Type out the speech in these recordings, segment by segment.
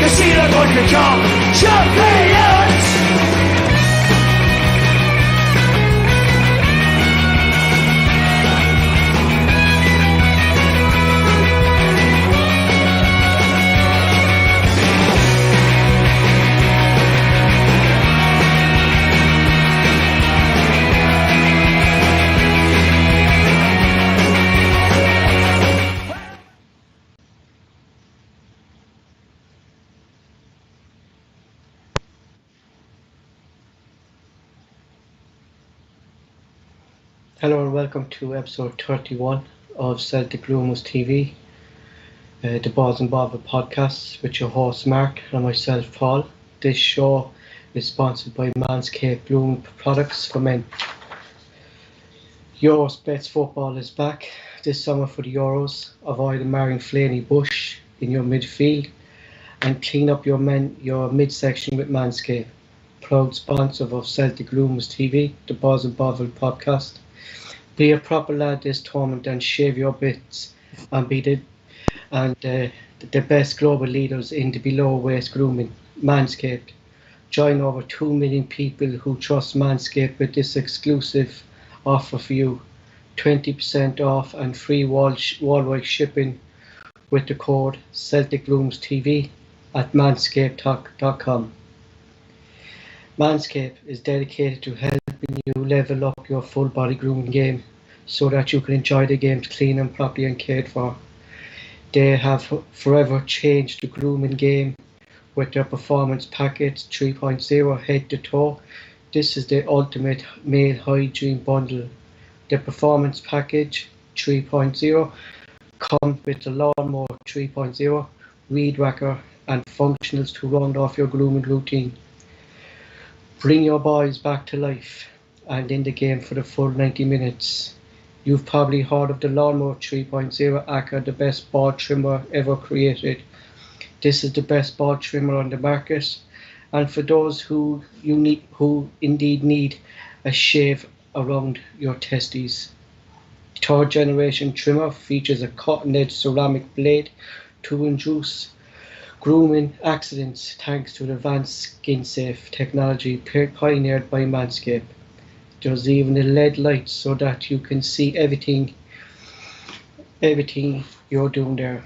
see the good become champions. Hello and welcome to episode 31 of Celtic TV, the Bawz and Bovril podcast with your host Mark and myself Paul. This show is sponsored by Skpe Bloom products for men. Euros Bets football is back this summer for the Euros. Avoid a marring flaney bush in your midfield and clean up your midsection with Manscaped. Proud sponsor of Celtic TV, the Bawz and Bovril podcast. Be a proper lad this tournament and shave your bits and be the best global leaders in the below waist grooming. Manscaped. Join over 2 million people who trust Manscaped with this exclusive offer for you. 20% off and free worldwide shipping with the code CelticTV at manscaped.com. Manscaped is dedicated to helping you level up your full body grooming game so that you can enjoy the games clean and properly and cared for. They have forever changed the grooming game with their performance package 3.0 head to toe. This is the ultimate male hygiene bundle. The performance package 3.0 comes with the lawnmower 3.0, weed whacker and functionals to round off your grooming routine. Bring your boys back to life and in the game for the full 90 minutes. You've probably heard of the Lawnmower 3.0 Acca, the best ball trimmer ever created. This is the best ball trimmer on the market, and for those who indeed need a shave around your testes. Third generation trimmer features a cutting-edge ceramic blade to reduce grooming accidents thanks to the advanced skin-safe technology pioneered by Manscaped. There's even a LED light so that you can see everything you're doing there.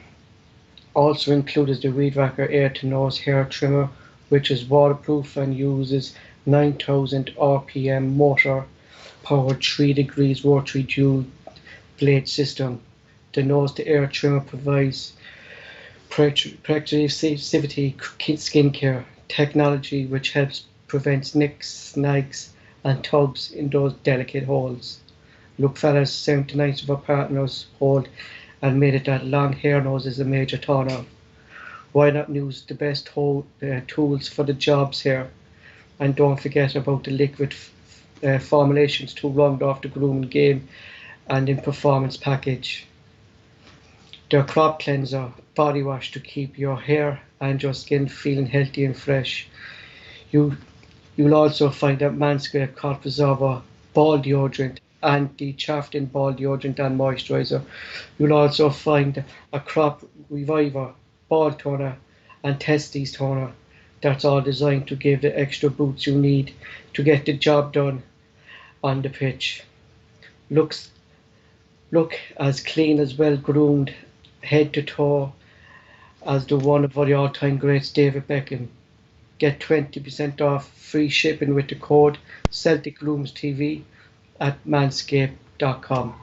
Also included is the Weed Whacker Air to Nose hair trimmer, which is waterproof and uses 9,000 RPM motor powered 3 degrees rotary dual blade system. The nose to air trimmer provides proactivity skincare technology which helps prevent nicks, snags and tubs in those delicate holes. Look fellas, 79 of our partners hold and made it that long hair nose is a major turn on. Why not use the best tools for the jobs here? And don't forget about the liquid formulations to round off the grooming game and in performance package. Their crop cleanser body wash to keep your hair and your skin feeling healthy and fresh. You'll also find a Manscaped Crop Preserver ball deodorant, anti-chafing ball deodorant and moisturizer. You'll also find a Crop Reviver ball toner and testes toner. That's all designed to give the extra boosts you need to get the job done on the pitch. Look as clean as well groomed head to toe as the one of the all-time greats David Beckham. Get 20% off free shipping with the code CelticTV at manscaped.com.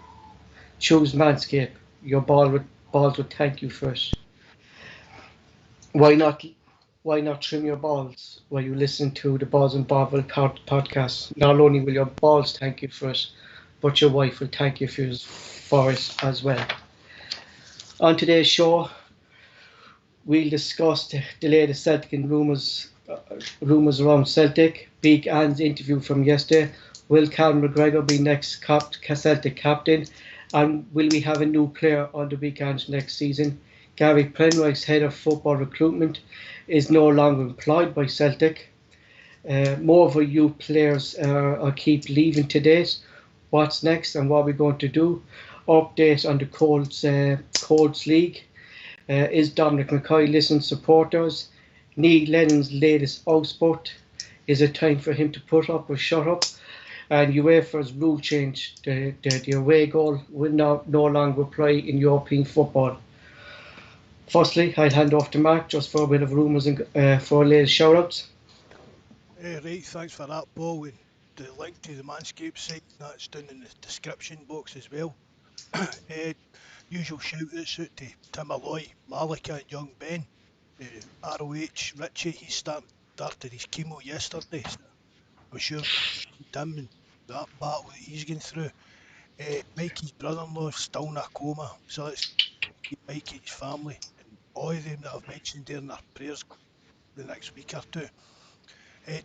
Choose Manscaped. Your balls will thank you first. Why not trim your balls while you listen to the Bawz and Bovril podcast? Not only will your balls thank you first, but your wife will thank you for it as well. On today's show, we'll discuss the latest Celtic and rumours around Celtic, Big Ange's interview from yesterday, will Callum McGregor be next Celtic captain, and will we have a new player on the Big Ange next season? Gary Penrice's head of football recruitment is no longer employed by Celtic. More of our youth players are keep leaving today. What's next and what we're going to do? Update on the Colts League. Is Dominic McKay listening supporters? Lennon's latest outspurt. Is it time for him to put up or shut up? And UEFA's rule change, the away goal will no longer apply in European football. Firstly, I'll hand off to Mark just for a bit of rumours and for latest shout-outs. Right, thanks for that, Paul. And the link to the Manscaped site, that's down in the description box as well. Usual shout-outs out to Tim Alloy, Malika and young Ben. ROH, Richie, he started his chemo yesterday. So I'm sure Tim and that battle that he's going through. Mikey's brother-in-law still in a coma, so let's keep Mikey's family and all of them that I've mentioned there in their prayers the next week or two.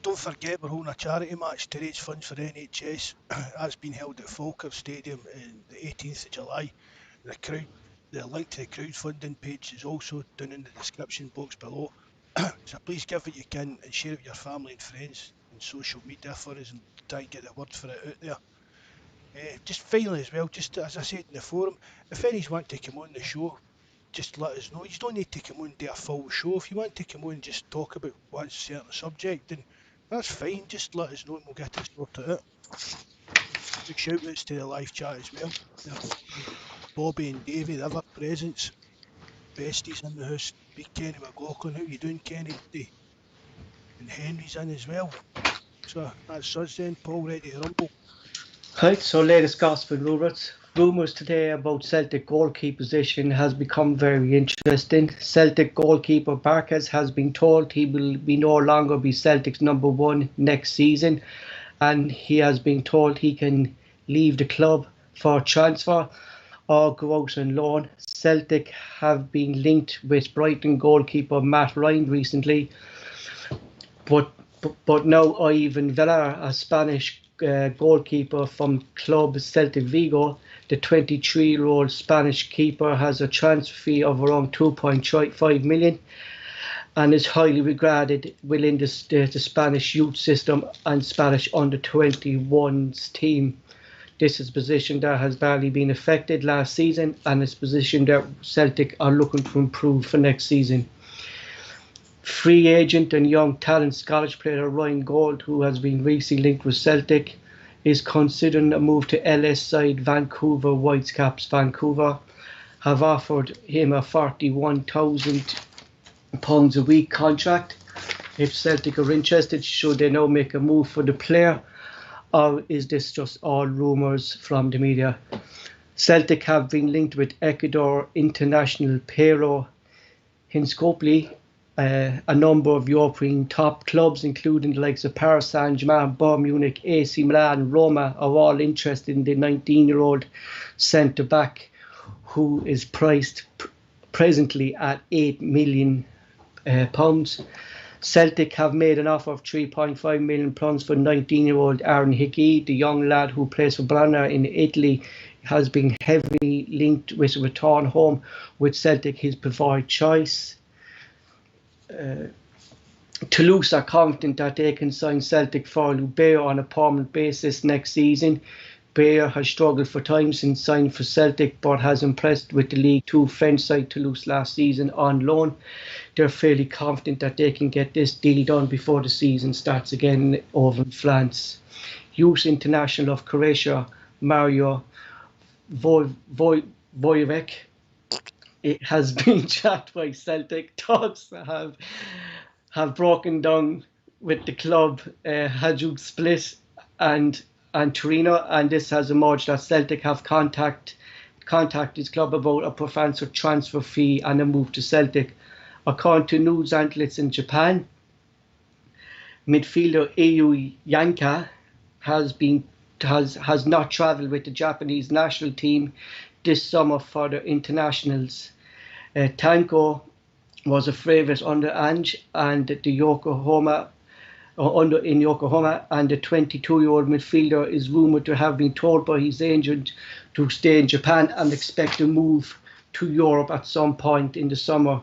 Don't forget we're holding a charity match to raise funds for NHS. That's been held at Falkirk Stadium on the 18th of July. The link to the crowdfunding page is also down in the description box below. So please give what you can and share it with your family and friends on social media for us and try and get the word for it out there. Just finally as well, just as I said in the forum, if any want to come on the show, just let us know. You don't need to come on and do a full show. If you want to come on and just talk about one certain subject, then that's fine. Just let us know and we'll get it sorted out. Big shout outs to the live chat as well. Bobby and Davey, the ever presents. Besties in the house. Big Kenny McLaughlin, how you doing, Kenny? And Henry's in as well. So that's us then, Paul, ready to rumble. Right, so latest gossip and rumours today about Celtic goalkeeper position has become very interesting. Celtic goalkeeper Barkas has been told he will no longer be Celtic's number one next season, and he has been told he can leave the club for transfer or go out on loan. Celtic have been linked with Brighton goalkeeper Matt Ryan recently, but now Ivan Villar, a Spanish goalkeeper from club Celtic Vigo, the 23-year-old Spanish keeper has a transfer fee of around 2.5 million and is highly regarded within the Spanish youth system and Spanish under-21s team. This is a position that has barely been affected last season, and it's a position that Celtic are looking to improve for next season. Free agent and young talent Scottish player Ryan Gold, who has been recently linked with Celtic, is considering a move to LS side Vancouver Whitecaps. Vancouver have offered him a £41,000 a week contract. If Celtic are interested, should they now make a move for the player, or is this just all rumours from the media? Celtic have been linked with Ecuador international Pero Skpe. A number of European top clubs, including the likes of Paris Saint-Germain, Bayern Munich, AC Milan, Roma, are all interested in the 19-year-old centre-back, who is priced presently at £8 million. Celtic have made an offer of £3.5 million for 19-year-old Aaron Hickey. The young lad who plays for Bologna in Italy has been heavily linked with a return home with Celtic, his preferred choice. Toulouse are confident that they can sign Celtic for Bayer on a permanent basis next season. Bayer has struggled for time since signing for Celtic, but has impressed with the League Two French side Toulouse last season on loan. They're fairly confident that they can get this deal done before the season starts again over in France. Youth international of Croatia, Mario Vojevic, it has been chat by Celtic. Talks have broken down with the club, Hajduk Split and Torino, and this has emerged that Celtic have contacted his club about a potential transfer fee and a move to Celtic. According to news outlets in Japan, midfielder Ayu Yanka has not travelled with the Japanese national team this summer for the internationals. Tanko was a favourite under Ange and in Yokohama, and the 22-year-old midfielder is rumoured to have been told by his agent to stay in Japan and expect to move to Europe at some point in the summer.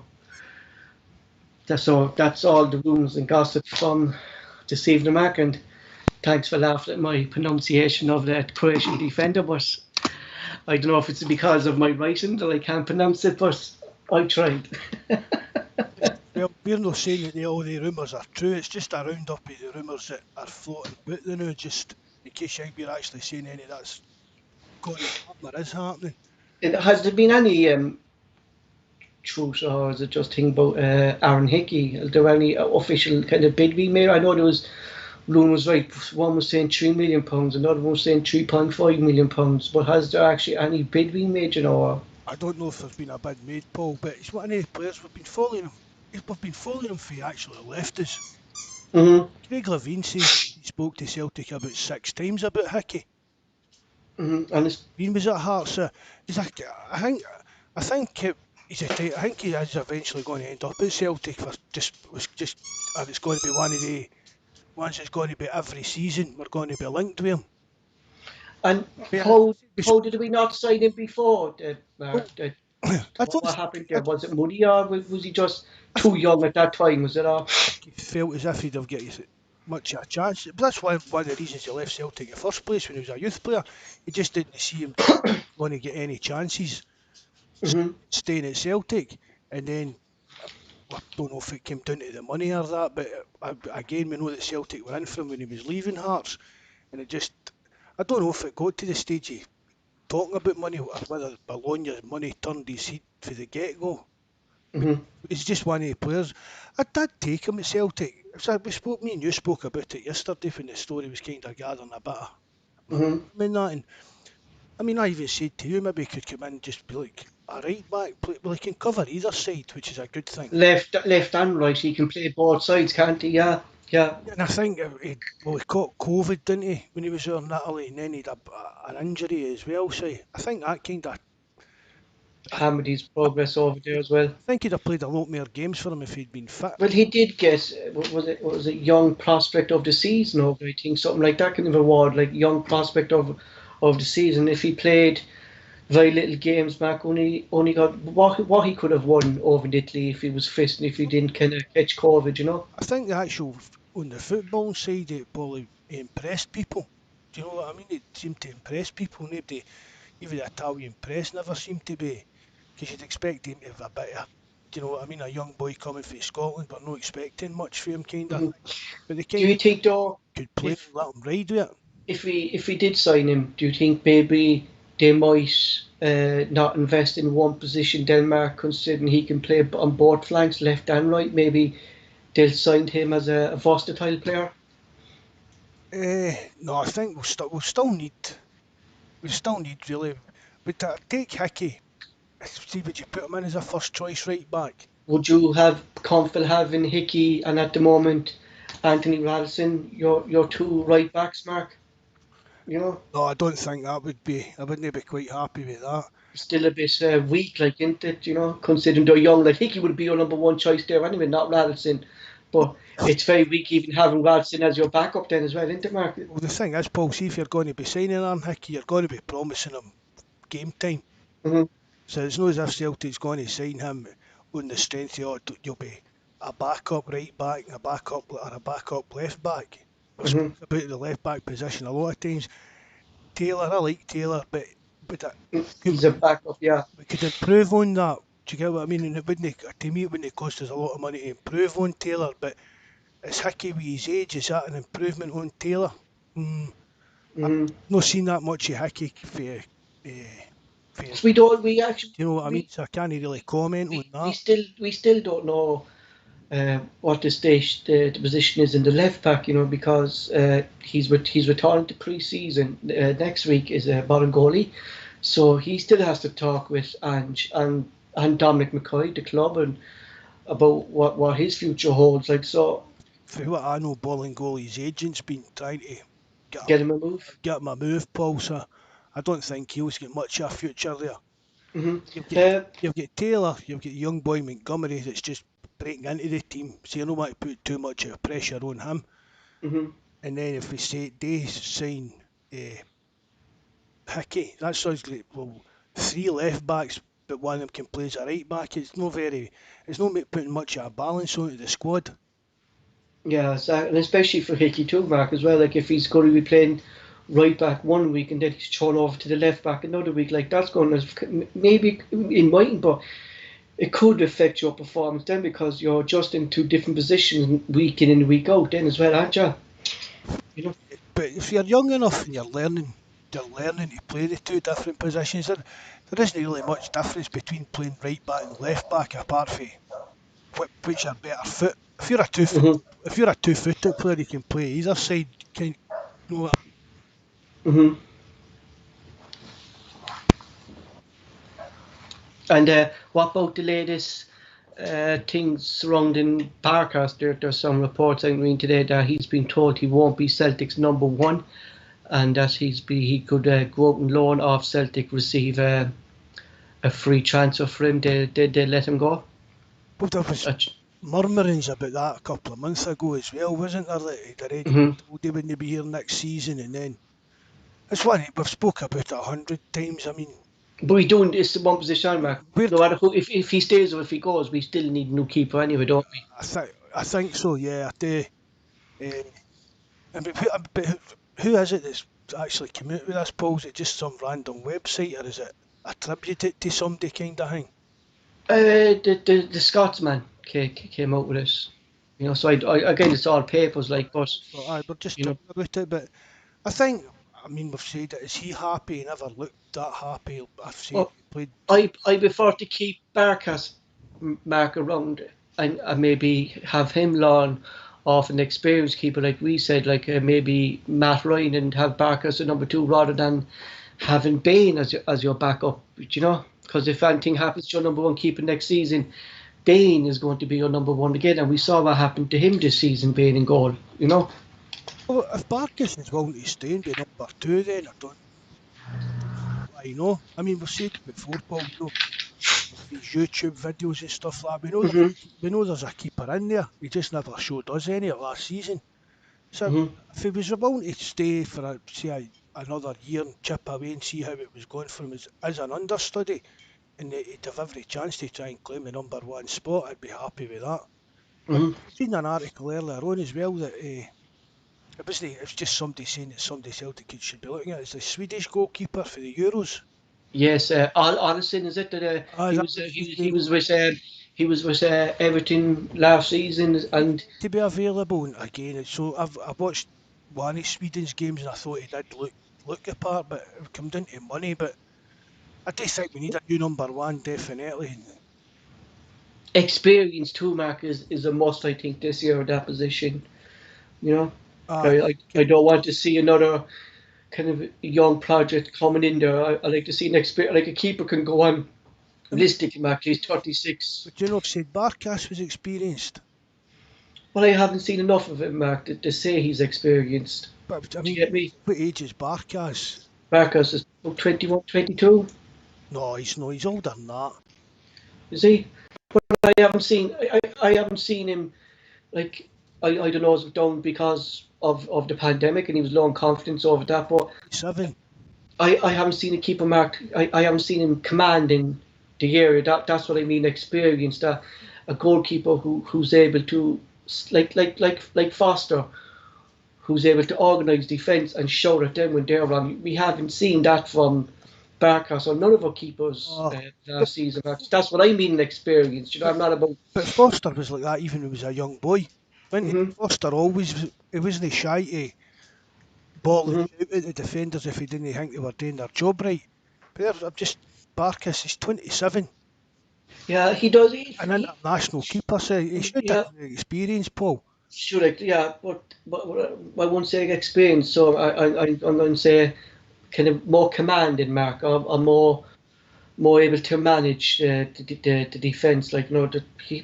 That's all the rumours and gossip from this evening, Mark, and thanks for laughing at my pronunciation of that Croatian defender, but I don't know if it's because of my writing that I can't pronounce it, but I tried. Well, we're not saying that all the rumours are true. It's just a roundup of the rumours that are floating about the now, just in case you think we're actually saying any that's going to happen or is happening. Has there been any truth, or is it just thing about Aaron Hickey? Is there any official kind of bid being made? I know there was rumours, right? One was saying £3 million, another one was saying £3.5 million. But has there actually any bid being made? You know? Or? I don't know if there's been a bid made, Paul, but he's one of the players we've been following him. We've been following him for he actually left us. Mm-hmm. Craig Levein says he spoke to Celtic about 6 times about Hickey. Mm-hmm. And it's, He was at Hearts. He's like, I think he's I think he is eventually going to end up at Celtic. And it's going to be one of the ones that's going to be every season. We're going to be linked with him. and But how did we not sign him before? Mark? I don't What happened there? think Was it money, or was he just too young at that time? Was it all? he felt as if he'd have got much of a chance. But that's one of the reasons he left Celtic in the first place when he was a youth player. He just didn't see him going to get any chances Mm-hmm. staying at Celtic. And then I don't know if it came down to the money or that, but again, we know that Celtic were in for him when he was leaving Hearts, and I don't know if it got to the stage of talking about money or whether Bologna's money turned his head for the get-go. Mm-hmm. He's just one of the players. I did take him at Celtic. So me and you spoke about it yesterday when the story was kind of gathering a bit of Mm-hmm. and I mean, I even said to you maybe he could come in and just be like a right back, well, he can cover either side, which is a good thing. Left and right, he can play both sides, can't he? Yeah, yeah. And I think he caught COVID, didn't he, when he was there in Italy, and then he had an injury as well. So I think that kind of, Hammered his progress over there as well. I think he'd have played a lot more games for him if he'd been fit. Well, he did get what was it young prospect of the season over, I think, something like that kind of award, like young prospect of the season. If he played very little games, Mark only got what he could have won over in Italy if he was fit and if he didn't kind of catch COVID, you know. I think the actual on the football side, it probably impressed people. Do you know what I mean? It seemed to impress people. Nobody, even the Italian press, never seemed to be, because you'd expect him to have a bit of, do you know what I mean? A young boy coming from Scotland, but not expecting much from him, kind of Mhm. thing. But they Do kind you of think though, could play if and let him ride with it. if we did sign him, do you think maybe they might not invest in one position, Denmark, considering he can play on both flanks, left and right? Maybe they'll sign him as a versatile player. No, I think we still need really. But take Hickey. See, would you put him in as a first choice right back? Would you have comfortable having Hickey and at the moment Anthony Radisson, your two right backs, Mark? You know, No, I don't think that would be. I wouldn't be quite happy with that. still a bit weak, like, isn't it? You know, considering they're young. Like Hickey would be your number one choice there anyway, not Radisson. But it's very weak even having Radisson as your backup then as well, isn't it, Mark? Well, the thing is, Paul, see if you're going to be signing Aaron Hickey, you're going to be promising him game time. Mm-hmm. So it's not as if Celtic's going to sign him on the strength of, you'll be a backup right back, a backup left back. We've Mm-hmm. spoken about the left back position a lot of times. Taylor, I like Taylor, but He's a backup, yeah. we could improve on that. Do you get what I mean? And it wouldn't, to me, it wouldn't cost us a lot of money to improve on Taylor, but it's Hickey with his age. Is that an improvement on Taylor? I've Mm-hmm. not seen that much of Hickey for So we don't. We actually. do you know what I mean? We, So I can't really comment on we that. still don't know what the position is in the left back, you know, because he's returning to pre-season next week is Bolingoli, so he still has to talk with Ange and Dominic McKay, the club, and about what his future holds. Like, so For what I know, Bolingoli's agent's been trying to get him a move. get him a move, Paul. So I don't think he's got much of a future there. Hmm. You've got Taylor, you've got young boy Montgomery that's just breaking into the team, so you don't want to put too much of pressure on him. Hmm. And then if we say they sign Hickey, that sounds like, well, 3 left backs, but one of them can play as a right back. It's not putting much of a balance onto the squad. Yeah, and especially for Hickey too, Mark, as well. Like if he's going to be playing right back one week and then he's thrown over to the left back another week, like that's going to maybe in mind, but it could affect your performance then, because you're adjusting to different positions week in and week out then as well, aren't you? You know. But if you're young enough and you're learning to play the two different positions. There isn't really much difference between playing right back and left back apart from which are better foot. If you're a Mhm. two-footed player, you can play either side. Can you know, Mhm. And what about the latest things surrounding Barkas? There's some reports I'm reading today that he's been told he won't be Celtic's number one, and that he could go out and loan off Celtic, receive a free transfer for him. They let him go. well, there was murmurings about that a couple of months ago as well, wasn't there? That he'd already been Mhm. told he wouldn't be here next season, and then it's one we've spoke about it 100 times. I mean, But we don't. It's the one position, Mark. we're No matter who, if he stays or if he goes, we still need a new keeper anyway, don't we? I think so. Yeah, I do. Uh, but who is it that's actually come out with this, Paul? Is it just some random website, or is it attributed to somebody kind of thing? The Scotsman came out with it. You know, so again, it's all papers, like, but So aye, we're just you know, talking about it, but I think, I mean, we've said it. Is he happy? He never looked that happy. I've said well, he played. I prefer to keep Barkas Mark around, and maybe have him learn off an experienced keeper, like we said, like maybe Matt Ryan, and have Barkas a number two rather than having Bain as your backup. You know, because if anything happens to your number one keeper next season, Bain is going to be your number one again, and we saw what happened to him this season, Bain in goal. You know. Well, if Barkas is willing to stay and be number two, then I don't. I know. I mean, we've said it before, Paul. You know, these YouTube videos and stuff like that. Hmm. We know there's a keeper in there. He just never showed us any of last season. So Hmm. if he was willing to stay for another year and chip away and see how it was going for him as an understudy, and he'd have every chance to try and claim the number one spot, I'd be happy with that. But Hmm. I've seen an article earlier on as well that it was just somebody saying that somebody Celtic should be looking at is the Swedish goalkeeper for the Euros. Yes, Alisson, is it that Ah, that was his name. he was with Everton last season, and To be available and again. So I've watched one of Sweden's games and I thought he did look the part, but it come down to money. But I do think we need a new number one, definitely. experience too. Mark is a must, I think, this year at that position. You know, Ah, I don't want to see another kind of young project coming in there. I like to see an experience, like a keeper can go on. Realistically, Mark, he's 36. but you know, I've said Barkas was experienced, Well, I haven't seen enough of him, Mark, to say he's experienced. but I Do you mean, get me? what age is Barkas? Marcus is about 21, 22. No, he's older than that. Is he? I haven't seen him, like, I don't know, it was down because of the pandemic and he was low on confidence over that, but 7. I haven't seen a keeper Mark. I haven't seen him commanding the area. That's what I mean, experience. That a goalkeeper who's able to, like Foster, who's able to organise defence and shout at them when they're wrong. We haven't seen that from Barker, so none of our keepers Oh, but, last season. That's what I mean, experience. You know, but I'm not about. but Foster was like that even when he was a young boy. When Hmm. Foster always he wasn't shy to ball and Hmm. shout at the defenders if he didn't think they were doing their job right. But I'm just Barkas, he's 27, Yeah, he does. an international keeper, so he should have Yeah, the experience, Paul. sure. Like, yeah, but I won't say experience. So I'm going to say kind of more commanding, Mark. I'm more able to manage the defense. Like, you know,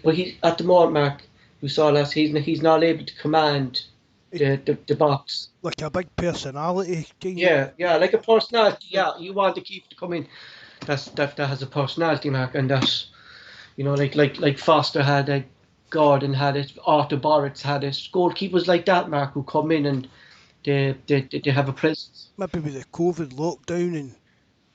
but he at the moment, Mark, we saw last season, he's not able to command He, the box. like a big personality, kind of. Yeah, like a personality. Yeah, you want to keep to come in. That has a personality, Mark, and that's, you know, like Foster had it, Gordon had it, Arthur Barrett's had it. Goalkeepers like that, Mark, who come in and they have a presence. Maybe with the COVID lockdown and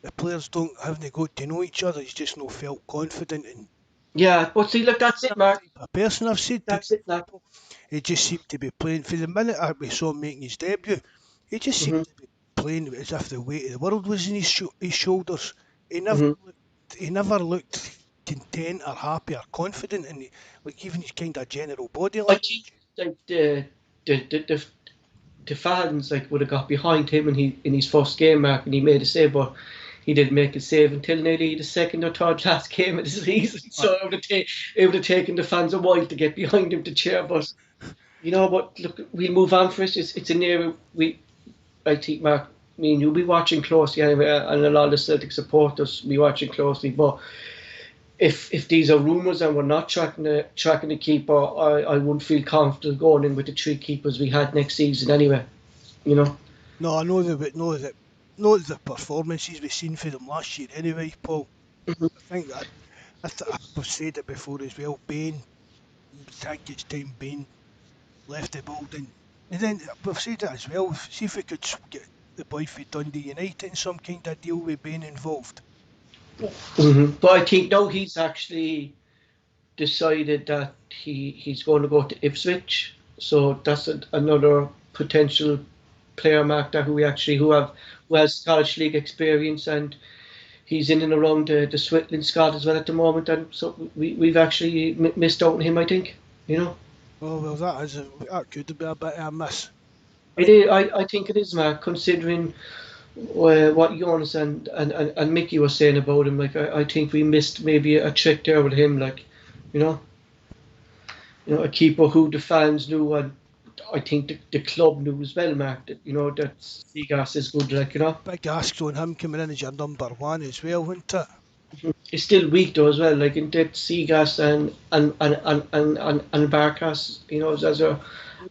the players don't haven't got to know each other, he's just not felt confident and Yeah, but see, look, that's it, that Mark. type of person. I've said to That's it, Mark. people, he just seemed to be playing for the minute we saw him making his debut. He just seemed Hmm. to be playing as if the weight of the world was in his shoulders. He never Hmm. looked, he never looked. content or happy or confident in like even his kind of general body I language. think like the fans like would have got behind him in his first game, Mark, and he made a save, but he didn't make a save until nearly the second or third last game of the season. So it would have taken the fans a while to get behind him to cheer. But but look, we'll move on for it. It's an area I think, Mark, me and you'll be watching closely anyway, and a lot of the Celtic supporters will be watching closely. But if these are rumours and we're not tracking the keeper, I wouldn't feel comfortable going in with the three keepers we had next season anyway. No, I know the performances we've seen for them last year anyway, Paul. Mhm. I think that I've said it before as well. Bain, I think it's time Bain left the building. And then we've said it as well. See if we could get the boy for Dundee United in some kind of deal with Bain involved. But I think now he's actually decided that he's going to go to Ipswich. So that's another potential player, Mark, that who has Scottish League experience, and he's in and around the Switzerland squad as well at the moment, and so we've actually missed out on him, I think. Oh well, that could be a bit of a miss. I It mean, is. I think it is, Mark, considering what Jonas and Mickey was saying about him. Like I think we missed maybe a trick there with him. Like you know, a keeper who the fans knew, and I think the club knew as well, Mark. That Seagas is good. big asks on him coming in as your number one as well, wouldn't it? It's still weak though as well. Like in that Seagas and Barkas,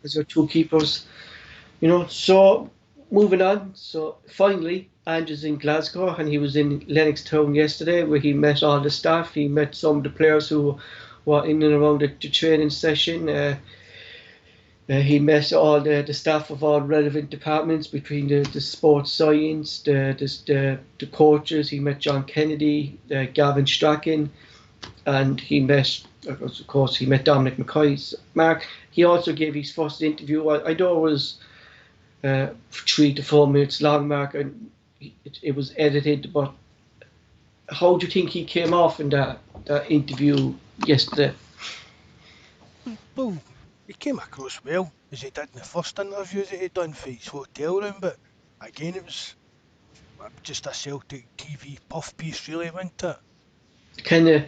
as our two keepers. So moving on. So finally, Ange's in Glasgow, and he was in Lennoxtown yesterday, where he met all the staff. He met some of the players who were in and around the training session. He met all the staff of all relevant departments between the sports science, the coaches. He met John Kennedy, Gavin Strachan, and of course, he met Dominic McKay. Mark, he also gave his first interview. I know it was 3 to 4 minutes long, Mark, and it was edited. But how do you think he came off in that interview yesterday? Well, he came across well as he did in the first interview that he done for his hotel room, but again it was just a Celtic TV puff piece, really, wasn't it? Kind of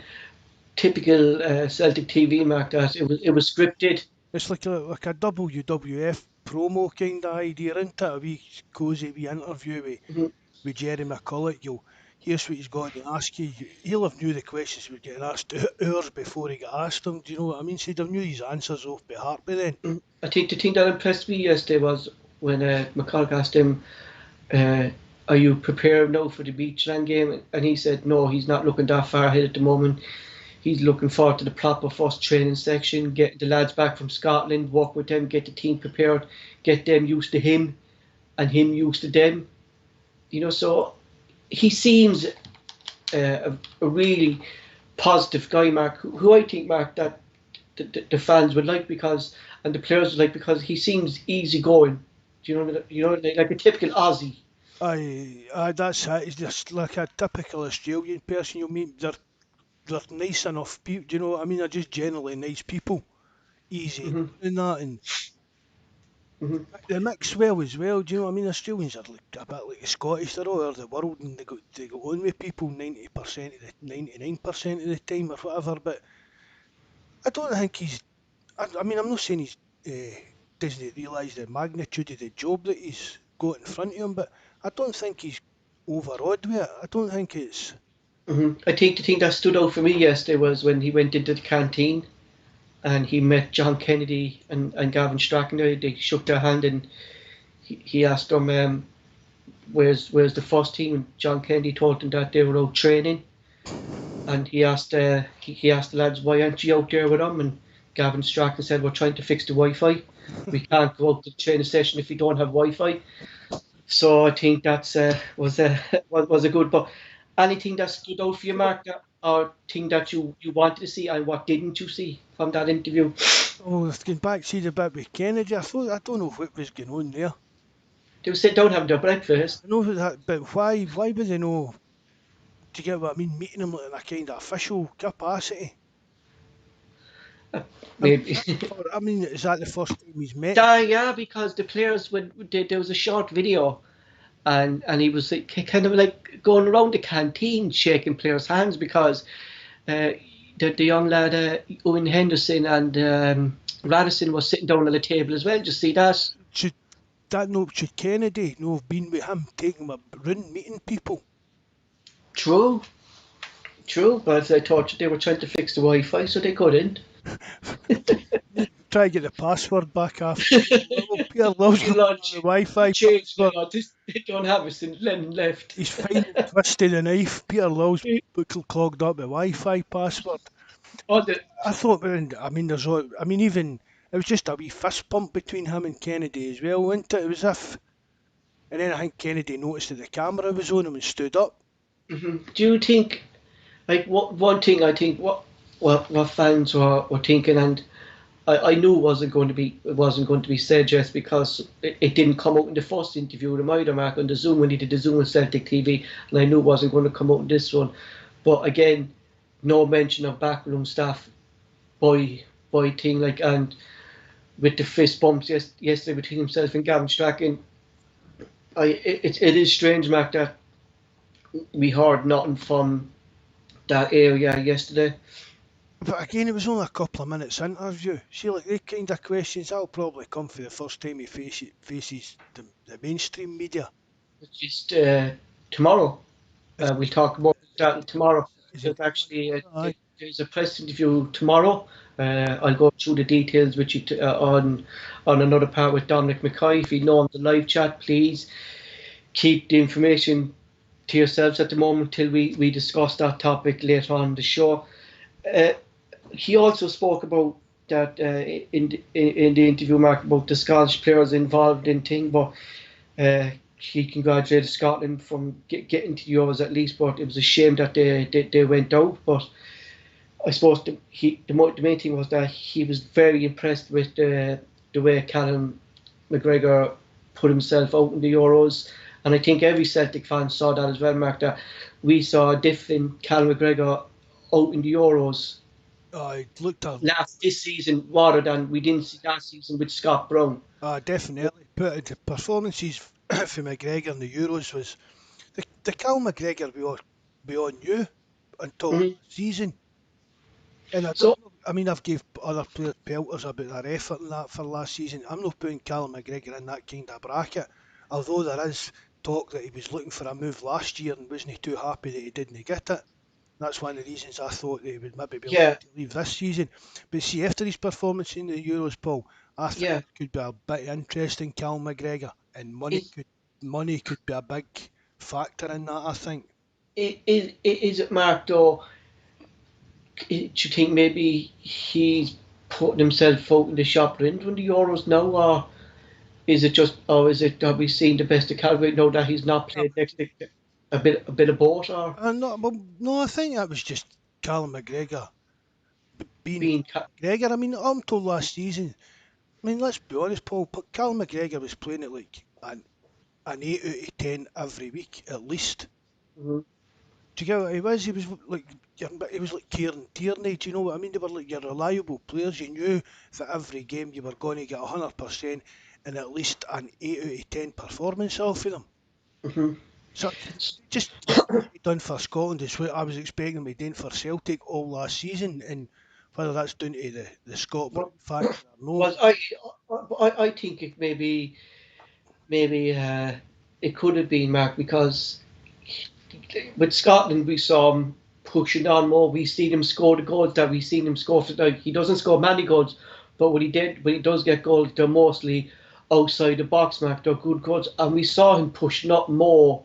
typical Celtic TV, Mark. That it was scripted. It's like a WWF promo kind of idea, isn't it? A wee cosy wee interview Mhm. with Jerry McCulloch. Here's what he's going to ask you. He'll have knew the questions he was getting asked hours before he got asked them. Do you know what I mean? So he'd have knew his answers off by heart by then. I think the thing that impressed me yesterday was when McCulloch asked him, uh, "Are you prepared now for the Beachland game?" And he said, "No, he's not looking that far ahead at the moment. He's looking forward to the proper first training section, get the lads back from Scotland, work with them, get the team prepared, get them used to him, and him used to them." So he seems a really positive guy, Mark, who I think, Mark, that the fans would like and the players would like, because he seems easygoing. Do you know what I mean? Like a typical Aussie. Aye, that's it. He's just like a typical Australian person you'll meet. They're nice enough people. Do you know what I mean? They're just generally nice people, easy Hmm. and that, and Hmm. they mix well as well. Do you know what I mean? Australians are like a bit like the Scottish. They're all over the world, and they go on with people 90% of the 99% of the time or whatever. But I don't think he's. I mean, I'm not saying he's doesn't realise the magnitude of the job that he's got in front of him, but I don't think he's overawed with it. I don't think it's. I think the thing that stood out for me yesterday was when he went into the canteen and he met John Kennedy and Gavin Strachan. They shook their hand, and he asked them, where's the first team? And John Kennedy told him that they were out training. And he asked the lads, "Why aren't you out there with them?" And Gavin Strachan said, "We're trying to fix the Wi-Fi. We can't go out to the training session if we don't have Wi-Fi." So I think that's was a was a good. But anything that stood out for you, Mark, or thing that you wanted to see, and what didn't you see from that interview? Oh, going back to the bit with Kennedy, I don't know what was going on there. They were sitting down having their breakfast. I know that, but why would they know? Do you get what I mean? Meeting him in a kind of official capacity. Maybe. Is that the first time he's met? Yeah, because the players there was a short video, and he was like, kind of like going around the canteen shaking players' hands because the young lad Owen Henderson and Radisson was sitting down at the table as well. Just see that. Should Kennedy have been with him, taking him around meeting people? True, but I thought they were trying to fix the Wi-Fi, so they couldn't. Try to get the password back after. Peter loves You the lot Wi-Fi changed password. the lot. They don't have it since Lennon left. He's finding twisted the knife. Peter Low's clogged up the Wi-Fi password. Oh, the, I thought, even it was just a wee fist bump between him and Kennedy as well, wasn't it? It was if, and then I think Kennedy noticed that the camera was on him and stood up. Do you think, like, one thing I think what fans were thinking, and I knew it wasn't going to be said just because it didn't come out in the first interview with him either, Mark, on the Zoom when he did the Zoom on Celtic TV, and I knew it wasn't going to come out in this one. But again, no mention of backroom staff boy thing, like, and with the fist bumps yesterday between himself and Gavin Strachan, it is strange, Mark, that we heard nothing from that area yesterday. But again, it was only a couple of minutes interview. See, like, they kind of questions, that'll probably come for the first time he faces the mainstream media. It's just tomorrow. We'll talk about that tomorrow. There's actually there's a press interview tomorrow. I'll go through the details with you on another part with Dominic McKay. If you know on the live chat, please keep the information to yourselves at the moment till we discuss that topic later on the show. He also spoke about that in the interview, Mark, about the Scottish players involved in thing, but he congratulated Scotland from getting to the Euros at least, but it was a shame that they went out. But I suppose the main thing was that he was very impressed with the way Callum McGregor put himself out in the Euros, and I think every Celtic fan saw that as well, Mark, that we saw a different Callum McGregor out in the Euros this season rather than we didn't see last season with Scott Brown. Definitely. But the performances for McGregor in the Euros was the Callum McGregor we all knew until last season. And I've gave other players pelters about their effort and that for last season. I'm not putting Callum McGregor in that kind of bracket, although there is talk that he was looking for a move last year and wasn't too happy that he didn't get it. That's one of the reasons I thought that he would maybe be looking to leave this season. But see, after his performance in the Euros, Paul, I think it could be a bit interesting, Callum McGregor, and money could be a big factor in that, I think. Is it, Mark, though, do you think maybe he's putting himself out in the shop window in the Euros now, or have we seen the best of Calgary now that he's not played next to a bit of both, or? No, I think that was just Callum McGregor being McGregor. I mean, up until last season, I mean, let's be honest, Paul, Callum McGregor was playing at like an 8 out of 10 every week at least. Mm-hmm. Do you get what he was? He was like Kieran Tierney. Do you know what I mean? They were like your reliable players. You knew that every game you were going to get 100% and at least an 8 out of 10 performance off of them. Mm-hmm. So just done for Scotland is what I was expecting them to be doing for Celtic all last season, and whether that's down to the Scott factor or no. I think it maybe it could have been, Mark, because with Scotland we saw him pushing on more. We seen him score the goals that we seen him score. Like, he doesn't score many goals, but when he does get goals, they're mostly outside the box, Mark. They're good goals, and we saw him pushing up more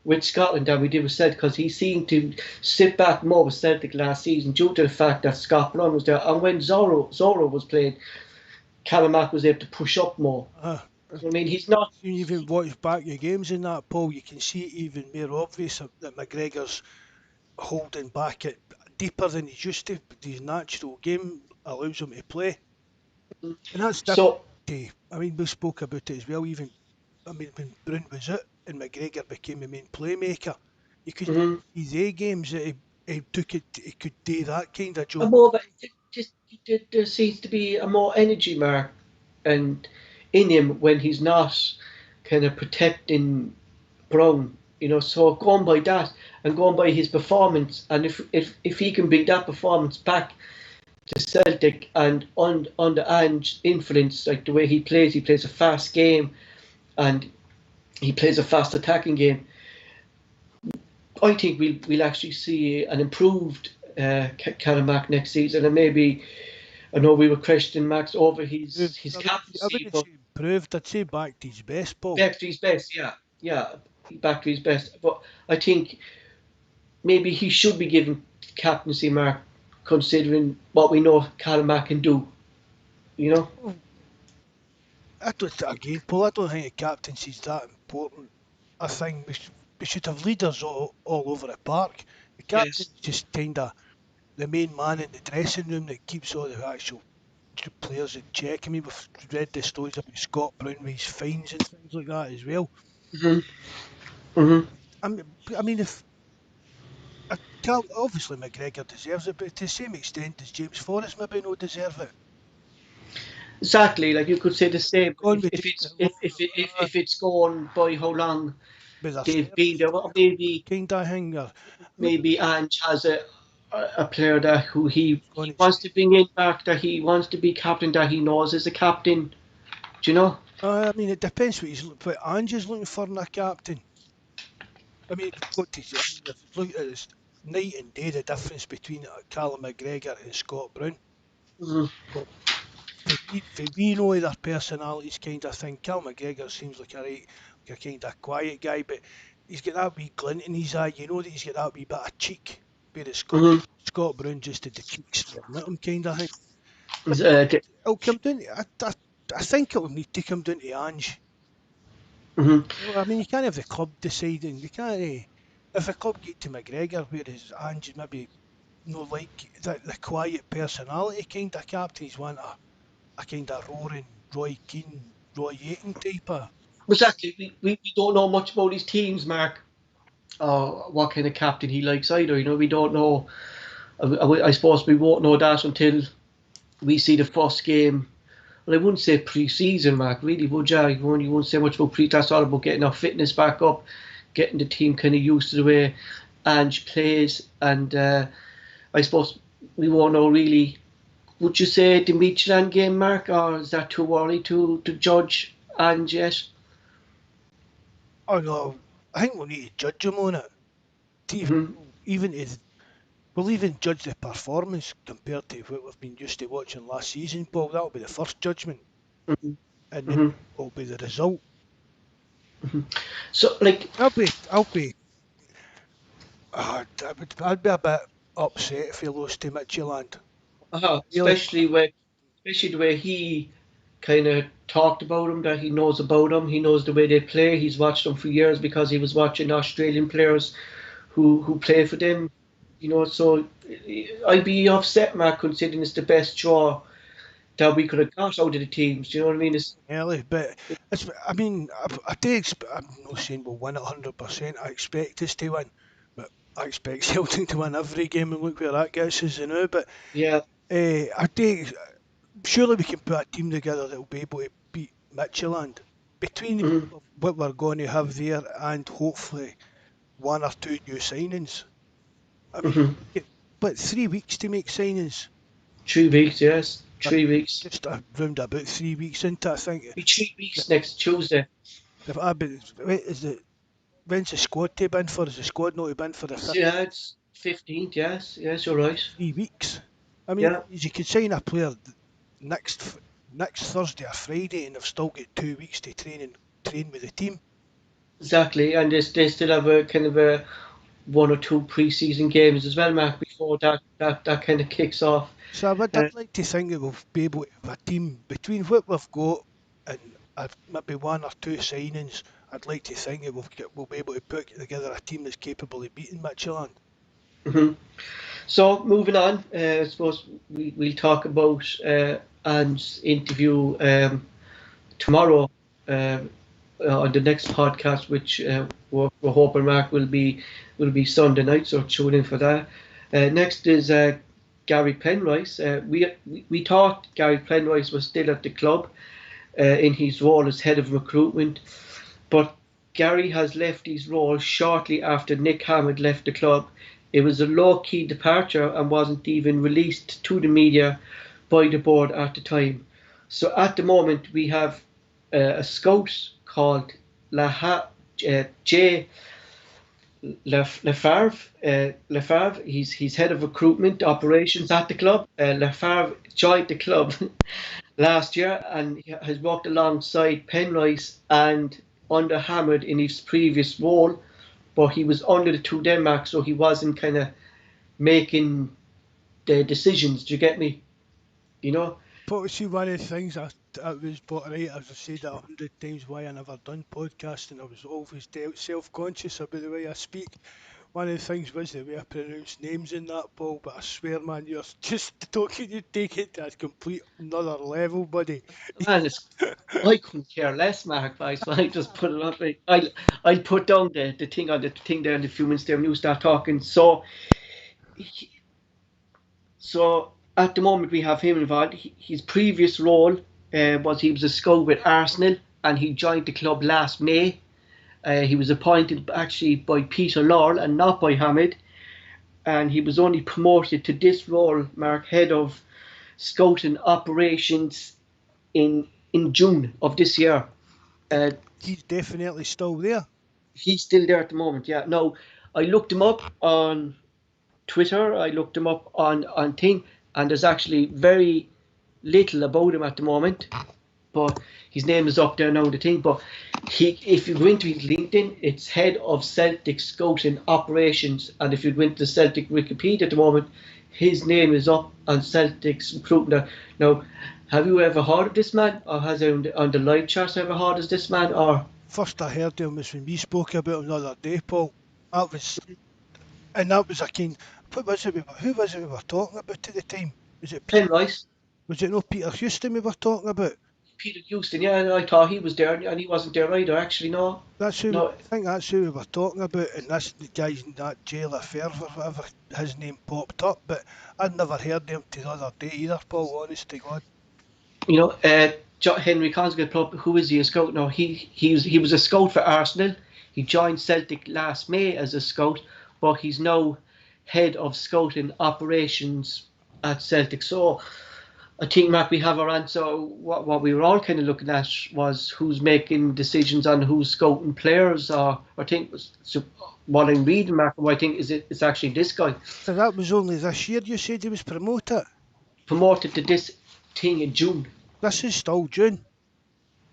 with Scotland than we did with Celtic, because he seemed to sit back more with Celtic last season due to the fact that Scott Brown was there, and when Zorro was playing, Callum Mack was able to push up more. I mean, he's not. You even watch back your games in that, Paul, you can see it even more obvious that McGregor's holding back it deeper than he's used to. His natural game allows him to play, and that's different. I mean, we spoke about it as well. Even when Brown was out and McGregor became the main playmaker, You could Mm-hmm. see the games that he took it. He could do that kind of A job. more, just there seems to be a more energy mark and in him when he's not kind of protecting Brown. So going by that and going by his performance, and if he can bring that performance back to Celtic and under Ange's influence, like the way he plays a fast game and he plays a fast attacking game. I think we'll actually see an improved Callum Mac next season, and maybe I know we were questioning Max over his I captaincy, wouldn't but say improved. I'd say back to his best, Paul. back to his best, yeah, back to his best. But I think maybe he should be given captaincy mark, considering what we know Callum Mac can do. You know. Well, I don't again, Paul. I don't think a captaincy is that important. I think we should have leaders all over the park. The Yes. captain's just kind of the main man in the dressing room that keeps all the actual players in check. I mean, we've read the stories about Scott Brown with his fines and things like that as well. Mhm. Mhm. I mean, if obviously McGregor deserves it, but to the same extent does James Forrest maybe not deserve it? Exactly. Like you could say the same. Gone If with if it's David if Long, if it, if it's gone by how long with their they've been service there, well, maybe kind of thing. maybe Ange has a player that who Gone he at wants sea. to bring in back, that he wants to be captain, that he knows is a captain. Do you know? I mean, it depends what Ange is looking for in a captain. I mean, you've got to. I mean, if you look at this night and day, the difference between Callum McGregor and Scott Brown. Mhm. But for we know their personalities kind of thing. Callum McGregor seems like like a kind of quiet guy, but he's got that wee glint in his eye. You know that he's got that wee bit of cheek. Whereas Mhm. Scott Brown just had the cheek staring at him kind of thing. But Uh, it'll come down. I think it'll need to come down to Ange. mhm. I mean, you can't have the club deciding. You can't. If a club get to McGregor, whereas Ange maybe no like the quiet personality kind of captain. He's want a kind of roaring Roy Keane, Roy Ayton type of. Exactly. We don't know much about his teams, Mark, or what kind of captain he likes either. We don't know. I suppose we won't know that until we see the first game. Well, I wouldn't say pre-season, Mark. Really, would you? You won't say much about pre. That's all about getting our fitness back up, getting the team kind of used to the way Ange plays, and I suppose we won't know really. Would you say the Midtjylland game, Mark, or is that too early to judge Ange yet? Oh no, I think we'll need to judge him on it. To Hmm. even is we'll even judge the performance compared to what we've been used to watching last season, Paul. That'll be the first judgment, Hmm. and then Hmm. it'll be the result. Hmm. So, like, I'll be. I'd be a bit upset if he lost to Midtjylland. Really, especially the way he kind of talked about him, that he knows about him, he knows the way they play. He's watched them for years because he was watching Australian players who play for them. So I'd be upset, Mark, considering it's the best draw that we could have got out of the teams. Do you know what I mean? early, but I mean, I do I'm not saying we'll win it 100%. I expect us to win, but I expect Celtic to win every game, and look where that gets us now. But Yeah. I do. Surely we can put a team together that will be able to beat Midtjylland. Between Hmm. what we're going to have there and hopefully one or two new signings. I mean, Hmm. but 3 weeks to make signings. 3 weeks, yes. I mean, 3 weeks. just around about 3 weeks into it, I think. Be 3 weeks next Tuesday. If I wait, is it when's the squad to bin for? Is the squad not to bin for the Yeah, 15th? it's 15th, yes. Yes, you're right. 3 weeks. I mean, Yeah. you could sign a player next next Thursday or Friday, and they've still got 2 weeks to train with the team. Exactly, and they still have a kind of a one or two pre-season games as well, Mark, before that kind of kicks off. So Uh, I'd like to think that we'll be able to have a team between what we've got and maybe one or two signings. I'd like to think that we'll be able to put together a team that's capable of beating Midtjylland. mhm. So moving on, I suppose we'll talk about Anne's interview tomorrow. Um, on the next podcast, which we're hoping, Mark, will be Sunday night, so tune in for that. Next is Gary Penrice. We thought Gary Penrice was still at the club in his role as head of recruitment, but Gary has left his role shortly after Nick Hammond left the club. It was a low-key departure and wasn't even released to the media by the board at the time. So at the moment we have a scout called Jay Lefavre. He's head of recruitment operations at the club. Lefavre joined the club last year and he has worked alongside Penrice and under Hammond in his previous role, but he was under the two Denmark, so he wasn't kind of making the decisions. Do you get me? You know? But see, one of the things I was brought right, as I said 100 times, why I never done podcasting. I was always self-conscious about the way I speak. One of the things was the way I pronounce names in that, Paul, but I swear, man, you're just talking, you take it to a complete another level, buddy. Man, I couldn't care less, Mark. I just put it up. I'll put down the thing on the thing there in a few minutes there when you start talking. So at the moment we have him involved. His previous role was he was a scout with Arsenal and he joined the club last May. He was appointed actually by Peter Laurel and not by Hammond, and he was only promoted to this role, Mark, head of scouting operations in June of this year. He's definitely still there. He's still there at the moment, yeah. Now, I looked him up on Twitter, I looked him up on Thing, and there's actually very little about him at the moment. But his name is up there now, the thing. But if you go into his LinkedIn, it's head of Celtic Scouting Operations. And if you go into the Celtic Wikipedia at the moment, his name is up on Celtic's recruitment. Now, have you ever heard of this man? Or has on the live chat ever heard of this man? Or first I heard him was when we spoke about him the other day, Paul. That was a kind. Who was it we were talking about at the time? Was it Penrice? Was it no Peter Houston we were talking about? Peter Houston, yeah, I thought he was there, and he wasn't there either. Actually, no. That's who. No. I think that's who we were talking about, and this guy's that Jay Lefevre or whatever his name popped up, but I'd never heard him till the other day either, Paul. Honest to God. You know, Henry Consgate, who is he a scout? No, he was a scout for Arsenal. He joined Celtic last May as a scout, but he's now head of scouting operations at Celtic. So I think, Mark, we have our answer. What we were all kind of looking at was who's making decisions on who's scouting players. Or I think what I'm reading, Mark, what I think is it's actually this guy. So that was only this year you said he was promoted? Promoted to this thing in June. This is still June.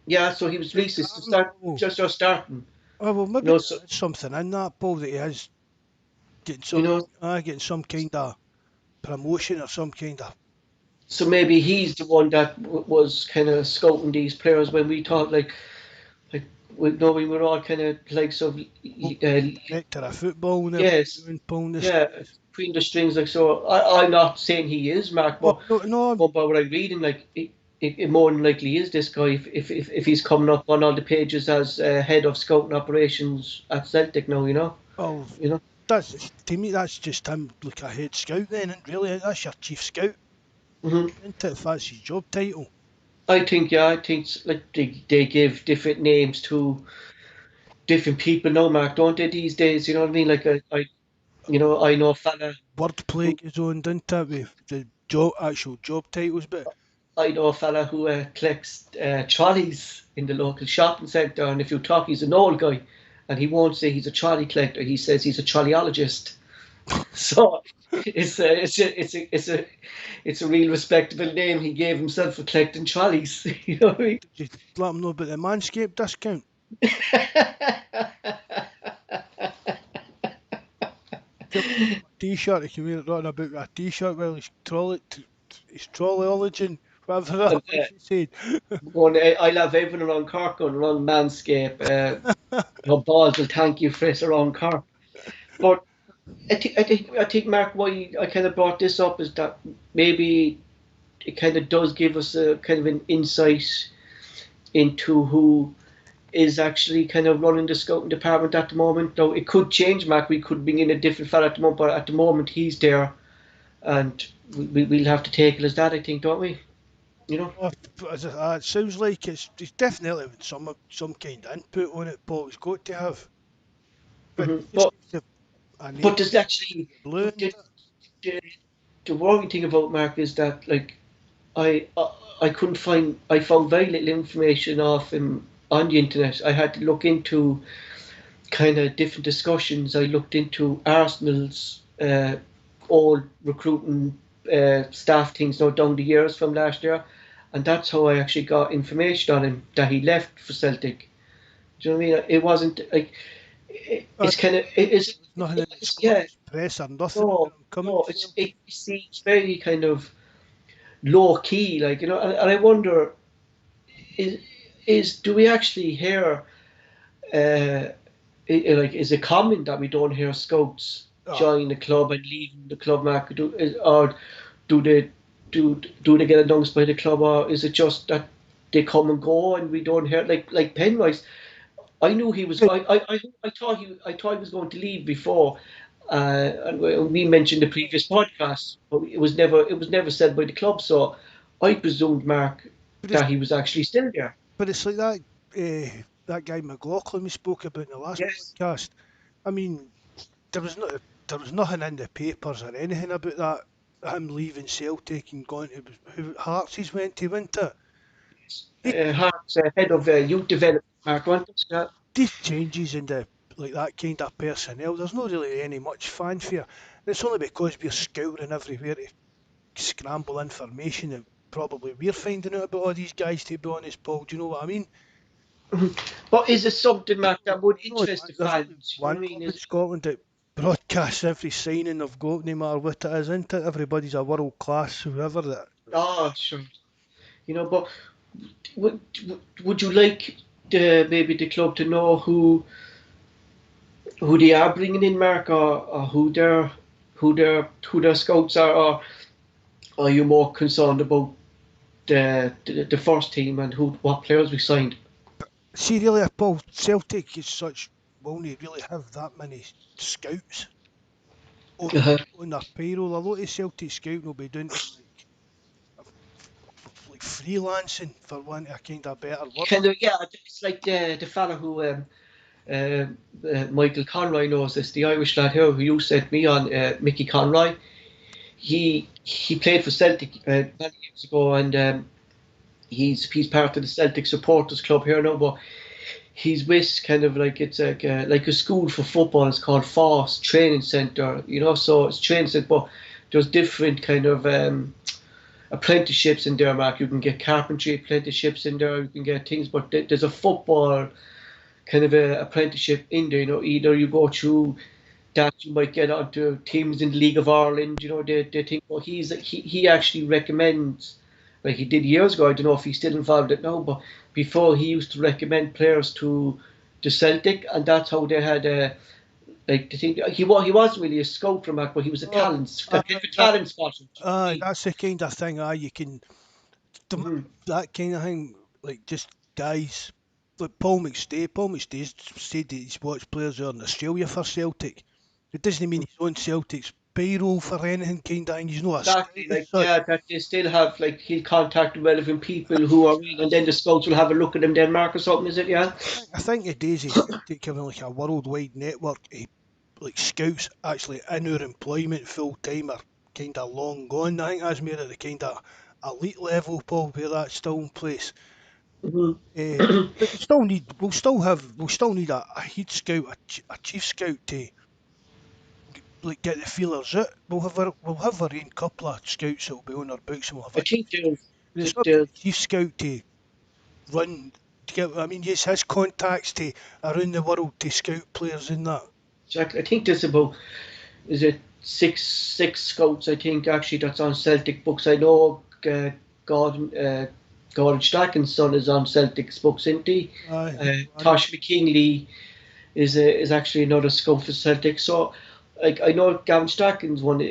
Yeah, so he was released to start, just starting. Oh, well, maybe there's something in that, Paul, that he is getting some, getting some kind of promotion or some kind of. So maybe he's the one that was kind of scouting these players when we thought we were all kind of like connected to football and yes, between the strings so. I'm not saying he is, Mark, but no. But what I'm reading, it more than likely is this guy if he's coming up on all the pages as head of scouting operations at Celtic now, you know. Oh, you know, that's to me that's just him like a head scout then, and really that's your chief scout. Mm-hmm. If that's his job title. I think they give different names to different people now, Mark, don't they, these days? You know what I mean? Like I know a fella. Wordplay goes on, doesn't it, with the actual job titles, but I know a fella who collects trolleys in the local shopping centre, and if you talk, he's an old guy, and he won't say he's a trolley collector. He says he's a trolleyologist. So it's a real respectable name he gave himself for collecting trolleys. You know what I mean? Did you let him know about the Manscaped discount? T-shirt, he can wear it on about a T-shirt while he's trolleyologing, whatever that he said. I love everyone around Cork going around Manscaped. Bawz will thank you for it around Cork. But I think, Mark, why I kind of brought this up is that maybe it kind of does give us a kind of an insight into who is actually kind of running the scouting department at the moment. Now it could change, Mac. We could bring in a different fella at the moment, but at the moment he's there, and we'll have to take it as that. I think, don't we? You know. It sounds like it's definitely some kind of input on it, Paul. It's got to have, but hmm it just But needs a name does actually blue. the, the worrying thing about Mark is that like I couldn't find I found very little information off him on the internet. I had to look into kind of different discussions. I looked into Arsenal's old recruiting staff things now down the years from last year, and that's how I actually got information on him that he left for Celtic. Do you know what I mean? It wasn't like it's kind of it is Nothing in the yeah. Scottish press or nothing No, coming no, from. it seems very kind of low key, like and I wonder is do we actually hear like is it common that we don't hear scouts Ah, join the club and leaving the club market, or do they do they get announced by the club, or is it just that they come and go and we don't hear like Penrice? I knew he was. I thought he was going to leave before, and we mentioned the previous podcast, but it was never said by the club. So I presumed, Mark, but it's that he was actually still there. like that guy McLaughlin we spoke about in the last Yes. podcast. I mean, there was no there was nothing in the papers or anything about that him leaving Celtic and going to who Hearts he's went to winter. Hart's head of youth development, Mark Wantis. Yeah. These changes in the like that kind of personnel, there's not really any much fanfare. And it's only because we're scouring everywhere to scramble information that probably we're finding out about all these guys. To be honest, Paul, do you know what I mean? But is it something, Mark, that would interest the There's only fans? You know one what I mean? club in Scotland that broadcasts every signing they've got, no matter what it is, isn't it? Everybody's a world class, whoever that. Sure. But would would you like maybe the club to know who they are bringing in, Mark, or who their scouts are, or are you more concerned about the first team and what players we signed? See, really, Paul, Celtic is such, won't really have that many scouts on, Uh-huh. on their payroll. A lot of Celtic scouting will be doing like freelancing, for want of a kind of better word. Kind of, yeah. It's like the fella who Michael Conroy knows this, the Irish lad here who you sent me on, Mickey Conroy. He played for Celtic many years ago, and he's part of the Celtic supporters club here now. But he's with kind of like it's like a school for football. It's called Foss Training Centre, So it's training centre, but there's different kind of apprenticeships in there, Mark. You can get carpentry apprenticeships in there. You can get things, but there's a football kind of a apprenticeship in there. Either you go through that, you might get onto teams in the League of Ireland. They think, well, he actually recommends, like he did years ago. I don't know if he's still involved in it now, but before he used to recommend players to Celtic, and that's how they had like the thing. He wasn't really a scout from that, but he was a talent spotter. That's the kind of thing. You can Mm-hmm. that kind of thing, like just guys like Paul McStay. Paul McStay's said that he's watched players out in Australia for Celtic. It doesn't mean he's on Celtic's payroll for anything kind of thing. He's not a scout Exactly, as like such. yeah, that they still have like he'll contact relevant people who are in, and then the scouts will have a look at them, Denmark or something, is it? Yeah. I think the days of Celtic having like a worldwide network of like scouts actually in our employment full time are kind of long gone. I think that's more at the kind of elite level, Paul, where that's still in place. Uh, Mm-hmm. but we'll still need a head scout, a chief scout to like get the feelers out. We'll have our own couple of scouts that will be on our books and we'll have I a chief think scout. But it's not the there's chief scout to run to get. I mean, yes, his contacts to around the world to scout players in that. exactly. I think there's about is it six scouts? I think actually that's on Celtic books. I know Gordon Strachan's son is on Celtic's books, isn't he? Tosh McKinley is actually another scout for Celtic. So like I know Gavin Strachan's one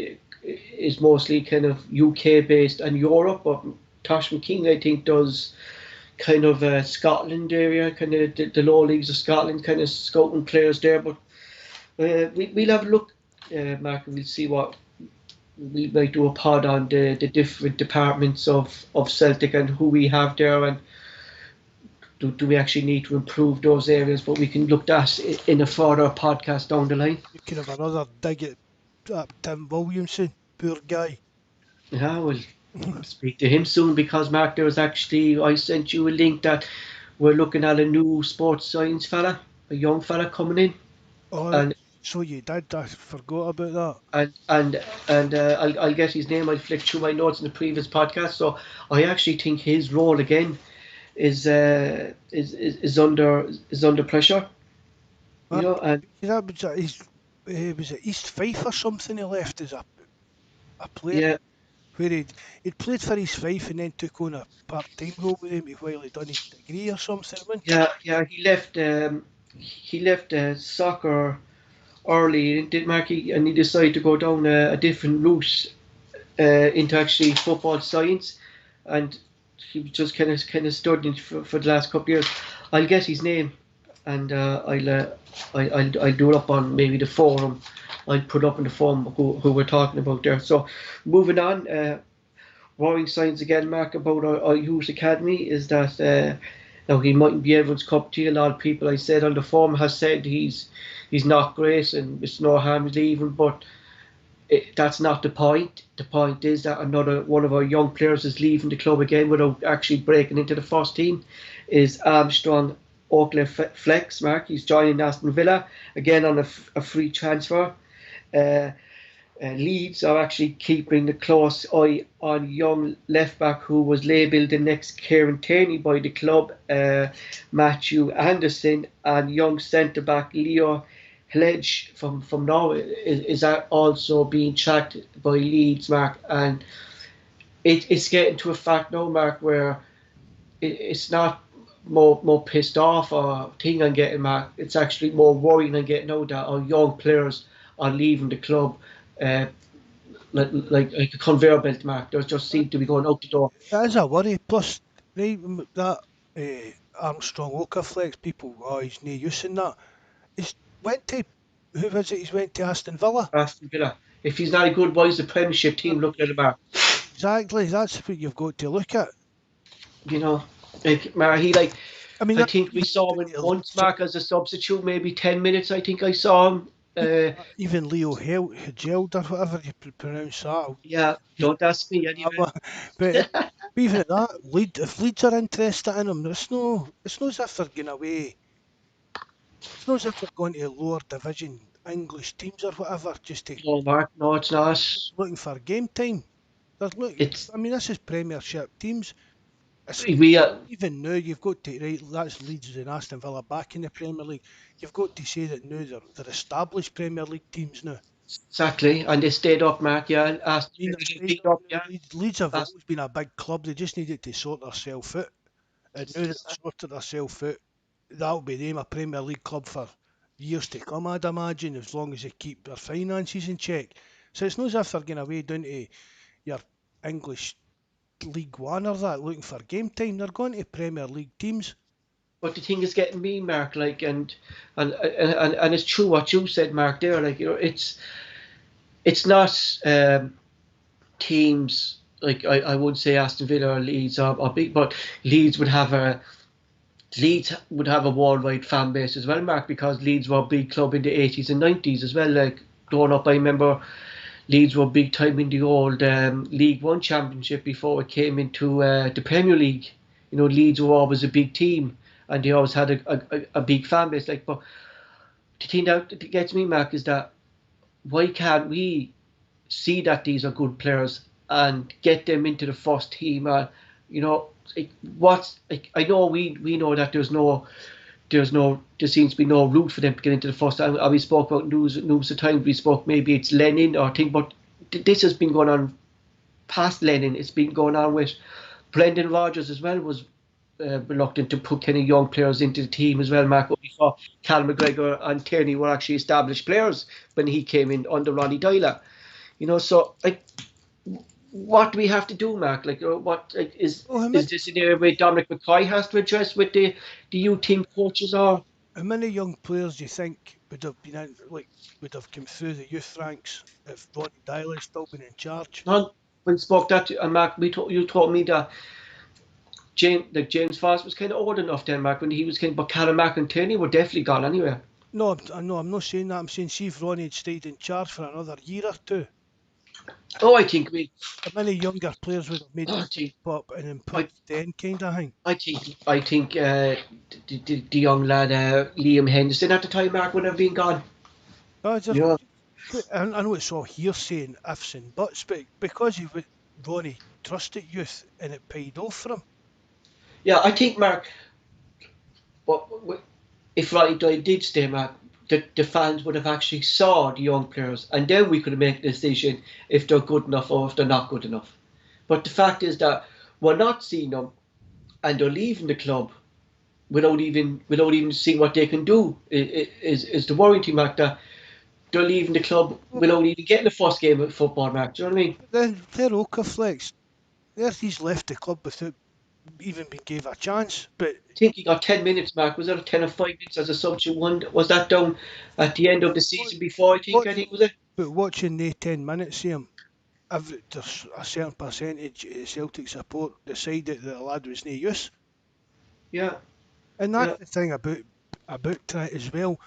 is mostly kind of UK based and Europe, but Tosh McKinley I think does kind of Scotland area, kind of the lower leagues of Scotland, kind of scouting players there. But we'll have a look, Mark, and we'll see what we might do a pod on the different departments of Celtic and who we have there, and do we actually need to improve those areas. But we can look at that in a further podcast down the line. You could have another dig at Tim Williamson, poor guy. Yeah, we'll speak to him soon, because Mark, there was actually, I sent you a link that we're looking at a new sports science fella, a young fella coming in. Oh, And so you did. I forgot about that. and I'll get his name. I'll flick through my notes in the previous podcast. So I actually think his role again is under pressure. You know, and That was was it East Fife or something he left as a player, yeah, where he'd played for East Fife and then took on a part-time role with him while he'd done his degree or something, wasn't he? yeah. He left soccer early, did Marky, and he decided to go down a different route into actually football science, and he was just kind of studying for the last couple of years. I'll get his name, and I'll do it up on maybe the forum. I'll put up in the forum who we're talking about there. So moving on, worrying signs again, Mark, about our youth academy is that now he mightn't be everyone's cup of tea. A lot of people I said on the forum has said he's not great and it's no harm leaving, but that's not the point. The point is that another one of our young players is leaving the club again without actually breaking into the first team. Is Armstrong Oakley Flex, Mark. He's joining Aston Villa again on a free transfer. Leeds are actually keeping a close eye on young left back who was labelled the next Kieran Tierney by the club, Matthew Anderson, and young centre back Leo Hledge from Norway is also being tracked by Leeds, Mark. And it's getting to a fact now, Mark, where it's not more pissed off or thing I'm getting, Mark. It's actually more worrying I'm getting now that our young players are leaving the club like a conveyor belt, Mark. They just seem to be going out the door. That is a worry. Plus, right, that Armstrong Okaflex people, he's no use in that. He's went to, who was it? He's went to Aston Villa. Aston Villa. If he's not a good, why is the Premiership team looking at him, Mark? Exactly, that's what you've got to look at. You know, Mark, I think we saw him once, Mark, as a substitute, maybe 10 minutes. I think I saw him. Even Leo Held or whatever you pronounce that. Yeah, don't ask me anyway. But even at that, if Leeds are interested in him, it's no as if they're going away. It's not as if they're going to lower division English teams or whatever just to No, Mark, no, it's not. looking for game time. This is Premiership teams. Even now, you've got to, right, that's Leeds and Aston Villa back in the Premier League. You've got to say that now they're established Premier League teams now. Exactly, and they stayed up, Mark. Yeah, Leeds have always been a big club. They just needed to sort themselves out, and now they've sorted themselves out, that'll be them a Premier League club for years to come, I'd imagine, as long as they keep their finances in check. So it's not as if they're going away down to your English League One or that looking for game time. They're going to Premier League teams. But the thing is getting me, Mark, like, and it's true what you said, Mark, there, like, you know, it's not teams like I would say Aston Villa or Leeds are big, but Leeds would have a worldwide fan base as well, Mark, because Leeds were a big club in the 80s and 90s as well. Like, growing up, I remember Leeds were big time in the old League One Championship before it came into the Premier League. You know, Leeds were always a big team, and they always had a big fan base. Like, but the thing that gets me, Mark, is that why can't we see that these are good players and get them into the first team? You know, I know we know that there seems to be no route for them to get into the first. And we spoke about news at times. We spoke maybe it's Lennon or thing, but this has been going on past Lennon. It's been going on with Brendan Rodgers as well. Was reluctant to put kind of young players into the team as well, Mark. We saw Callum McGregor and Tierney were actually established players when he came in under Ronnie Dyler. You know, so what do we have to do, Mark? Like, what like, Well, is this an area where Dominic McKay has to address with the youth team coaches, or how many young players do you think would have been in, like would have come through the youth ranks if Ronnie Dyler's still been in charge? not when spoke that to Mark? You told me that James Foss was kind of old enough then, Mark, when he was kind of, but Callum McIntyre were definitely gone anyway. No, I'm not saying that. I'm saying see if Ronnie had stayed in charge for another year or two, Oh, I think we, how many younger players would have made I the think, step up and I, improved then, kind of thing. I think the young lad Liam Henderson at the time, Mark, would have been gone. No, just, You know, I know it's all hearsay and ifs and buts, but because Ronnie trusted youth and it paid off for him. yeah, I think Mark, but if Ronnie did stay, Mark, the fans would have actually saw the young players, and then we could make a decision if they're good enough or if they're not good enough. But the fact is that we're not seeing them, and they're leaving the club without even seeing what they can do. Is the worrying thing, Mark, that they're leaving the club without even getting the first game of football, Mark. Do you know what I mean? Then they're Okaflex. He's left the club without even being gave a chance. But I think he got 10 minutes, Mark. Was that a 10 or 5 minutes as a substitute one? Was that down at the end of the season before, I think was it? but watching the 10 minutes of him, there's a certain percentage of Celtic support decided that the lad was no use. Yeah, And yeah, that's the thing about trying as well,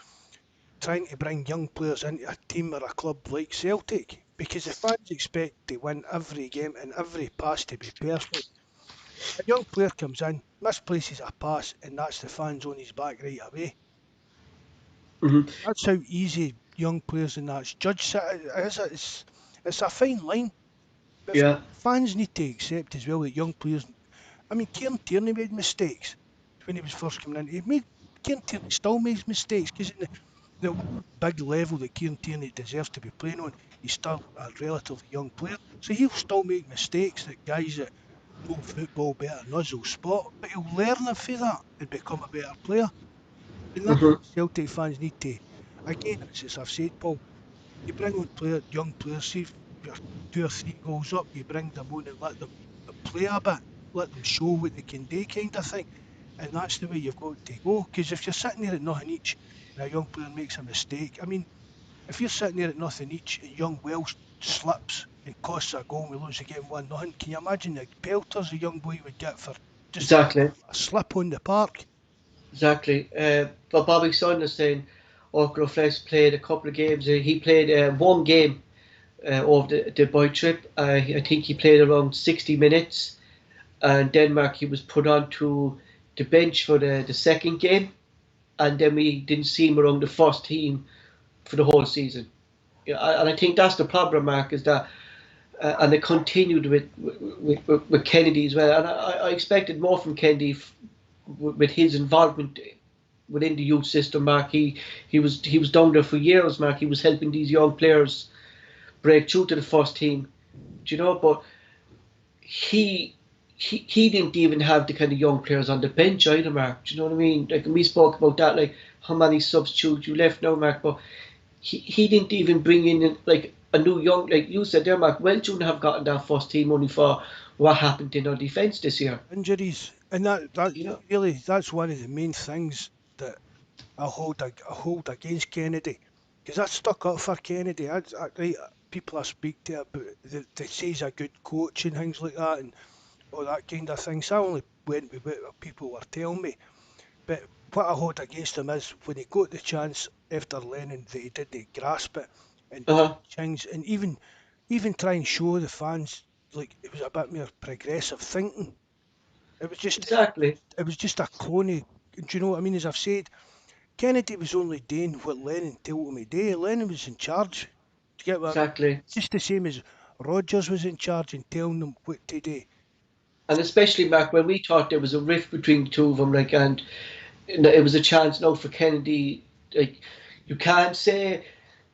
trying to bring young players into a team or a club like Celtic. Because the fans expect to win every game and every pass to be perfect. A young player comes in, misplaces a pass, and that's the fans on his back right away. hmm That's how easy young players and that's judged. It's a fine line. But yeah, fans need to accept as well that young players. I mean, Kieran Tierney made mistakes when he was first coming in. Kieran Tierney still makes mistakes because the big level that Kieran Tierney deserves to be playing on, he's still a relatively young player. So he'll still make mistakes that guys that know football better than us will spot, but he'll learn from that and become a better player. And that's hmm what Celtic fans need to. Again, as I've said, Paul, you bring on young players, see if you're 2 or 3 goals up, you bring them on and let them play a bit, let them show what they can do, kind of thing. And that's the way you've got to go. Because if you're sitting there at nothing each and a young player makes a mistake, I mean, if you're sitting there at nothing each and young Welsh slips and costs a goal and we lose the game 1-0, can you imagine the pelters a young boy would get for just exactly, a slip on the park? exactly. But Bobby Son is saying, Orklo Flex played a couple of games. He played one game over the boy trip. I think he played around 60 minutes. And Denmark, he was put onto the bench for the second game. And then we didn't see him around the first team for the whole season. Yeah, and I think that's the problem, Mark, is that, and it continued with Kennedy as well. And I expected more from Kennedy with his involvement within the youth system, Mark. He was down there for years, Mark. He was helping these young players break through to the first team. Do you know? But he he didn't even have the kind of young players on the bench either, Mark. Do you know what I mean? Like we spoke about that, like how many substitutes you left now, Mark. But he didn't even bring in like a new young, like you said there, Mark. Well, shouldn't have gotten that first team only for what happened in our defence this year. Injuries. And that You know. really, that's one of the main things that I hold against Kennedy. Because I stuck up for Kennedy. Right, people I speak to about, they say he's a good coach and things like that and all that kind of thing. So I only went with what people were telling me. But what I hold against him is when he got the chance after Lennon that he didn't grasp it and Uh huh. change and even try and show the fans like it was a bit more progressive thinking. It was just Exactly. it was just a clone. Do you know what I mean? As I've said, Kennedy was only doing what Lennon told him to do. Lennon was in charge. Do you get what I mean? Exactly. Just the same as Rogers was in charge and telling them what to do. And especially Mark, when we thought there was a rift between the two of them, like, and it was a chance now for Kennedy. Like, you can't say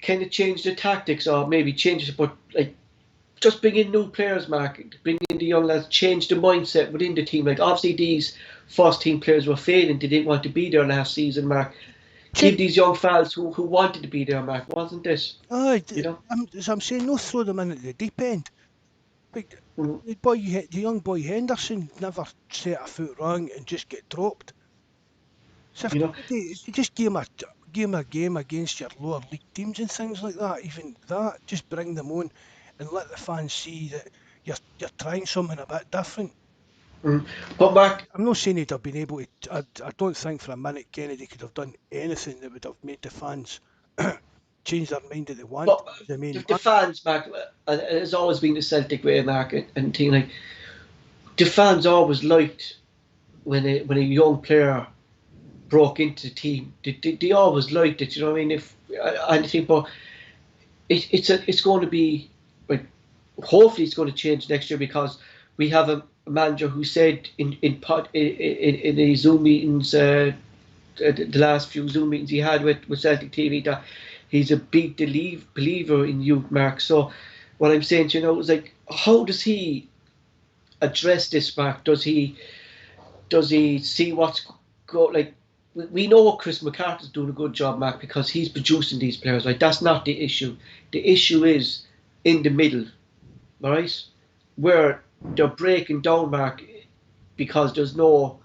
kind of change the tactics or maybe change it, but like just bring in new players, Mark. Bring in the young lads, change the mindset within the team. Like obviously these first team players were failing; they didn't want to be there last season, Mark. Give Check. these young fellas who wanted to be there, Mark. Wasn't this? Aye, You know? as I'm saying, no throw them in at the deep end. The young boy Henderson never set a foot wrong and just get dropped. So if you just give him a game against your lower league teams and things like that, even that, just bring them on and let the fans see that you're trying something a bit different. But Mark, I'm not saying he'd have been able to. I don't think for a minute Kennedy could have done anything that would have made the fans change their mind that they want but the main the man. fans, Mark, it's always been the Celtic way, Mark, and thing like the fans always liked when a young player broke into the team. They always liked it. You know what I mean? If I think, but it's going to be like hopefully it's going to change next year because we have a manager who said in the Zoom meetings, the last few Zoom meetings he had with Celtic TV that he's a big believer in youth, Mark. So what I'm saying, is like, how does he address this, Mark? Does he see what's like? We know Chris McCarthy's doing a good job, Mark, because he's producing these players. Right, that's not the issue. The issue is in the middle, all right, where they're breaking down, Mark, because there's after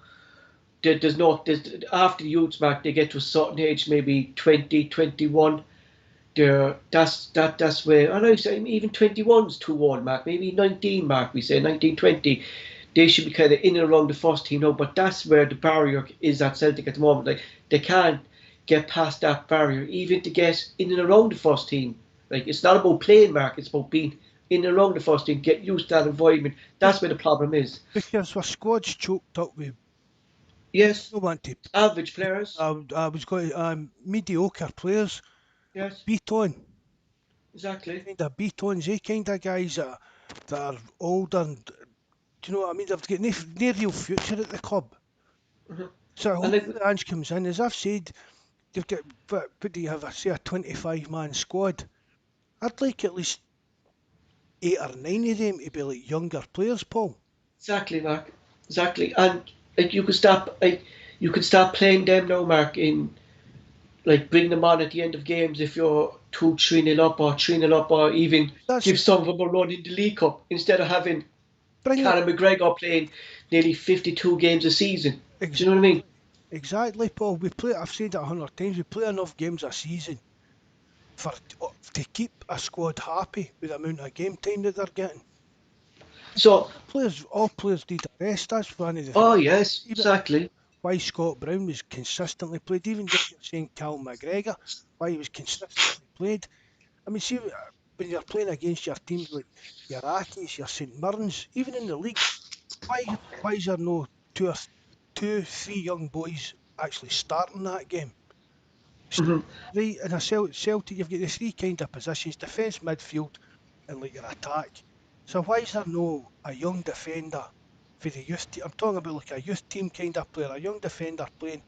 the youths, Mark, they get to a certain age, maybe 20, 21. That's where, and I say even 21's too old, Mark. Maybe 19, Mark. We say 19, 20. They should be kind of in and around the first team now. But that's where the barrier is at Celtic at the moment. Like they can't get past that barrier, even to get in and around the first team. Like it's not about playing, Mark. It's about being in and around the first team, get used to that environment. That's where the problem is. Because our squad's choked up with. Yes. I don't want to. Average players. I was going mediocre players. Yes. Beat on. Exactly. Kind of beat ons, kind of guys that are older and do you know what I mean? They've got no real future at the club. Mm-hmm. So I hope Ange comes in. As I've said, you've got what do you have? I say a 25-man squad. I'd like at least 8 or 9 of them to be like younger players, Paul. Exactly, Mark. Exactly, and like you could start playing them now, Mark. In like bring them on at the end of games if you're 2-3-0 up or 3-0 up, or even give some of them a run in the League Cup instead of having Callum McGregor playing nearly 52 games a season. Exactly. Do you know what I mean? Exactly, Paul. I've said it 100 times. We play enough games a season to keep a squad happy with the amount of game time that they're getting. So all players need a rest. That's one of the things. Oh yes, exactly. Why Scott Brown was consistently played, even if you're saying Callum McGregor, why he was consistently played. I mean, see, when you're playing against your teams like your Ackies, your St Mirrens, even in the league, why is there no 3 young boys actually starting that game? Mm-hmm. Right, in a Celtic, you've got the 3 kind of positions: defence, midfield, and like your attack. So why is there no a young defender for the youth team? I'm talking about like a youth team kind of player, a young defender playing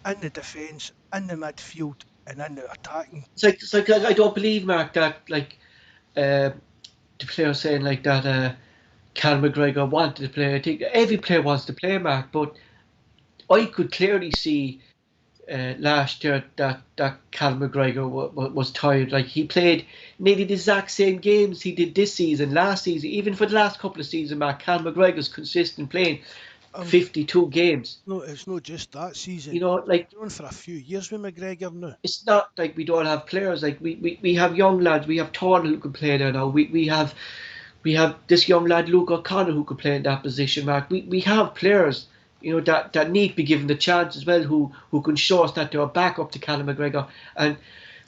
in the defence, in the midfield, and in the attacking. It's like I don't believe, Mark, that like the player saying like that. Callum McGregor wanted to play. I think every player wants to play, Mark, but I could clearly see last year that Callum McGregor was tired. Like he played nearly the exact same games he did this season, last season, even for the last couple of seasons. Mark, Callum McGregor's consistent playing 52 games. No, it's not just that season. Like going for a few years with McGregor now. It's not like we don't have players. Like we have young lads. We have Tornell who can play there now. We have this young lad Luke O'Connor who could play in that position, Mark. We have players, that need to be given the chance as well, who can show us that they're back up to Callum McGregor. And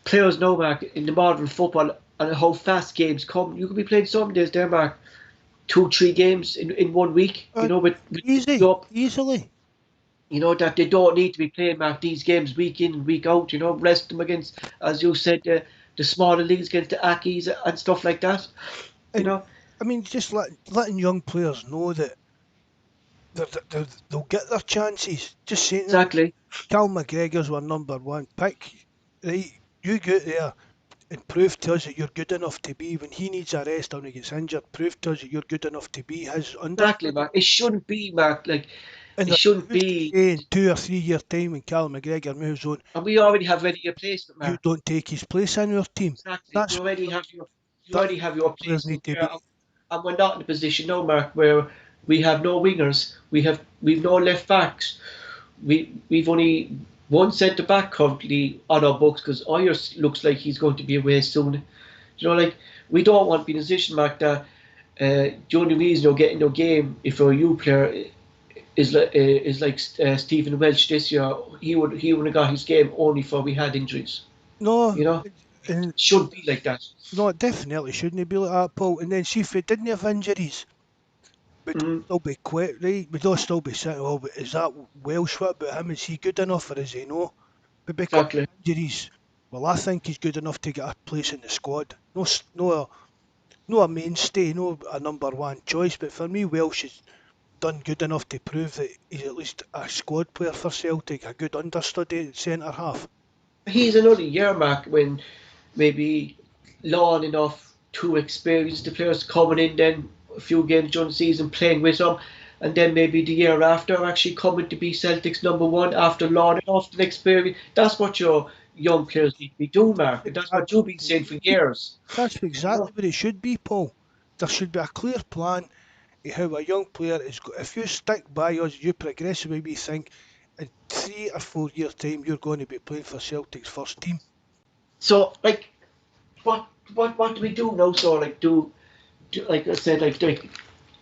players know, Mark, in the modern football and how fast games come, you could be playing some days there, Mark, 2-3 games in 1 week. Easily. That they don't need to be playing, Mark, these games week in and week out. Rest them against, as you said, the smaller leagues against the Ackies and stuff like that. I mean, just letting young players know that they'll get their chances. Just saying exactly. Cal McGregor's our number 1 pick. Right, you go out there and prove to us that you're good enough to be, when he needs a rest or he gets injured, prove to us that you're good enough to be his under. Exactly, Mark. It shouldn't be, Mark. Like it shouldn't be in 2 or 3 years' time when Callum McGregor moves on. And we already have ready a replacement, Mark. You don't take his place in your team. Exactly. You already have your replacement there. and we're not in a position now, Mark, where we have no wingers, we've no left backs, we've only one centre back currently on our books because Ayers looks like he's going to be away soon. You know, like we don't want to be in a position, Mark, that the only reason you're getting your game if you're a youth player is like Stephen Welsh this year. He would have got his game only for we had injuries. No, You know, it and should be like that. no, it definitely shouldn't be like that, Paul. And then see if we didn't have injuries, we'd Mm, still be quiet, right? We'd all still be sitting, oh, but is that Welsh? What about him? Is he good enough or is he no? But because exactly. of injuries, well, I think he's good enough to get a place in the squad. No a mainstay, no a number one choice. But for me, Welsh has done good enough to prove that he's at least a squad player for Celtic, a good understudy centre half. He's another year, Mark, when maybe long enough to experience the players coming in then a few games during the season playing with them and then maybe the year after actually coming to be Celtic's number one after long enough to experience. That's what your young players need to be doing, Mark, and that's what Exactly you've what been it saying for should be. years. That's You know? exactly what it should be, Paul. There should be a clear plan of how a young player is. If you stick by us, you progressively we think in 3 or 4 years' time you're going to be playing for Celtic's first team. So like what do we do now? So like do like I said like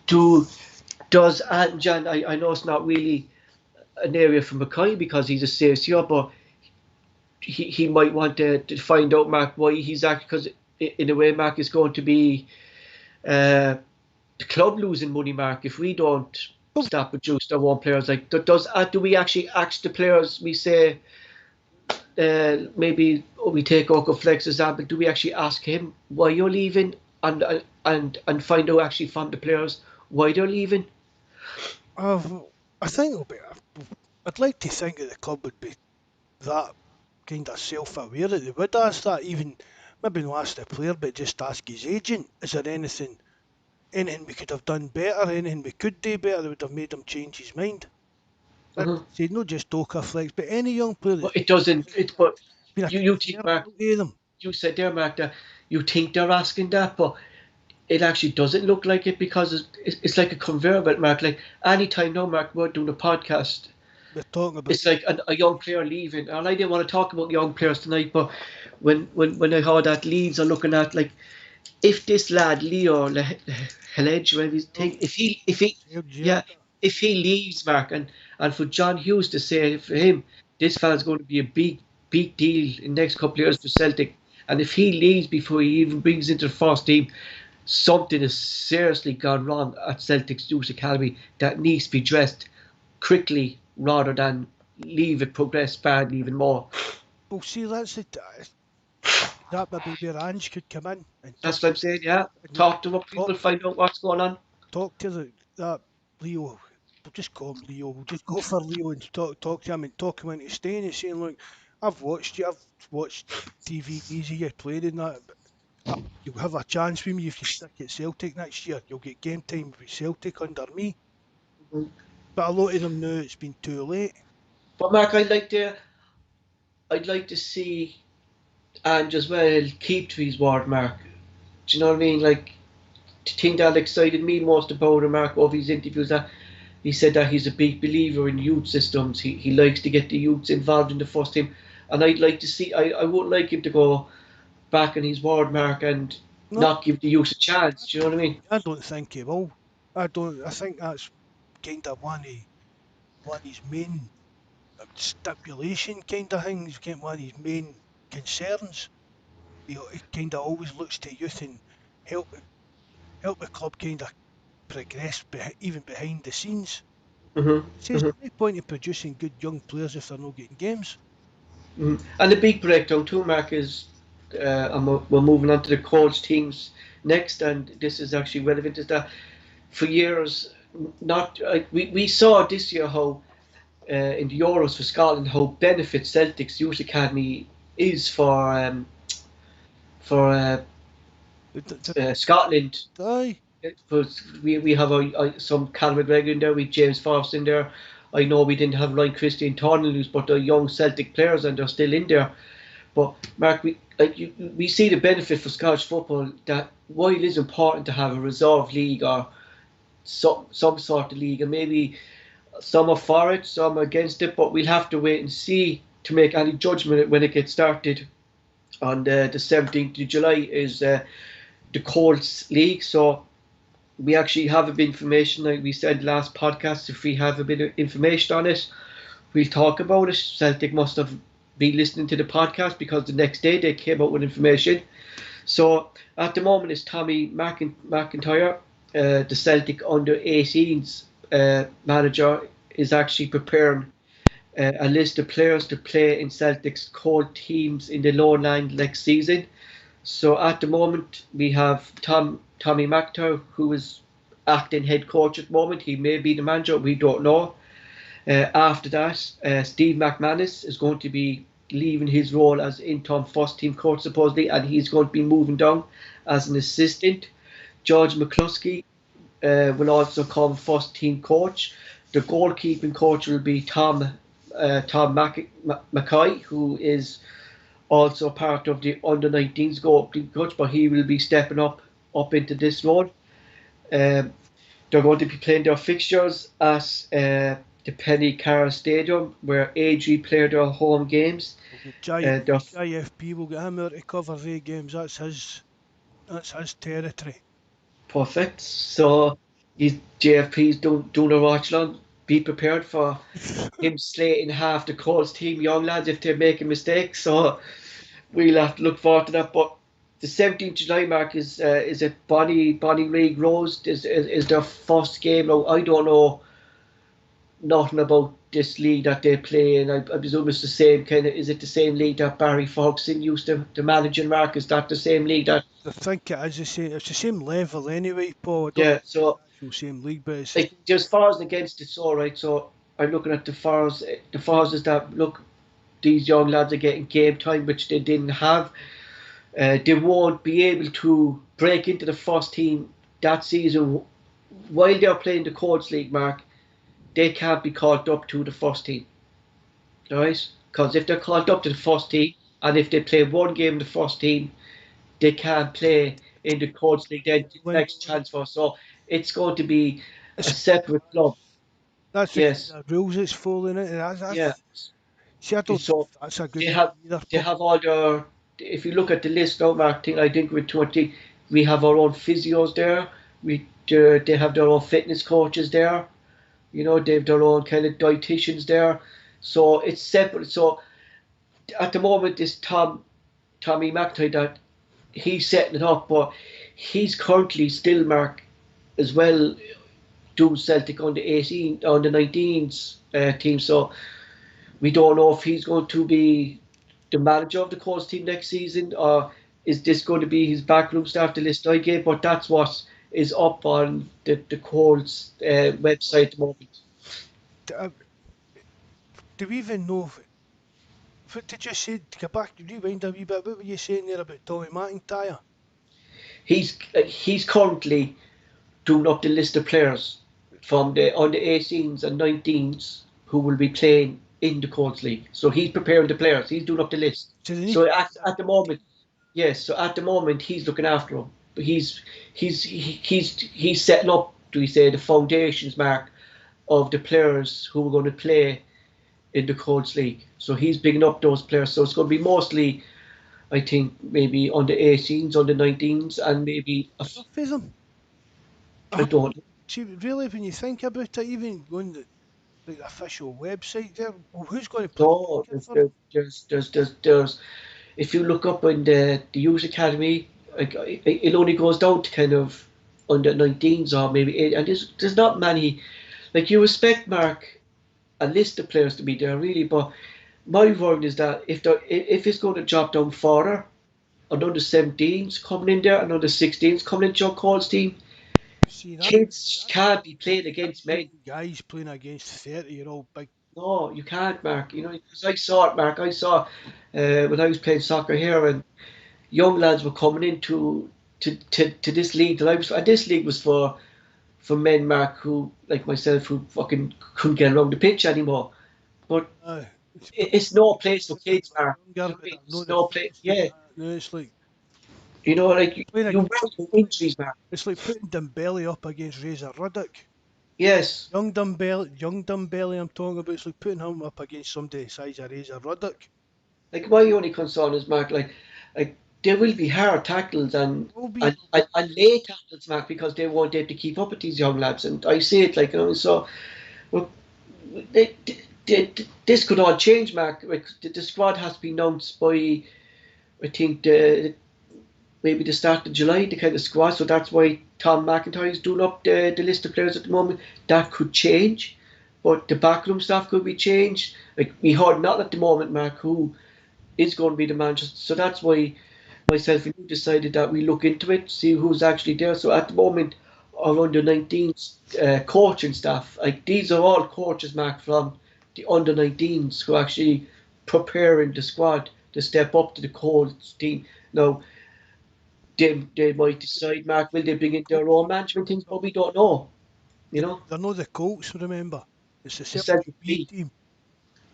do does Ange, I know it's not really an area for McKay because he's a CSO, but he might want to find out, Mark, why he's actually, because in a way, Mark, is going to be the club losing money, Mark, if we don't Well, stop producing our own players. Like, do we actually ask the players? We say maybe we take Oko Flex example. Do we actually ask him why you're leaving, and find out actually from the players why they're leaving? I've, I think it'll be. I'd like to think that the club would be that kind of self-aware that they would ask that. Even maybe not ask the player, but just ask his agent. Is there anything we could have done better? Anything we could do better that would have made him change his mind? I'd Uh-huh. say not just Doka Flex, but any young player that's But it doesn't. But been a you think, concern Mark, to them. you said there, Mark, that you think they're asking that, but it actually doesn't look like it because it's like a conveyor belt, Mark. Like anytime now, Mark, we're doing a podcast, We're talking about it's like a young player leaving. And I didn't want to talk about young players tonight, but when I heard that Leeds are looking at like if this lad Leo Heledge, whatever his thing, if he yeah, if he leaves, Mark, and for John Hughes to say for him, this fella's going to be a big deal in the next couple of years for Celtic. And if he leaves before he even brings into the first team, something has seriously gone wrong at Celtic's Youth Academy that needs to be addressed quickly rather than leave it progress badly even more. well, see, that maybe where Ange could come in and That's what I'm saying, yeah. and Talk to what talk people, find out what's going on. talk to that Leo. We'll just call him Leo. We'll just go for Leo and talk to him and talk him into staying and saying, look, I've watched you. I've watched DVDs of you playing and that. But you'll have a chance with me if you stick at Celtic next year. You'll get game time with Celtic under me. But a lot of them know it's been too late. But Mark, I'd like to see Ange as well keep to his word, Mark. Do you know what I mean? Like, the thing that excited me most about him, Mark, of his interviews, that he said that he's a big believer in youth systems. He likes to get the youths involved in the first team. And I'd like to see, I wouldn't like him to go back on his word, Mark, and No, not give the youth a chance. Do you know what I mean? I don't think he will. I don't. I think that's kind of one of his main stipulation kind of things. One of his main concerns. He kind of always looks to youth and help help the club kind of progress even behind the scenes. Says Mm-hmm. no point in producing good young players if they're not getting games. And the big breakdown too, Mark, is we're moving on to the Colts teams next, and this is actually relevant. Is that for years, not we saw this year how in the Euros for Scotland how benefit Celtic's youth academy is for Scotland. Aye, But we have some Callum McGregor in there, with James Forrest in there. I know we didn't have Ryan Christie and Tornelus, but they're young Celtic players and they're still in there. But Mark, we see the benefit for Scottish football that while it is important to have a reserve league or some sort of league, and maybe some are for it, some are against it, but we'll have to wait and see to make any judgment when it gets started. On the 17th of July is the Colts League, so we actually have a bit of information, like we said last podcast. If we have a bit of information on it, we'll talk about it. Celtic must have been listening to the podcast because the next day they came out with information. So at the moment it's Tommy McIntyre, the Celtic under-18s manager, is actually preparing a list of players to play in Celtic's core teams in the Lowland next season. So at the moment we have Tommy McIntyre, who is acting head coach at the moment. He may be the manager, we don't know. After that, Steve McManus is going to be leaving his role as interim first team coach supposedly, and he's going to be moving down as an assistant. George McCluskey will also come first team coach. The goalkeeping coach will be Tom McKay, who is also part of the under-19s goalkeeping coach, but he will be stepping up into this role. They're going to be playing their fixtures at the Penny Carroll Stadium, where AG play their home games. JFP will get him there to cover the games. That's his territory. Perfect. So JFP's doing a watch long. Be prepared for him slating half the Colts team young lads if they're making mistakes. So we'll have to look forward to that. But the 17th July mark is it Bonnie League Rose is their first game. Now I don't know nothing about this league that they play, and I presume it's the same kind of. Is it the same league that Barry Ferguson used to manage in, Mark? Is that the same league that? I think it is the same. It's the same level anyway, Paul. Yeah. So the same league, but it's like there's fars and against, it's all right. So I'm looking at the fars. The fars is that look, these young lads are getting game time, which they didn't have. They won't be able to break into the first team that season while they're playing the Colts League, Mark. They can't be called up to the first team, right? Because if they're called up to the first team, and if they play one game in the first team, they can't play in the Colts League then next transfer. So it's going to be a separate club. That's the rules it's following it. Yeah. See, I don't. So that's a good. they have all their. If you look at the list now, Mark, I think with 20, we have our own physios there. They have their own fitness coaches there. You know, they have their own kind of dietitians there. So it's separate. So at the moment, it's Tommy McIntyre that he's setting it up, but he's currently still, Mark, as well, doing Celtic on the 19s team. So we don't know if he's going to be the manager of the Colts team next season, or is this going to be his backroom staff, the list I gave? But that's what is up on the Colts website at the moment. Do we even know? What did you say? To go back, rewind a wee bit. What were you saying there about Tommy McIntyre? He's currently doing up the list of players from the under 18s and 19s who will be playing in the Colts League. So he's preparing the players. He's doing up the list. So at the moment, yes. So at the moment, he's looking after them. But he's setting up, do we say, the foundations, Mark, of the players who are going to play in the Colts League. So he's bigging up those players. So it's going to be mostly, I think, maybe under 18s, under 19s, and maybe I don't. See, really, when you think about it, even going to the official website there, well, who's going to play? No, there's. If you look up in the youth academy, like it only goes down to kind of under 19s or maybe 8, and there's not many. Like you expect, Mark, a list of players to be there really, but my word is that if it's going to drop down further, another 17s coming in there, another 16s coming into your Colts team. Kids can't be playing against men. Guys playing against 30-year-old big. No, you can't, Mark. You know, because I saw it, Mark. I saw when I was playing soccer here, and young lads were coming into to this league that I was. And this league was for men, Mark, who like myself, who fucking couldn't get around the pitch anymore. But it's no place for kids, Mark. You know Younger, what I but mean? I know It's the no place. fitness and Yeah, that. No, it's like like playing you against, worry about injuries, Mark. it's like putting Dembele up against Razor Ruddock. Yes. Young Dembele, I'm talking about. It's like putting him up against somebody the size of Razor Ruddock. Like my only concern is, Mark, like there will be hard tackles and Will be, and, and, and late tackles, Mark, because they won't be able to keep up with these young lads. And I see it, like, so well, they, this could all change, Mark. Like, the squad has to be announced by, I think, maybe the start of July, the kind of squad. So that's why Tom McIntyre is doing up the list of players at the moment. That could change, but the backroom staff could be changed. Like, we heard not at the moment, Mark, who is going to be the manager. So that's why myself and you decided that we look into it, see who's actually there. So at the moment, our under 19s coaching staff, like these are all coaches, Mark, from the under 19s who are actually preparing the squad to step up to the Colts team. Now, they might decide, Mark, will they bring in their own management things, but we don't know. You know, they're not the Colts, remember. It's the the Celtic Celtic B B. team.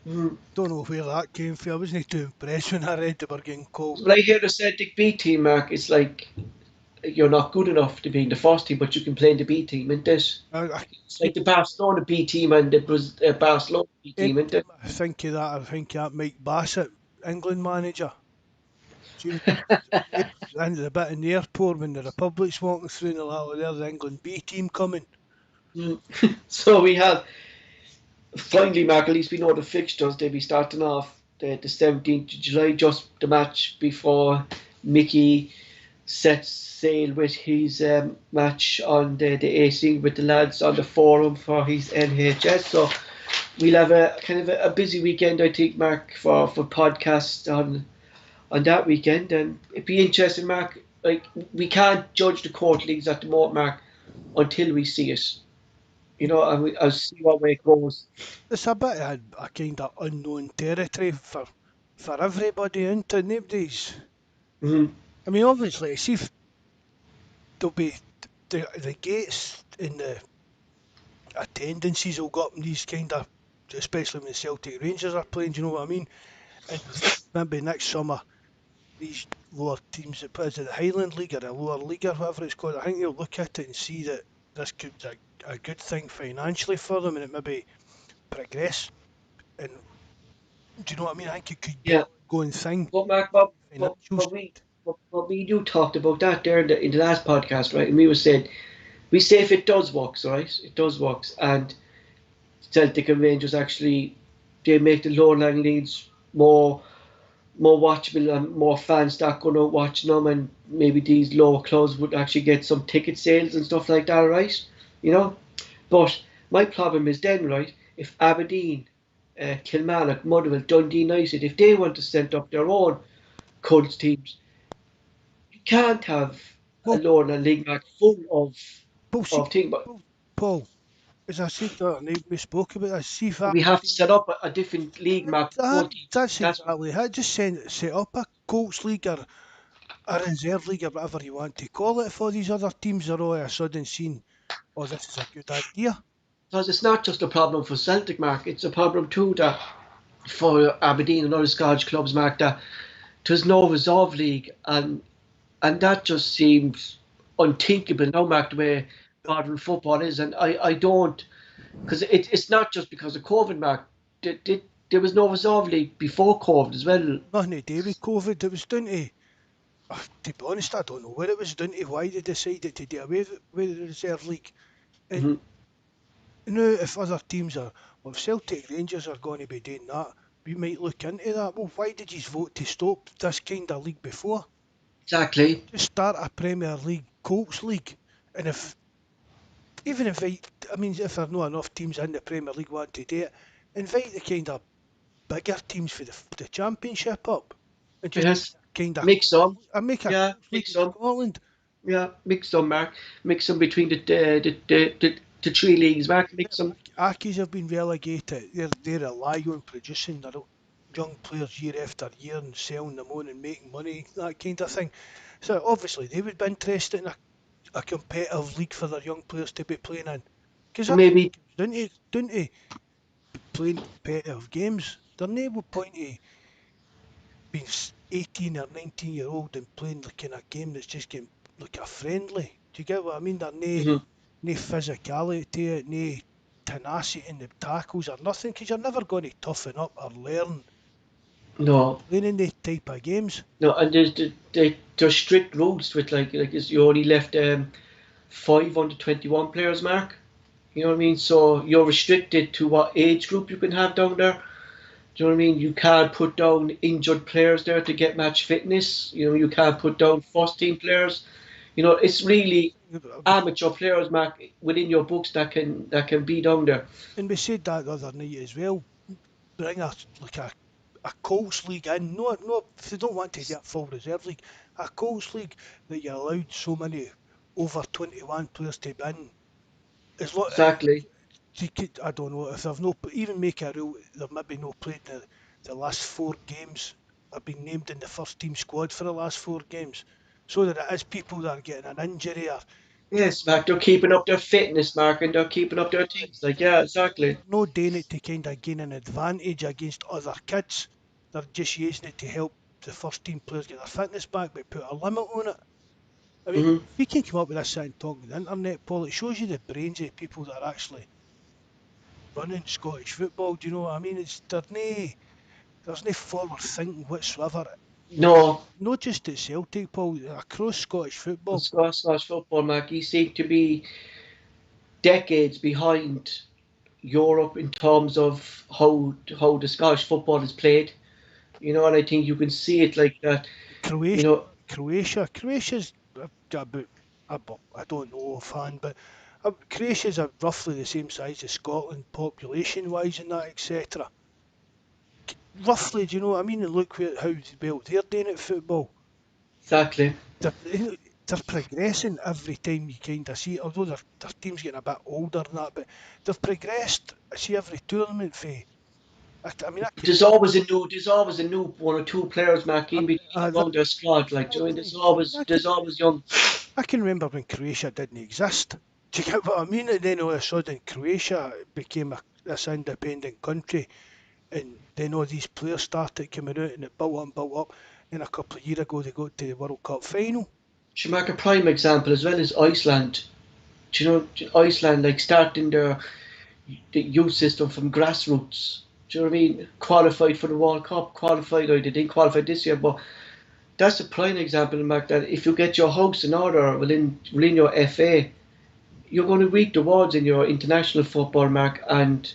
Mm. Don't know where that came from. I wasn't too impressed when I read they were getting called. When I hear the Celtic B team, Mark, it's like you're not good enough to be in the first team, but you can play in the B team, isn't it? I It's like the Barcelona B team and the Barcelona B team, isn't it? anytime I think of that, I think of that Mike Bassett, England manager. See when he landed a bit in the airport when the Republic's walking through and all that, there's the England B team coming. Mm. So we have finally, Mark. At least we know the fixtures. They'll be starting off the 17th of July, just the match before Mickey sets sail with his match on the 18th with the lads on the forum for his NHS. So we'll have a kind of a busy weekend, I think, Mark, for podcasts on that weekend, and it'd be interesting, Mark. Like, we can't judge the court leagues at the moment, Mark, until we see it. And I'll see what way it goes. It's a bit of a kind of unknown territory for everybody, isn't it? Nobody's. Mm-hmm. I mean, obviously, see if there'll be the gates and the attendances will go up in these kind of, especially when the Celtic Rangers are playing. Do you know what I mean? And maybe next summer these lower teams that put us in the Highland League or the lower league or whatever it's called, I think they'll look at it and see that this could be a good thing financially for them and it maybe progress. And do you know what I mean? I think it could be an Yeah, ongoing thing but Mark, on the financial side. but we you talked about that there in the last podcast, right? And we were saying we say if it does work, right? It does work, and Celtic and Rangers actually they make the lower lying leagues more watchable and more fans start going out watching them, and maybe these lower clubs would actually get some ticket sales and stuff like that, right? You know, but my problem is then, right? If Aberdeen, Kilmarnock, Motherwell, Dundee United, if they want to set up their own Colts teams, you can't have a Well, lower league match full see, of things. But well, Paul, as I said the other night, we spoke about this. See if we have to Aberdeen, set up a different league map for that, both teams. that's That's exactly it. Just set up a Colts League or a reserve league or whatever you want to call it for these other teams are all of a sudden seen, oh, this is a good idea. because it's not just a problem for Celtic, Mark. It's a problem too that for Aberdeen and other Scottish clubs, Mark, that there's no resolve league, and that just seems unthinkable now, Mark, the way modern football is. And I don't, because it's not just because of COVID, Mark. There was no resolve league before COVID as well. Nothing to do with COVID. It was down to be honest, I don't know where it was down to, why they decided to do away with the reserve league. And Hmm. now, if other teams are, well, if Celtic Rangers are going to be doing that, we might look into that. Well, why did you vote to stop this kind of league before? Exactly. Just start a Premier League, Colts League. And even if I mean, if there are not enough teams in the Premier League want to do it, invite the kind of bigger teams for the Championship up and just Yes. kind of Mix some. make a Yeah, Colts League mix in some. Scotland. Yeah, mix some, Mark. Mix some between the three leagues, Mark. Mix some. Accies have been relegated. They rely on producing their young players year after year and selling them on and making money, that kind of thing. So obviously they would be interested in a competitive league for their young players to be playing in. Because And that's what maybe it comes down to playing competitive games. There's no point in being 18 or 19-year-old and playing the kind of game that's just getting like a friendly. Do you get what I mean? There's no physicality to it, no tenacity in the tackles or nothing, because you're never going to toughen up or learn No, playing in the type of games. no, and there's strict rules to it. You only left 5 under 21 players, Mark. You know what I mean? So you're restricted to what age group you can have down there. Do you know what I mean? You can't put down injured players there to get match fitness. You know, you can't put down first team players. You know, it's really amateur players, Mark, within your books that can be down there. And we said that the other night as well. Bring a Colts league in. No, no, if they don't want to get full reserve league, a Colts league that you allowed so many over 21 players to be in. As lo- Exactly. I don't know if they've no even make a rule. They've maybe no played the last 4 games. Have been named in the first team squad for the last 4 games, so that it is people that are getting an injury or Yes, Mark, they're keeping up their fitness, Mark, and they're keeping up their things. Like, yeah, exactly. no doing it to kind of gain an advantage against other kids. They're just using it to help the first team players get their fitness back, but put a limit on it. I mean, Hmm. if we can come up with this and talk on the internet, Paul, it shows you the brains of people that are actually running Scottish football. Do you know what I mean? There's no forward thinking whatsoever. No, Not just at Celtic, Paul, across Scottish football. Scottish football, Mark, you seem to be decades behind Europe in terms of how the Scottish football is played. You know, and I think you can see it like that. You Croatia, know, Croatia's about, I don't know offhand, but Croatia's roughly the same size as Scotland, population-wise and that, etc. Roughly, do you know what I mean? And look how well they're doing at football. exactly. They're progressing every time you kind of see it, although their team's getting a bit older than that, but they've progressed. I see every tournament for. I mean, I can There's always a new one or two players, Mark, in between uh, among their squad. Like, do you know, exactly. there's always young. I can remember when Croatia didn't exist. Do you get what I mean? And then all of a sudden, Croatia became this independent country, and then all these players started coming out, and it built up and built up. And a couple of years ago, they got to the World Cup final. Should mark a prime example as well as Iceland. Do you know Iceland like starting the youth system from grassroots? Do you know what I mean? Qualified for the World Cup, qualified. Or they didn't qualify this year, but that's a prime example, Mark. That if you get your house in order within your FA, you're going to reap the rewards in your international football, Mark. And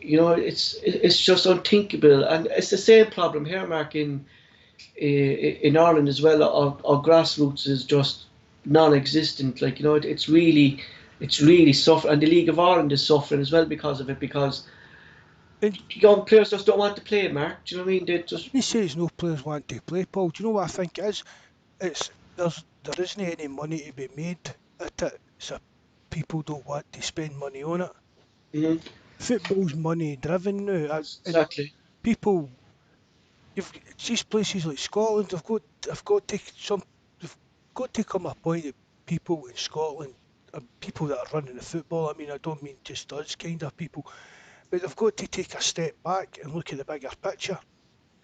you know it's just unthinkable, and it's the same problem here, Mark. In Ireland as well, our grassroots is just non-existent. Like, you know, it's really suffering, and the League of Ireland is suffering as well because of it. Because And young players just don't want to play, Mark. Do you know what I mean? They just. he says no players want to play, Paul. Do you know what I think it is? There isn't any money to be made at it, so people don't want to spend money on it. Mhm. Football's money driven now, and Exactly. people you've these places like Scotland have got to some they've got to come a point that people in Scotland people that are running the football, I mean I don't mean just us kind of people, but they've got to take a step back and look at the bigger picture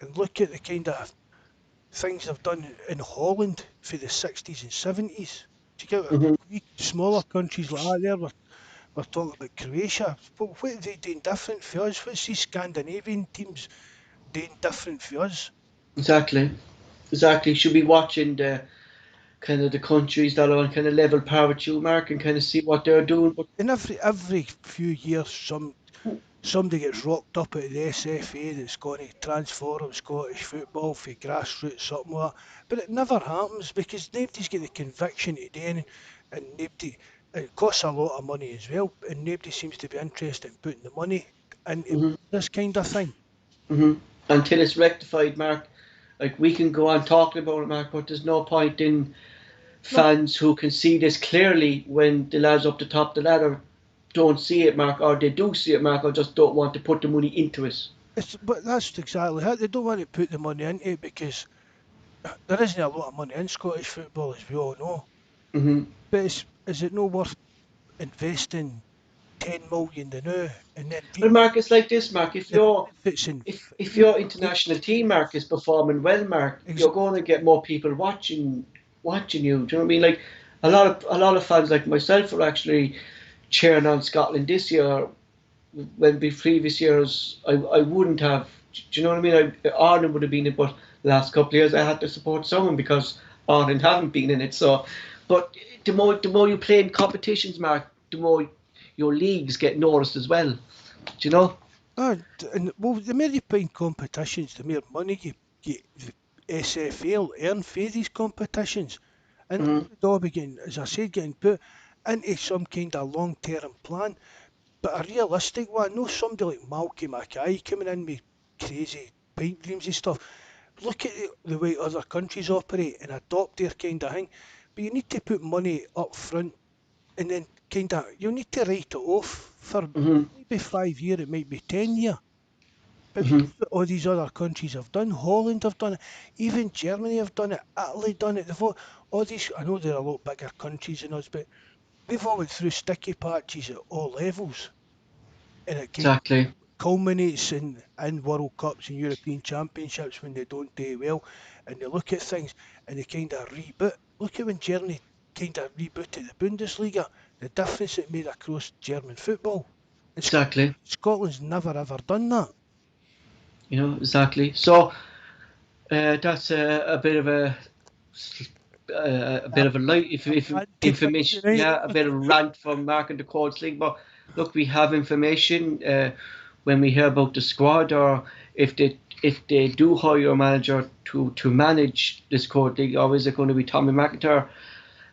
and look at the kind of things they've done in Holland for the 60s and 70s. Do you get what? Hmm. Smaller countries like that there, we're talking about Croatia, but what are they doing different for us? What's these Scandinavian teams doing different for us? Exactly. Exactly. Should be watching the countries that are on kind of level par with you, Mark, and kind of see what they're doing. But And every few years, somebody gets rocked up at the SFA that's going to transform Scottish football for grassroots something like that. But it never happens because nobody's got the conviction to do anything, and nobody. It costs a lot of money as well, and nobody seems to be interested in putting the money into hmm this kind of thing. hmm until it's rectified, Mark, like we can go on talking about it, Mark, but there's no point in No, fans who can see this clearly when the lads up the top of the ladder don't see it, Mark, or they do see it, Mark, or just don't want to put the money into it. but that's exactly it. They don't want to put the money into it because there isn't a lot of money in Scottish football, as we all know. Hmm. But is it not worth investing 10 million the now, and then Well, Mark, it's like this, Mark. If your benefits and if your international team, Mark, is performing well, Mark, you're going to get more people watching you. Do you know what I mean? Like a lot of fans like myself are actually cheering on Scotland this year. When the previous years, I wouldn't have. Do you know what I mean? Ireland would have been it, but the last couple of years I had to support someone because Ireland haven't been in it. So, but the more you play in competitions, Mark, the more your leagues get noticed as well. Do you know? and well, the more you play in competitions, the more money you get. The SFL earn for these competitions, and it Mm, would all be getting, as I said, getting put into some kind of long-term plan. But a realistic one, no somebody like McKay coming in with crazy pipe dreams and stuff. Look at the way other countries operate and adopt their kind of thing. But you need to put money up front and then kind of, you need to write it off for mhm, maybe 5 years, it might be 10 years. But mhm. that's what all these other countries have done. Holland have done it. Even Germany have done it. Italy done it. All these, I know they're a lot bigger countries than us, but they've all went through sticky patches at all levels. And it kind of Exactly. culminates in World Cups and European Championships when they don't do well, and they look at things and they kind of reboot. Look at when Germany kind of rebooted the Bundesliga, the difference it made across German football. And Exactly. Scotland's never ever done that. You know, exactly. So that's a bit of a bit of a light if Rant to finish information, the night. yeah, a bit of rant from Mark and the Colts League. But look, we have information when we hear about the squad, or if they do hire a manager to manage this Court League, or is it going to be Tommy McIntyre?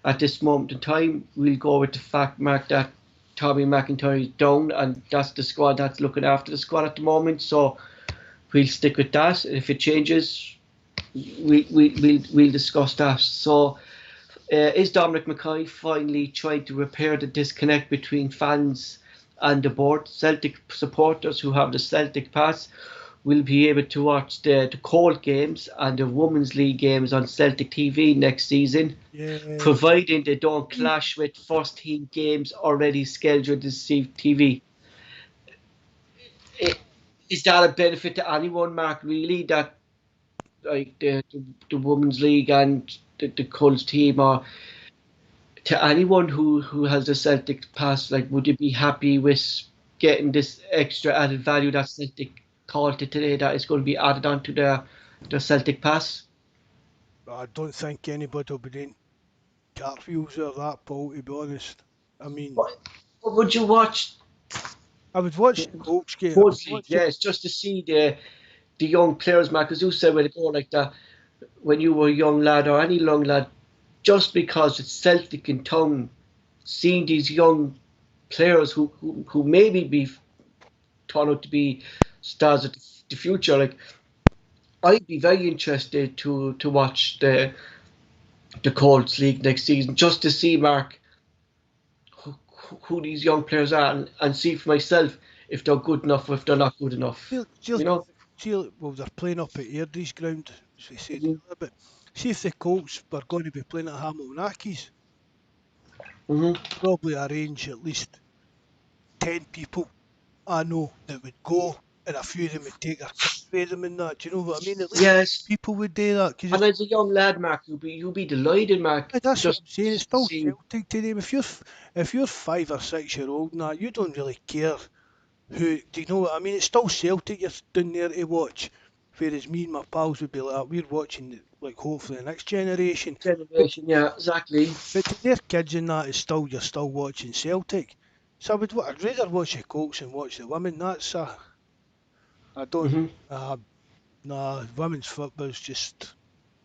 At this moment in time, we'll go with the fact, Mark, that Tommy McIntyre is down, and that's the squad that's looking after the squad at the moment. So we'll stick with that. If it changes, we'll discuss that. So, is Dominic McKay finally trying to repair the disconnect between fans and the board? Celtic supporters who have the Celtic pass will be able to watch the Colt games and the Women's League games on Celtic TV next season, Yeah. providing they don't clash with first team games already scheduled to see TV. Is that a benefit to anyone, Mark? Really, that like the women's league and the Colts team, or to anyone who has a Celtic pass, like would you be happy with getting this extra added value that Celtic called it today that is going to be added onto the Celtic pass? I don't think anybody will be doing cartwheels or that, Paul, to be honest. I mean, But would you watch I would watch the Colts game. I would Colts league? watch it. Yes, just to see the young players, Mark, as you said, when it go like that when you were a young lad or any young lad, just because it's Celtic in town, seeing these young players who maybe be turned out to be stars of the future, like I'd be very interested to watch the Colts League next season just to see Mark who, who these young players are and see for myself if they're good enough or if they're not good enough. You know? Well, they're playing up at Airdrie's ground, as we said Hmm. earlier, but see if the Colts were going to be playing at Hamilton Accies, Hmm. probably arrange at least 10 people I know that would go, and a few of them would take their kids with them and that. Do you know what I mean? At least Yes. people would do that. Because And as a young lad, Mark, you'll be delighted, Mark, that's what just I'm saying. It's to still see. Celtic to them. If you're 5 or 6 year old now, you don't really care who. Do you know what I mean? It's still Celtic you're down there to watch. Whereas me and my pals would be like, we're watching like hopefully the next generation. But Generation, yeah, exactly. But to their kids and that, you're still watching Celtic. So I'd rather watch the Colts and watch the women. I don't. Hmm. Uh, nah, women's football's just.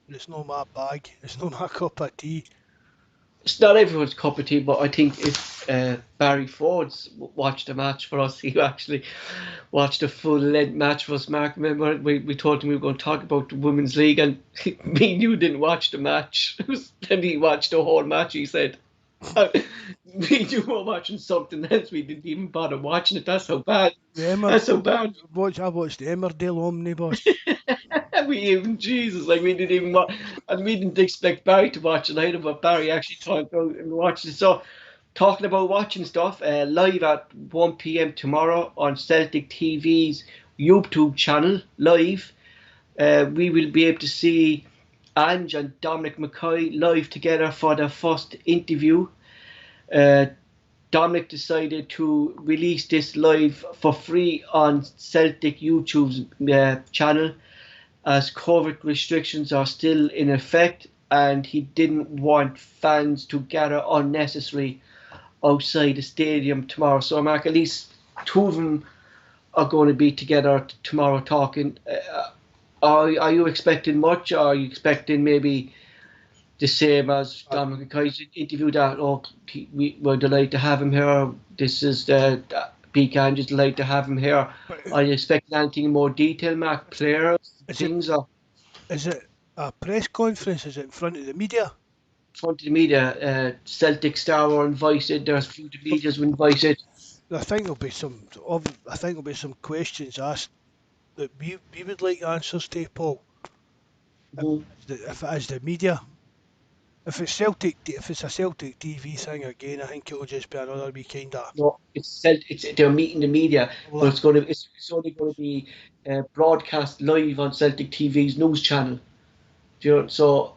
It's not my bag. It's not my cup of tea. It's not everyone's cup of tea, but I think if Barry Ford's watched a match for us, he actually watched a full length match for us. Mark, remember we told him we were going to talk about the women's league, and me and you didn't watch the match. Then he watched the whole match. He said, "Me and you were watching something else. We didn't even bother watching it. That's how bad. The That's how bad." I watched the Emmerdale Omnibus. We even Jesus, like we didn't even watch, and we didn't expect Barry to watch it either, but Barry actually tried to go and watched it. So talking about watching stuff, live at 1 p.m. tomorrow on Celtic TV's YouTube channel, live. We will be able to see Ange and Dominic McKay live together for their first interview. Dominic decided to release this live for free on Celtic YouTube's channel, as COVID restrictions are still in effect, and he didn't want fans to gather unnecessarily outside the stadium tomorrow. So, Mark, at least two of them are going to be together tomorrow talking. Are you expecting much? Or are you expecting maybe the same as Dominic McKay's interview that, we're delighted to have him here. This is the Pecan, just delighted to have him here. Are you expecting anything more detail, Mark? Players, things? Is it a press conference? Is it in front of the media? In front of the media. Celtic Star were invited. There's a few of the medias were invited. I think there'll be some questions asked that we would like answers to, Paul. If it is the media. If it's a Celtic TV thing again, I think it'll just be another wee kind of. No, they're meeting the media, but it's only going to be broadcast live on Celtic TV's news channel. So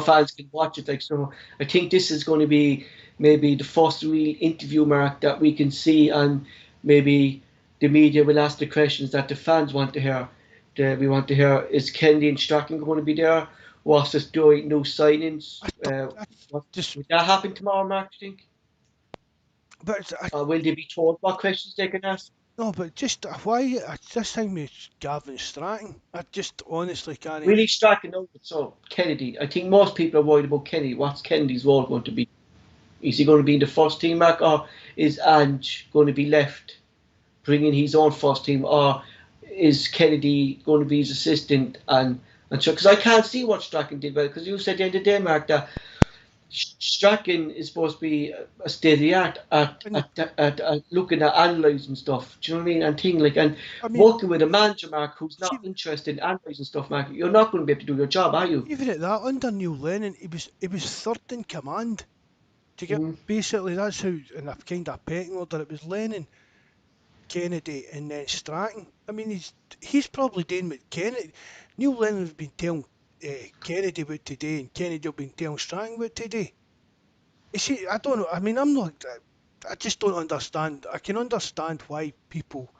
fans can watch it. I think this is going to be maybe the first real interview, Mark, that we can see, and maybe the media will ask the questions that the fans want to hear. We want to hear: is Kennedy and Strachan going to be there? What's this doing? No signings. Will that happen tomorrow, Mark? Do you think? But will they be told what questions they can ask? No, but just why this thing with Gavin Strachan? I just honestly can't. Really, Strachan, no. So Kennedy, I think most people are worried about Kennedy. What's Kennedy's role going to be? Is he going to be in the first team, Mark, or is Ange going to be left, bringing his own first team, or is Kennedy going to be his assistant and so? Because I can't see what Strachan did well. Because you said the other day, Mark, that Strachan is supposed to be a state of the art at looking at analysing stuff. Do you know what I mean? And things working with a manager, Mark, who's not interested in analysing stuff, Mark. You're not going to be able to do your job, are you? Even at that, under Neil Lennon, he was third in command. To get basically, that's how, in a kind of pecking order, it was Lennon, Kennedy, and then Strachan. I mean, he's probably doing what Kennedy. Neil Lennon has been telling Kennedy about today, and Kennedy have been telling Strachan about today. You see, I don't know. I mean, I just don't understand. I can understand why people,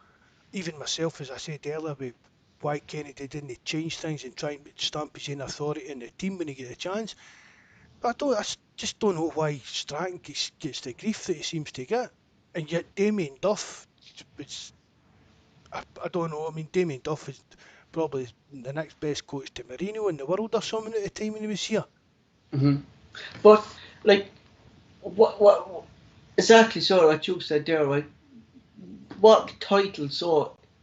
even myself, as I said earlier, about why Kennedy didn't change things and try and stamp his own authority in the team when he get a chance. But I just don't know why Strachan gets the grief that he seems to get. And yet Damien Duff, I don't know. I mean, Damien Duff is probably the next best coach to Mourinho in the world or something at the time when he was here. But what exactly? So what you said there, right? What title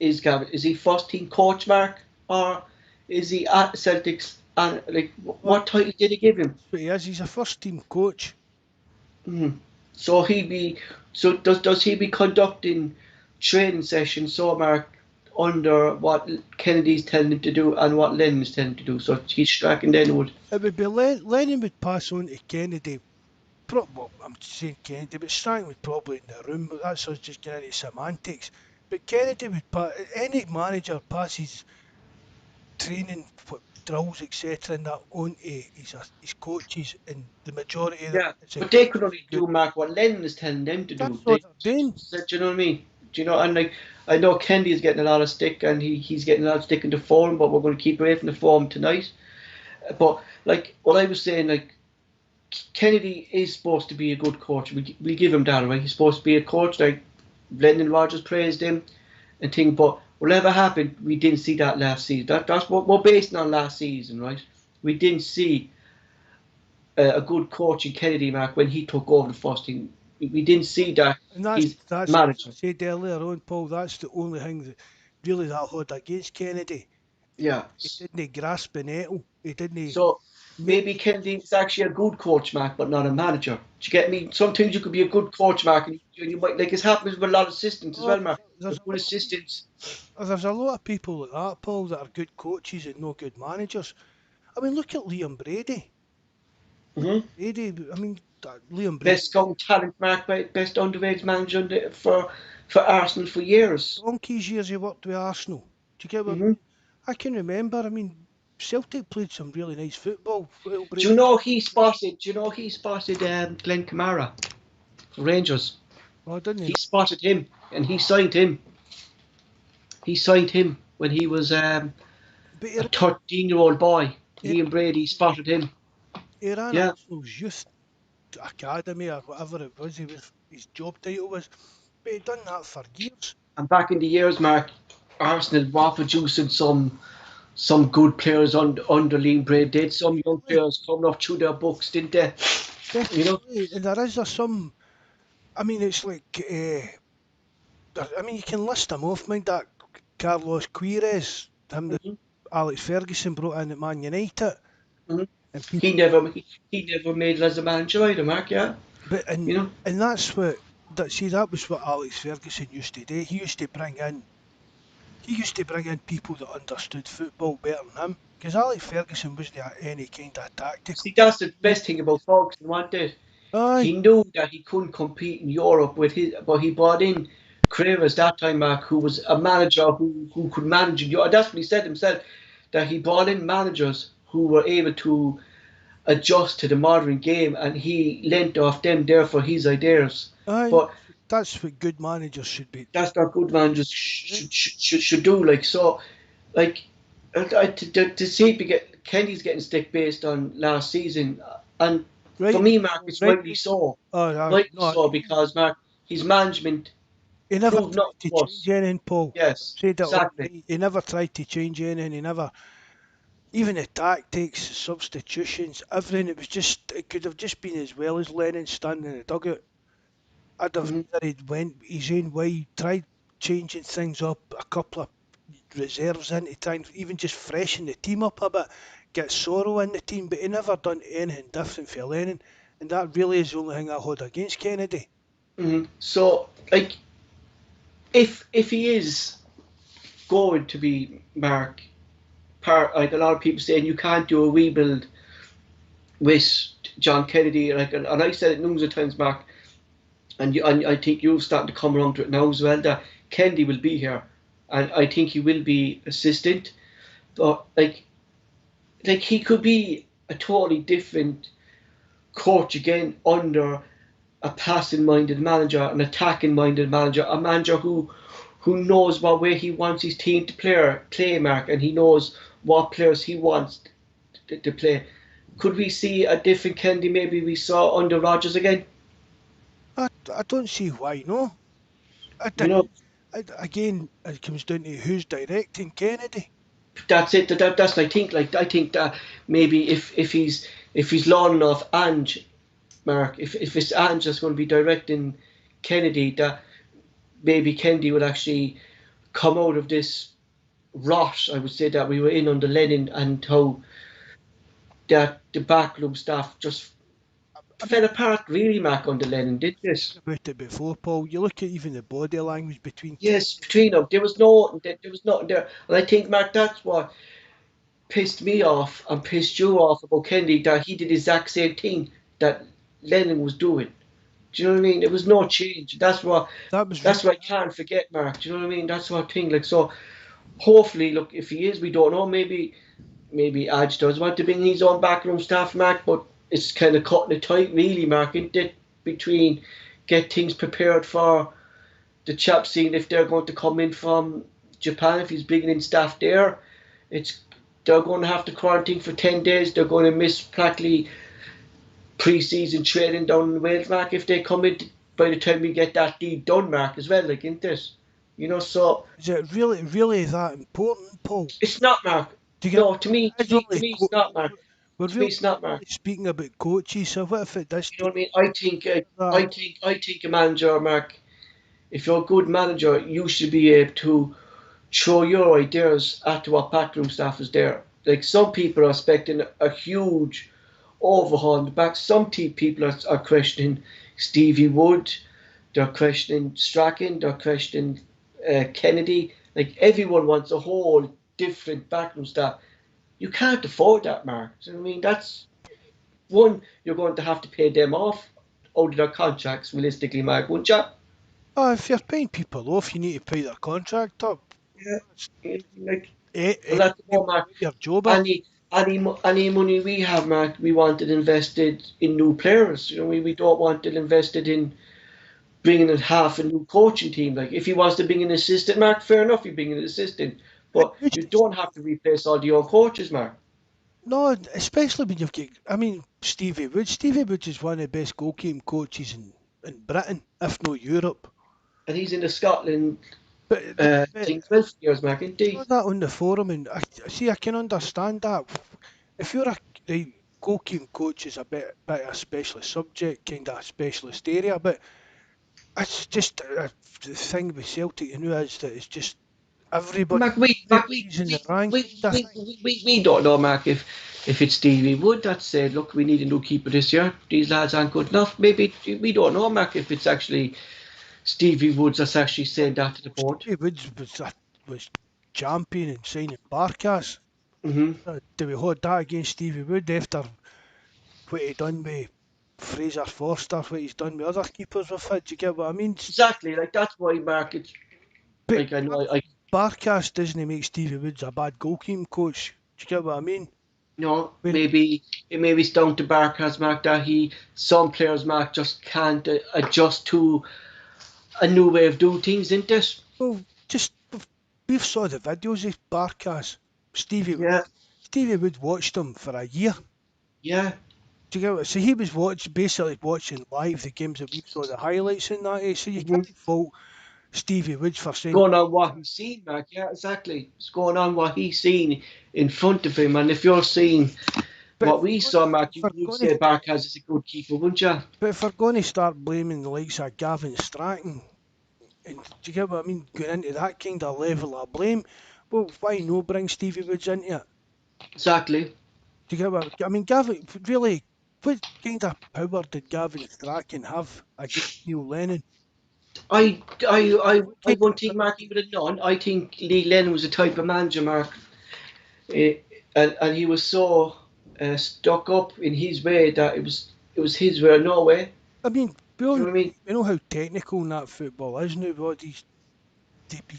is Gavin? Is he first team coach, Mark, or is he at Celtics? And what title did he give him? But he is. He's a first team coach. So does he be conducting training sessions? So, Mark, under what Kennedy's telling him to do and what Lennon is telling him to do. So he's Strachan then would. It would be Lennon would pass on to Kennedy. Well, I'm saying Kennedy, but Strachan would probably in the room. But that's us just getting into semantics. But Kennedy would any manager passes training drills, etc., and that on to his coaches, and the majority of them. But they could only do, Mark, what Lennon is telling them to do. That's what they're doing. Do you know what I mean? Do you know? And I know Kennedy is getting a lot of stick, and he's getting a lot of stick in the forum, but we're going to keep away from the forum tonight. But what I was saying, Kennedy is supposed to be a good coach. We give him that, right? He's supposed to be a coach. Brendan Rodgers praised him and things, but whatever happened, we didn't see that last season. That's what we're basing on last season, right? We didn't see a good coach in Kennedy, Mark, when he took over the first team. We didn't see that. And that's manager. I said earlier on, Paul, that's the only thing that really that hard against Kennedy. Yeah. He didn't grasp the nettle. He didn't. So maybe Kennedy is actually a good coach, Mark, but not a manager. Do you get me? Sometimes you could be a good coach, Mark, and you might, it's happens with a lot of assistants as well, Mark. There's good assistants. There's a lot of people like that, Paul, that are good coaches and no good managers. I mean, look at Liam Brady. Brady, I mean, Liam Brady. Best scouting talent, Mark, best underage manager for Arsenal for years. Donkey's years he worked with Arsenal. Do you get what I Hmm. mean? I can remember. I mean, Celtic played some really nice football. Will Do you Brady. know he spotted? Do you know he spotted Glenn Kamara for Rangers? Oh, didn't he? He spotted him and he signed him. He signed him when he was But a 13-year-old boy. he, Liam Brady spotted him. he ran Yeah. Arsenal's youth academy or whatever it was. His job title was. But he done that for years. And back in the years, Mark, Arsenal were producing some good players under Liam Brady. Did some young players coming up through their books, didn't they? You know. Definitely. And there is some. I mean, it's like. I mean, you can list them off. Mind that Carlos Queiroz, him that Hmm. Alex Ferguson brought in at Man United, Hmm. and He people. never made it as a manager either, Mark. Yeah. But You know. and that's what that was what Alex Ferguson used to do. He used to bring in people that understood football better than him. Because Alex Ferguson wasn't any kind of tactical. See, that's the best thing about Ferguson, wasn't it? Aye, He knew that he couldn't compete in Europe but he brought in Cravers that time, Mark, who was a manager who could manage in Europe. That's what he said himself, that he brought in managers who were able to adjust to the modern game, and he lent off them there for his ideas. aye. But That's what good managers should be. that's not good managers should do. Like so, like to see Kenny's getting stick based on last season, and Right, for me, Mark, it's right. rightly so. Oh, aye. Rightly No, so because Mark, his management he never proved tried nothing to to change us. anything, Paul. Yes, Said it all exactly. night. He never tried to change anything. He never, even the tactics, substitutions, everything. It could have just been as well as Lennon standing in the dugout. I'd have Hmm. either he'd went his own way, tried changing things up, a couple of reserves in to try and even just freshen the team up a bit, get Sorrow in the team, but he never done anything different for Lennon, and that really is the only thing I hold against Kennedy. Hmm. So, like, if he is going to be Mark, like a lot of people saying you can't do a rebuild with John Kennedy, like, and I said it numerous of times, Mark, and I think you're starting to come around to it now as well, that Kennedy will be here, and I think he will be assistant, but like he could be a totally different coach again under a passing-minded manager, an attacking-minded manager, a manager who knows what way he wants his team to play, Mark, and he knows what players he wants to play. Could we see a different Kennedy maybe we saw under Rodgers again? I don't see why no. I, You know, again, it comes down to who's directing Kennedy. that's it. That's what I think. Like I think that maybe if he's long enough, Ange, Mark, if it's Ange that's going to be directing Kennedy, that maybe Kennedy would actually come out of this rot, I would say, that we were in under Lennon, and how that the backroom staff just I fell mean, apart really, Mark, under Lennon, did this. about it before, Paul. You look at even the body language between Yes, between them, there was nothing there, and I think, Mark, that's what pissed me off and pissed you off about Kennedy, that he did the exact same thing that Lennon was doing. Do you know what I mean? There was no change. that was That's what I can't forget, Mark. Do you know what I mean? That's what I think. Like so, hopefully, look, if he is, we don't know. Maybe Adge does want to bring his own backroom staff, Mark, but it's kind of cutting it tight, really, Mark, isn't it? Between get things prepared for the chaps, seeing if they're going to come in from Japan, if he's bringing in staff there, it's they're going to have to quarantine for 10 days. They're going to miss practically pre-season training down in Wales, Mark, if they come in by the time we get that deed done, Mark, as well, like, isn't this? So is it really that important, Paul? it's not, Mark. Do you get No, to me, it's not, Mark. we're To me, really it's not, Mark. speaking about coaches, so what if at this You know what I stage mean? I think, that I think a manager, Mark. If you're a good manager, you should be able to throw your ideas at what backroom staff is there. Like some people are expecting a huge overhaul in the back. Some people are questioning Stevie Wood. They're questioning Strachan. They're questioning Kennedy. Like everyone wants a whole different backroom staff. You can't afford that, Mark. So, I mean, that's one, you're going to have to pay them off out of their contracts, realistically, Mark, wouldn't you? If you're paying people off, you need to pay their contract up. Yeah. Like, well, Any that's the one, Mark. your job up. Any money we have, Mark, we want it invested in new players. We don't want it invested in bringing in half a new coaching team. Like, if he wants to bring in an assistant, Mark, fair enough, you bring in an assistant. But you don't have to replace all the old coaches, Mark. No, especially when you've got, I mean, Stevie Woods. Stevie Woods is one of the best goalkeeping coaches in Britain, if not Europe. And he's in the Scotland But thing 12 years, Mark, isn't saw he? that on the forum, and I can understand that. If you're a the goalkeeping coach is a bit of a specialist subject, kind of a specialist area, but it's just the thing with Celtic, is that it's just Mark, everybody's in the rank kind of thing. we don't know, Mark, if it's Stevie Wood that said, look, we need a new keeper this year. These lads aren't good enough. Maybe we don't know, Mark, if it's actually Stevie Woods that's actually said that to the board. Stevie Woods was champion in signing Barkas. Hmm. Do we hold that against Stevie Wood after what he done with Fraser Forster, what he's done with other keepers with it? Do you get what I mean? Exactly, like that's why, Mark. It's But like I know, I Barkas doesn't make Stevie Woods a bad goalkeeping coach. Do you get what I mean? know When maybe it's down to Barker's, Mark, that some players, Mark, just can't adjust to a new way of doing things, isn't it? well, just we've saw the videos of Barkas. Yeah, Stevie Wood watched him for a year. yeah. Do you get what? So he was basically watching live the games that we saw the highlights in that. So you Hmm. can't fault Stevie Woods for saying. Going on what he's seen, Mark. Yeah, exactly. It's going on what he's seen in front of him, and if you're seeing But what we saw, Mark, if we're you'd going to, say Barkas is a good keeper, wouldn't you? but if we're going to start blaming the likes of Gavin Stratton, and do you get what I mean? Going into that kind of level of blame, well, why no bring Stevie Woods into it? Exactly. Do you get what I mean? Gavin, really, what kind of power did Gavin Strachan have against Neil Lennon? I, I, I, What I kind won't of think Mark he would have none. I think Lee Lennon was the type of manager, Mark, eh, and he was so stuck up in his way that it was his way or no way. I mean, Do you know what I mean? we know how technical that football is now, with all these deep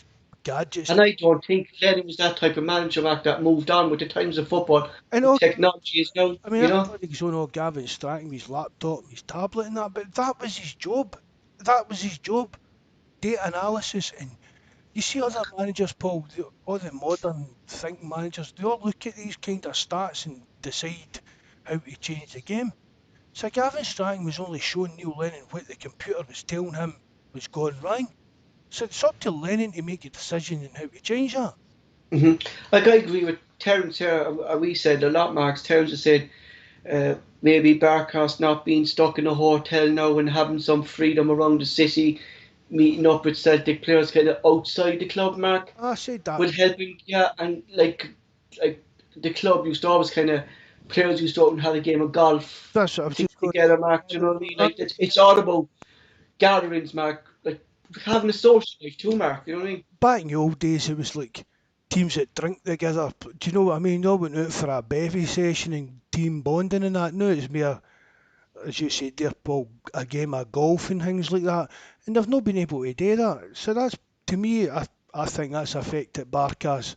gadgets. And I don't think Lennon was that type of manager, Mark, that moved on with the times of football. And The all, technology is now, I mean, you know. everybody's on all Gavin Strachan with his laptop, his tablet, and that, but that was his job. That was his job. Data analysis. And you see other managers, Paul, all the modern think managers, they all look at these kind of stats and decide how to change the game. So Gavin Strang was only showing Neil Lennon what the computer was telling him was going wrong. So it's up to Lennon to make a decision on how to change that. Hmm. Like I agree with Terence here. We said a lot, Mark. Terence has said maybe Barkas not being stuck in a hotel now and having some freedom around the city, meeting up with Celtic players kind of outside the club, Mark, I said that. will help him. Yeah, and like the club used to always kind of players used to out and have a game of golf That's what I was things just going to together, Mark. Do you know what I mean? Like say. it's all about gatherings, Mark. Like having a social life too, Mark. You know what I mean? Back in the old days, it was like teams that drink together. Do you know what I mean? They all went out for a bevy session and team bonding and that. Now it's more, as you said there, Paul, a game of golf and things like that. And they've not been able to do that. So that's, to me, I think that's affected Barca's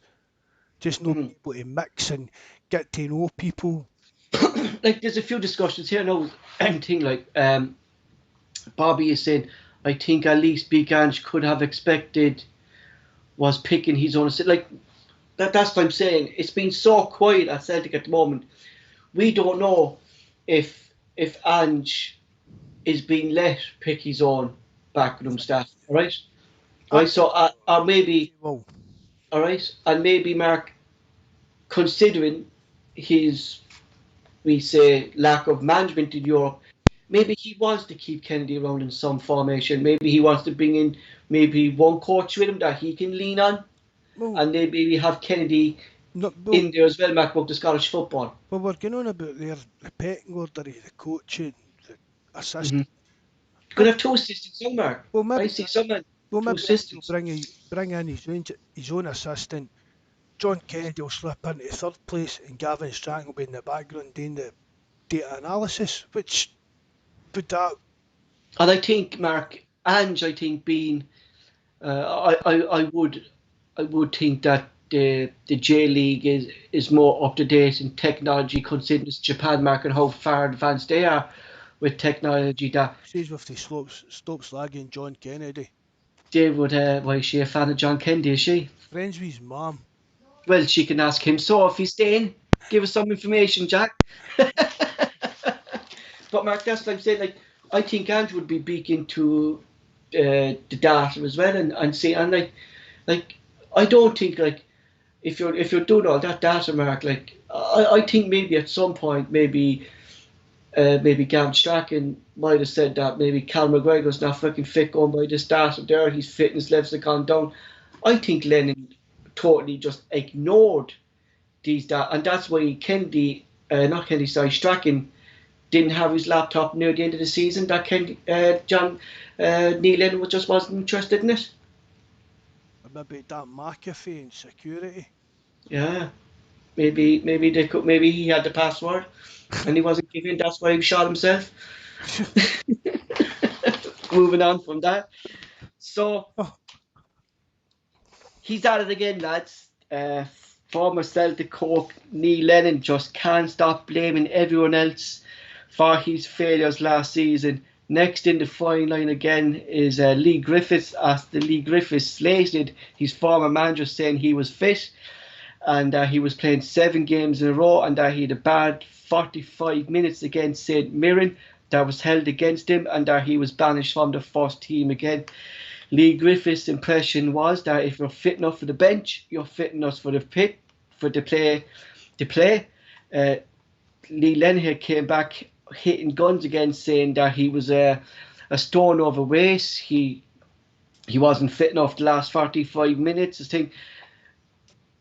just not Mhm. being able to mix and get to know people. Like there's a few discussions here now and thing like Bobby is saying I think at least Big Ange could have expected was picking his own like that's what I'm saying. It's been so quiet at Celtic at the moment. We don't know if Ange is being let pick his own backroom staff, alright? I Right, so or maybe well, alright, and maybe Mark considering his we say lack of management in Europe. Maybe he wants to keep Kennedy around in some formation. Maybe he wants to bring in maybe one coach with him that he can lean on, well, and maybe we have Kennedy no, in there as well, Mac, about the Scottish football. well, we're going on about the pecking order of the coaching, the Mm-hmm. assistant. You could Maybe, have two assistants somewhere. well, I maybe, see someone well, two maybe Ange will assistants. bring in his own assistant. John Kennedy will slip into third place, and Gavin Strang will be in the background doing the data analysis. Which would that? And I think, Mark, Ange, I think being, I would think that the J League is more up to date in technology, considering it's Japan, Mark, and how far advanced they are with technology. That Says with the stop slagging John Kennedy. they would. Why is she a fan of John Kennedy? Is she? Friends with his mum. Well, she can ask him. So if he's staying, give us some information, Jack. But Mark, that's like I'm saying. Like I think Andrew would be big into the data as well, and see, and like I don't think like if you're doing all that data, Mark, like I think maybe at some point maybe Gavin Strachan might have said that maybe Callum McGregor's not fucking fit going by this data there, his fitness levels have gone down. I think Lennon totally just ignored these data, and that's why not Kennedy, sorry, Strachan didn't have his laptop near the end of the season. That Neil Lennon wasn't interested in it. Maybe that McAfee and security. Yeah, maybe he had the password and he wasn't giving. That's why he shot himself. Moving on from that, so Oh, he's at it again, lads. Former Celtic coach Neil Lennon just can't stop blaming everyone else for his failures last season. Next in the fine line again is Lee Griffiths, as the Lee Griffiths slated his former manager, saying he was fit and he was playing 7 games in a row, and he had a bad 45 minutes against St Mirren that was held against him, and he was banished from the first team again. Lee Griffiths' impression was that if you're fit enough for the bench, you're fit enough for the pit, for the play. To play. Lee Lennon came back hitting guns again, saying that he was a stone overweight. He wasn't fit enough the last 45 minutes.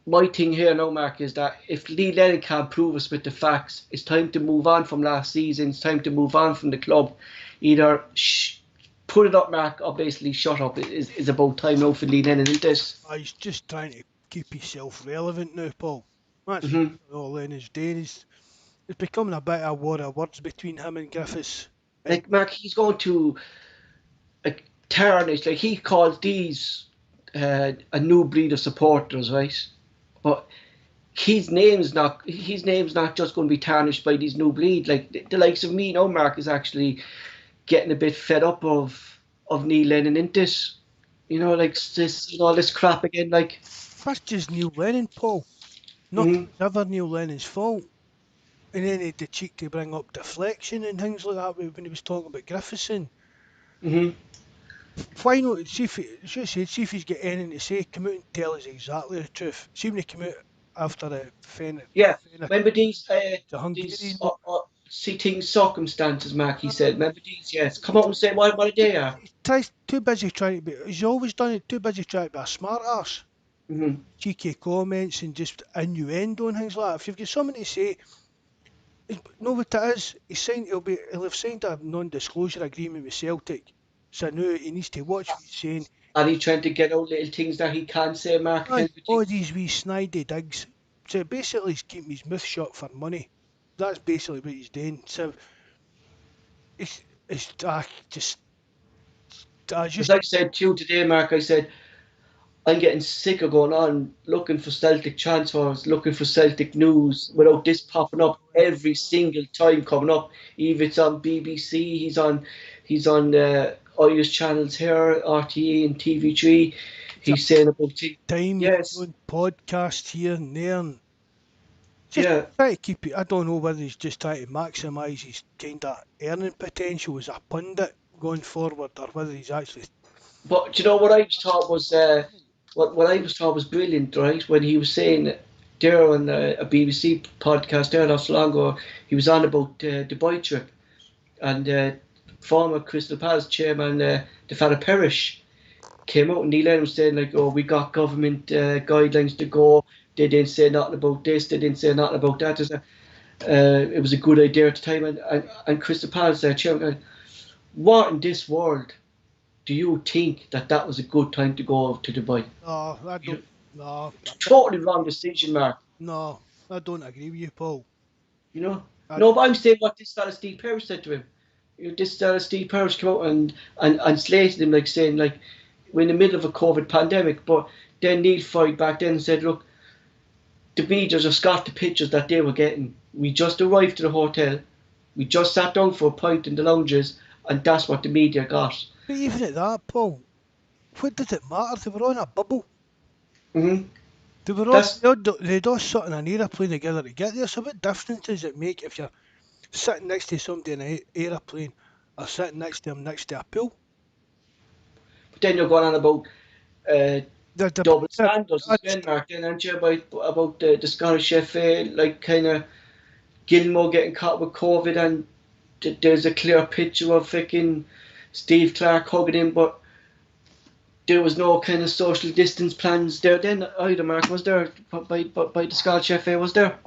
My thing here now, Mark, is that if Lee Lennon can't prove us with the facts, it's time to move on from last season. It's time to move on from the club. Either put it up, Mark, or basically shut up. It's about time now for Lee Lennon, isn't it? he's just trying to keep himself relevant now, Paul. That's Mm-hmm. all Lennon's doing. It's becoming a bit of a war of words between him and Griffiths. And Like, Mark, he's going to tarnish. Like, he calls these a new breed of supporters, right? But his name's not just going to be tarnished by these new breed. Like the likes of me, now, Mark, is actually getting a bit fed up of Neil Lennon in this. Like this, all this crap again. Like, that's just Neil Lennon, Paul. mm-hmm, Nothing's ever Neil Lennon's fault. And then he had the cheek to bring up deflection and things like that when he was talking about Griffithson. mm-hmm. Why not? See if he's got anything to say. Come out and tell us exactly the truth. See when he come out after the Yeah. Fenner, Remember these the these Hungarian one. seating circumstances, Mark. He said. Remember these? Yes. Come out and say what they are. He tries too busy trying to be. He's always done it. Too busy trying to be a smart ass. Mm-hmm. Cheeky comments and just innuendo and things like that. If you've got something to say, know what it is. He'll have signed a non-disclosure agreement with Celtic. So now he needs to watch what he's saying. And he's trying to get out little things that he can't say, Mark. Aye, all these wee snidey digs. So basically he's keeping his mouth shut for money. That's basically what he's doing. So it's I As just I said to you today, Mark, I said I'm getting sick of going on looking for Celtic transfers, looking for Celtic news without this popping up every single time coming up. Even it's on BBC, he's on Irish channels here, RTE and TV3. it's a He's saying about time yes, on podcasts here and there and just yeah. try to keep it. I don't know whether he's just trying to maximise his kind of earning potential as a pundit going forward or whether he's actually But you know what I was taught was what I was taught was brilliant, right? When he was saying there on a BBC podcast there not so long ago, he was on about the Dubai trip, and former Crystal Palace chairman, the fella Perish, came out and Neil Lennon was saying like, "Oh, we got government guidelines to go. They didn't say nothing about this. They didn't say nothing about that." It was a good idea at the time, and Crystal Palace chairman, what in this world do you think that was a good time to go to Dubai? no, I You know, don't no totally wrong decision, Mark. no, I don't agree with you, Paul. You know, I no, but I'm saying what this fella Steve Perry said to him. this Steve Parish came out and slated him, like saying like we're in the middle of a COVID pandemic. But then Neil Floyd back then said, look, the media just got the pictures that they were getting. We just arrived to the hotel. We just sat down for a pint in the lounges, and that's what the media got. But even at that, Paul, what did it matter? They were on a bubble. Mm-hmm. They were they'd all sat in an aeroplane together to get there. So what difference does it make if you're sitting next to somebody in an aeroplane or sitting next to them next to a pool? But then you're going on about double standards as that's- well, Mark. Then aren't you about the Scottish FA, like kind of Gilmore getting caught with COVID, and there's a clear picture of fucking Steve Clark hugging him, but there was no kind of social distance plans there then either, Mark, was there? By the Scottish FA, was there?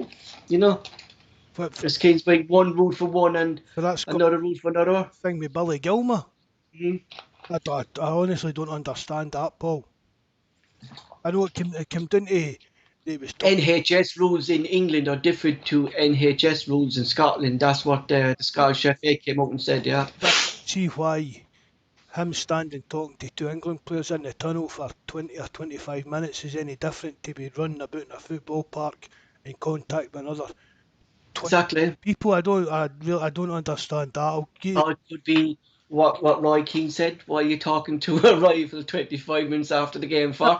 You know? There's kids by one rule for one and another rule for another. Thing with Billy Gilmer. Mm-hmm. I honestly don't understand that, Paul. I know it came down to NHS rules in England are different to NHS rules in Scotland. That's what the Scottish FA came out and said, yeah. See why him standing talking to two England players in the tunnel for 20 or 25 minutes is any different to be running about in a football park in contact with another 20 people. I don't understand that. It could be what Roy Keane said. Why are you talking to a rival 25 minutes after the game for?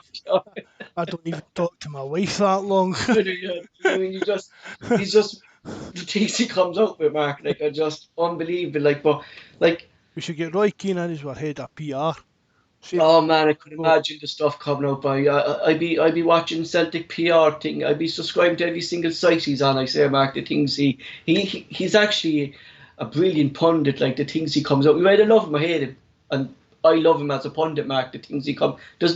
I don't even talk to my wife that long. I mean, he's just the things he comes up with, Mark, like are just unbelievable. Like we should get Roy Keane in as our head of PR. Oh man, I could imagine the stuff coming out by. I'd be watching Celtic PR thing. I'd be subscribing to every single site he's on. I say, Mark, the things he's actually a brilliant pundit. Like the things he comes out. You either love him or hate him, and I love him as a pundit, Mark. The things he comes. I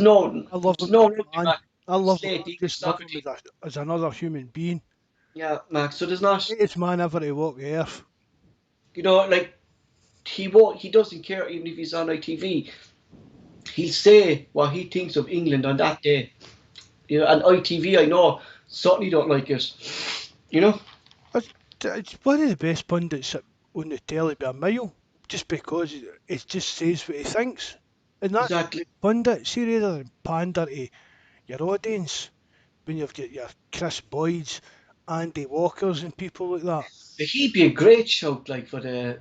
love him as another human being. Yeah, Mark. So there's not. Greatest man ever to walk the earth. You know, like he doesn't care even if he's on ITV. He'll say what he thinks of England on that day. You know, and ITV, I know, certainly don't like it. You know? It's one of the best pundits on the telly by a mile, just because it just says what he thinks. And that's exactly. Pundit, see, rather than pander to your audience, when you've got your Chris Boyds, Andy Walkers and people like that. He'd be a great shout, like, for the...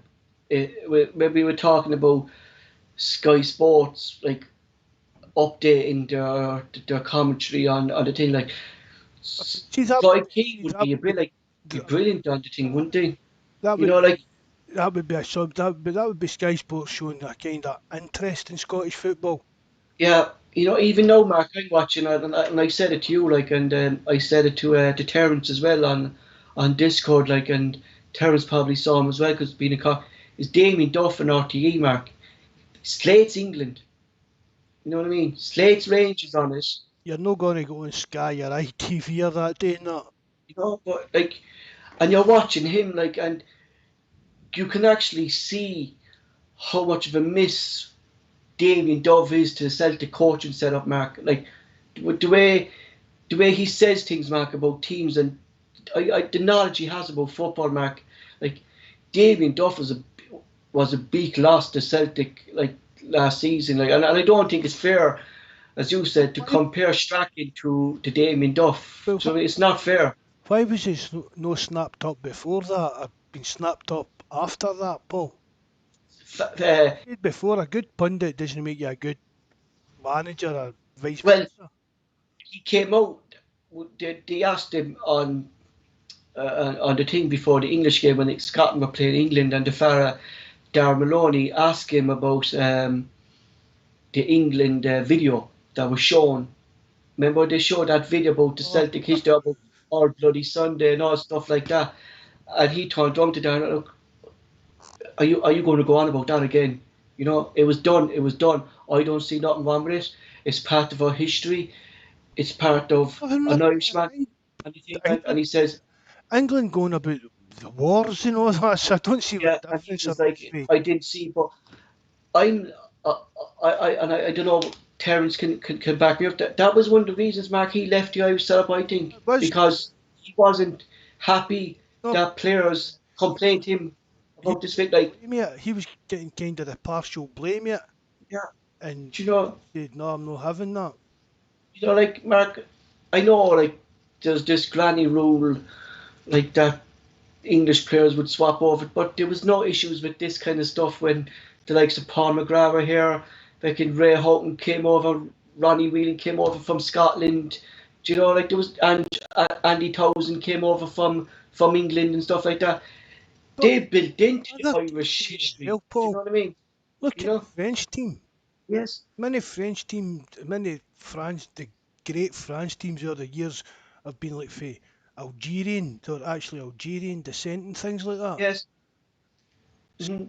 maybe we're talking about Sky Sports, like, updating their commentary on the thing, like... Roy Keane would be brilliant on the thing, wouldn't he? That would be Sky Sports showing a kind of interest in Scottish football. Yeah, you know, even though, Mark, I'm watching it, and I said it to you, like, and I said it to Terence as well on Discord, like, and Terence probably saw him as well because being is Damien Duff and RTE, Mark. Slate's England. You know what I mean? Slate's Rangers on it. You're not going to go on Sky or ITV or that day, no. You know, but like, and you're watching him, like, and you can actually see how much of a miss Damien Dove is to the Celtic coaching setup, Mark. Like, the way he says things, Mark, about teams and the knowledge he has about football, Mark. Like, Damien Duff was a big loss to Celtic, like, last season. Like, and I don't think it's fair, as you said, to compare Strachan to Damien Duff. So it's not fair. Why was he no snapped up before that, or been snapped up after that, Paul? Before, a good pundit doesn't make you a good manager or vice versa. Well, he came out, they asked him on the thing before the English game when Scotland were playing England, and the fella, Darren Maloney, asked him about the England video that was shown. Remember they showed that video about the Celtic history, about All Bloody Sunday and all stuff like that, and he turned around to Darren, look, are you going to go on about that again? You know, it was done. I don't see nothing wrong with it. It's part of our history. It's part of an Irishman. And he says, England going about the wars and all that, so I don't see what difference is. Like, I didn't see, but I don't know, Terence can back me up. That was one of the reasons, Mark, he left the Irish setup, I think, because he wasn't happy that players complained to him about this thing, like, He was getting kind of the partial blame yet, yeah, and do you know, said, "No, I'm not having that." like, Mark, I know, like, there's this granny rule, like, that English players would swap over, but there was no issues with this kind of stuff when the likes of Paul McGregor were here, fucking Ray Houghton came over, Ronnie Whelan came over from Scotland, do you know, like, there was, and Andy Townsend came over from England and stuff like that. But They built into the other Irish teams as history. well, Do you Paul. know what I mean? Look You at the know? French team. Yes. Many France, the great France teams over the years have been like Algerian, they're actually Algerian descent and things like that. Yes. Hmm.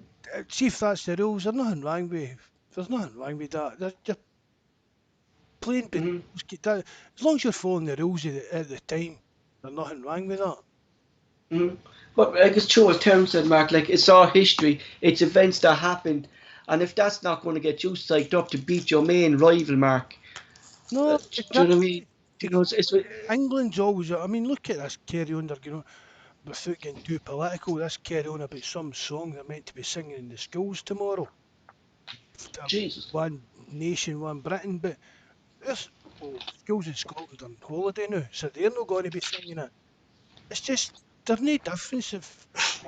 See if that's the rules. There's nothing wrong with that. They're playing, but Hmm. as long as you're following the rules at the time, there's nothing wrong with that. Hmm. But like it's true as Terence said, Mark, like it's our history, it's events that happened. And if that's not going to get you psyched up to beat your main rival, Mark, No, do you know what I mean? You know, it's England's always. I mean, look at this carry on. Without getting too political, this carry on about some song they're meant to be singing in the schools tomorrow. Jesus. One nation, one Britain, but this schools in Scotland are on holiday now, so they're not going to be singing it. It's just there's no difference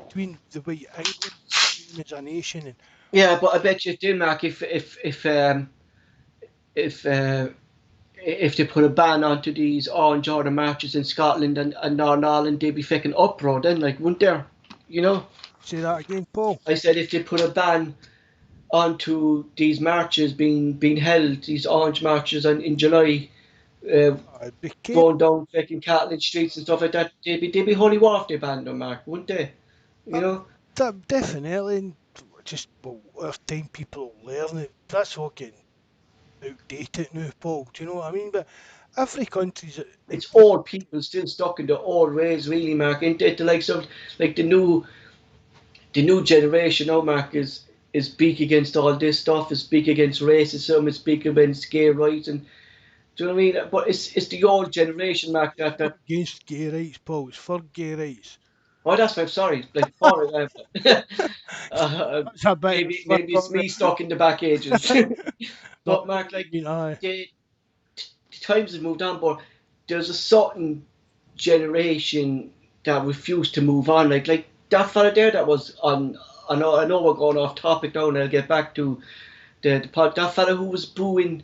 between the way England as a nation and Yeah, but I bet you do, Mark, if if they put a ban onto these orange order marches in Scotland and Northern Ireland, they'd be fucking uproar then, like, wouldn't there? You know? say that again, Paul. I said if they put a ban onto these marches being held, these orange marches in July, uh, It'd be chaos. going down fucking Catlin streets and stuff like that, they'd be holy war if they banned them, Mark, wouldn't they? You know? Definitely, and just our time people learn it. That's all getting outdated now, Paul. Do you know what I mean? But every country's It's old people still stuck in the old ways, really, Mark. Ain't it? The likes of like the new generation now, Mark, is speak against all this stuff, is speak against racism, is speak against gay rights, and do you know what I mean? But it's the old generation, Mark. That against gay rights, Paul. It's for gay rights. oh, that's I'm sorry, like for it. That's a bit of a slip Maybe it's on me stuck in the back ages. No, But Mark, like aye. the, the times have moved on, but there's a certain generation that refuse to move on. Like that fella there that was on. I know we're going off topic now, and I'll get back to the pod. That fella who was booing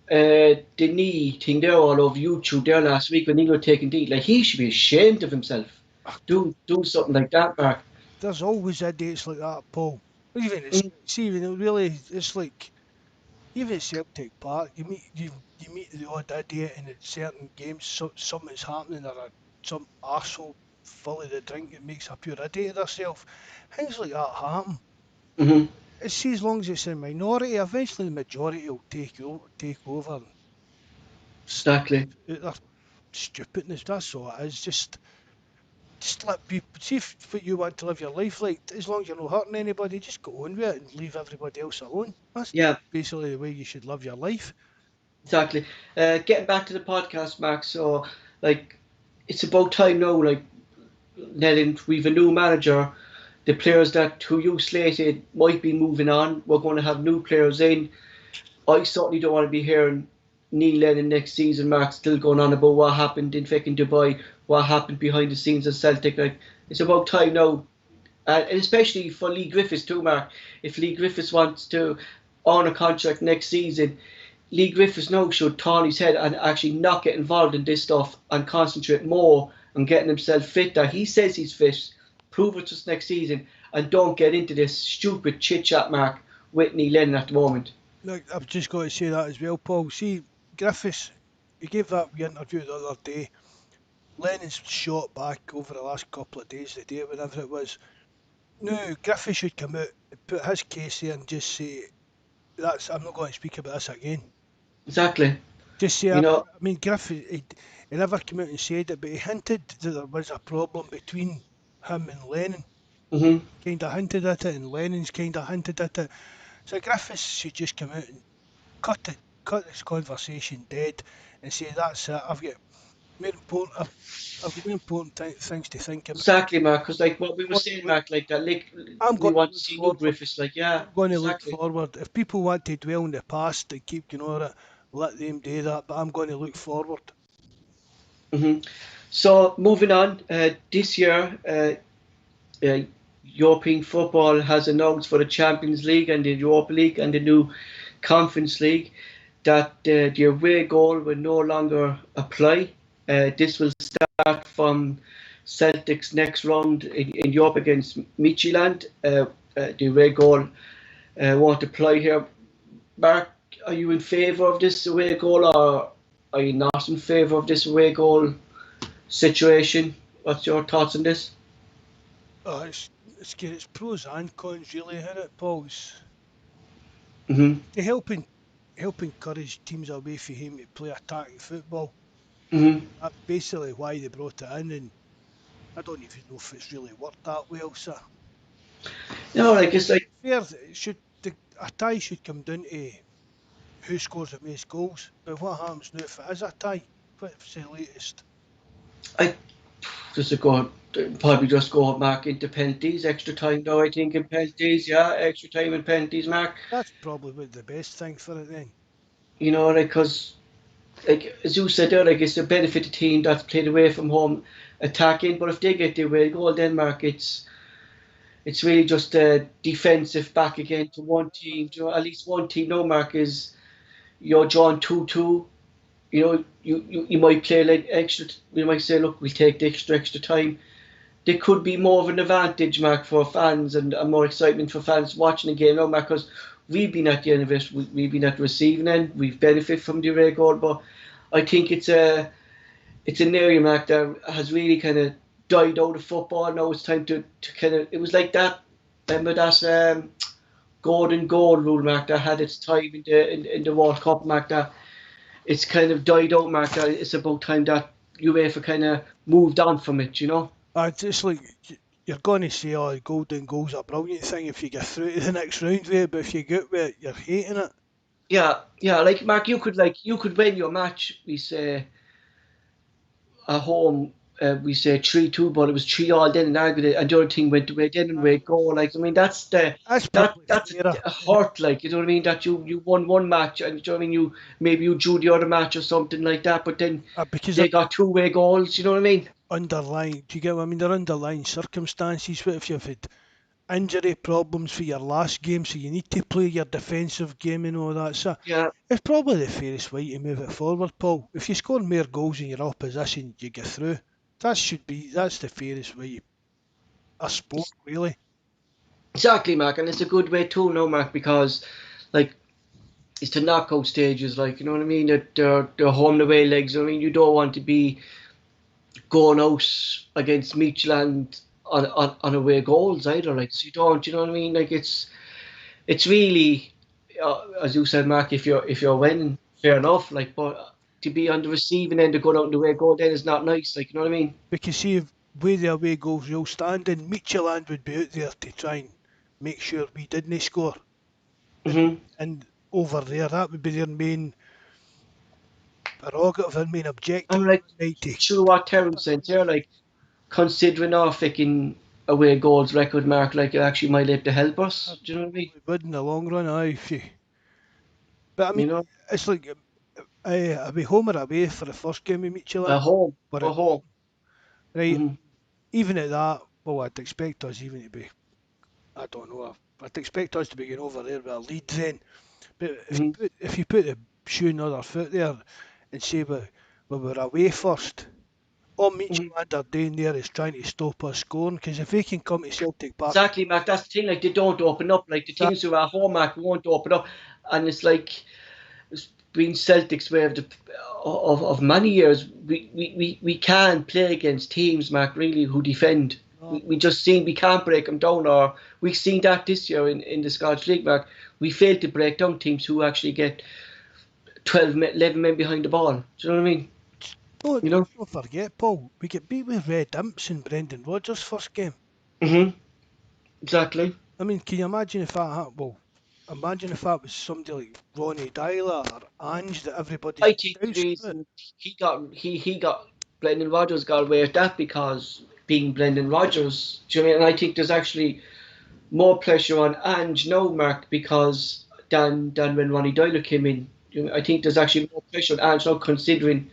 the knee thing there all over YouTube there last week when he got taken deep. Like he should be ashamed of himself. Do something like that, Mark. There's always idiots like that, Paul. Mm. Really, it's like even at Celtic Park, you meet the odd idiot in certain games. Something's happening, or some arsehole full of the drink that makes a pure idiot of themselves. Things like that happen. Hmm. It's as long as it's a minority, eventually the majority will take over and stamp Exactly. out their stupidness. That's all it is. Just let people see what you want to live your life like. As long as you're not hurting anybody, just go on with it and leave everybody else alone. That's Yeah, basically the way you should live your life. exactly. Getting back to the podcast, Mark. So, like, it's about time now. Like, Lennon, we've a new manager. The players that who you slated might be moving on. We're going to have new players in. I certainly don't want to be hearing Neil Lennon next season, Mark, still going on about what happened in fucking Dubai, what happened behind the scenes at Celtic. Like, it's about time now. And especially for Lee Griffiths too, Mark. If Lee Griffiths wants to earn a contract next season, Lee Griffiths now should turn his head and actually not get involved in this stuff and concentrate more on getting himself fit. That he says he's fit, prove it to us next season, and don't get into this stupid chit chat, Mark, with Neil Lennon at the moment. Look, I've just got to say that as well, Paul. See, Griffiths, he gave that wee interview the other day. Lennon's shot back over the last couple of days, the day, whatever it was. No, Griffiths should come out, put his case there, and just say, I'm not going to speak about this again. Exactly. Just say, You know. Griffith, he never came out and said it, but he hinted that there was a problem between him and Lennon. Hmm. Kind of hinted at it, and Lennon's kind of hinted at it. So Griffiths should just come out and cut this conversation dead, and say that's it. more important. I've got more important things to think about. Exactly, Mark. Because like what we were I'm going saying, to look, Mark, like that, like I'm we going to want to look see new forward. Griffiths. Like, yeah, I'm going to look exactly. forward. If people want to dwell in the past and keep going on it, let them do that. But I'm going to look forward. hmm So moving on, this year, European football has announced for the Champions League and the Europa League and the new Conference League that the away goal will no longer apply. This will start from Celtic's next round in Europe against Midtjylland. The away goal won't apply here. Mark, are you in favour of this away goal or are you not in favour of this away goal situation? What's your thoughts on this? It's pros and cons really, isn't it, Paul? hmm To help encourage teams away from him to play attacking football. hmm That's basically why they brought it in, and I don't even know if it's really worked that well, sir. No, like it's like Fair, a tie should come down to who scores the most goals. But what happens now if it is a tie? What's the latest? I just a go probably just go mark into penalties, extra time though I think in penalties, yeah, extra time in penalties, Mark. That's probably the best thing for it then. You know, like because like as you said there, like it's a benefit the team that's played away from home attacking, but if they get the away goal, then Mark, it's really just a defensive back again to one team. You know, at least one team. No, Mark is you're drawn 2-2. You know, you might play like extra. You might say, look, we'll take the extra time. There could be more of an advantage, Mark, for fans and more excitement for fans watching the game now, Mark, because we've been at the end of it, we've been at the receiving end, we've benefited from the away goal, but I think it's an area, Mark, that has really kind of died out of football. Now it's time to kind of, it was like that, remember that golden goal rule, Mark, that had its time in the World Cup, Mark, that it's kind of died out, Mark, that it's about time that UEFA kind of moved on from it, you know? It's like you're going to say, oh, golden goal's a brilliant thing if you get through to the next round with it, but if you get with it, you're hating it. Yeah, like Mark, you could win your match. We say at home, we say 3-2, but it was 3-all then in aggregate, and the other team went away then and away goal. Like I mean, That's probably that's fairer. a hurt. Like you know what I mean? That you won one match, and you know what I mean? You maybe you drew the other match or something like that, but then Because they got two away goals. You know what I mean? underlying, do you get what I mean? They're underlying circumstances. What if you've had injury problems for your last game, so you need to play your defensive game and all that. So Yeah, it's probably the fairest way to move it forward, Paul. If you score more goals in your opposition, you get through. That's the fairest way. A sport, really. exactly, Mark, and it's a good way too, no, Mark, because like it's the knockout stages, like you know what I mean. That they're home and away legs. I mean, you don't want to be going out against Midtjylland on away goals either. Like, so you don't, you know what I mean? Like, it's really, as you said, Mark. If you're winning, fair enough. Like, but to be on the receiving end of going out on the away goal, then is not nice. Like, you know what I mean? Because see, if where the away goals will stand, and Midtjylland would be out there to try and make sure we didn't score. And, hmm and over there, that would be their main prerogative, their main objective I'm like, that night to true what Terence said here. Like, considering our fucking away goals record, Mark, like it actually might have to help us. Do you know what I mean? probably would in the long run, aye. But I mean, You know, it's like, are we home or away for the first game we meet you? at home, We're at at home. right. hmm Even at that, well, I'd expect us even to be. I don't know. I'd expect us to be going over there with a lead then. But hmm if you put the shoe in the other foot there and say we were away first, all hmm Midtjylland are doing there is trying to stop us scoring. Because if they can come to Celtic Park, Exactly, Mark. That's the thing. Like they don't open up. Like the that teams who are home, Mark, won't open up, and it's like it's been Celtic's way of many years. We can't play against teams, Mark, really who defend. no, We just seen we can't break them down, or we've seen that this year in the Scottish League, Mark. We failed to break down teams who actually get 12, 11 men behind the ball. Do you know what I mean? don't, You know. don't forget, Paul. We get beat with Red Imps in Brendan Rodgers' first game. Exactly. I mean, can you imagine if that happened? Well, imagine if that was somebody like Ronnie Dyler or Ange that everybody's I think the doused with. reason he got Brendan Rodgers got away with that because being Brendan Rodgers, do you know what I mean? And I think there's actually more pressure on Ange now, Mark, because than when Ronnie Doyle came in. You know, I think there's actually more pressure on Ange now, considering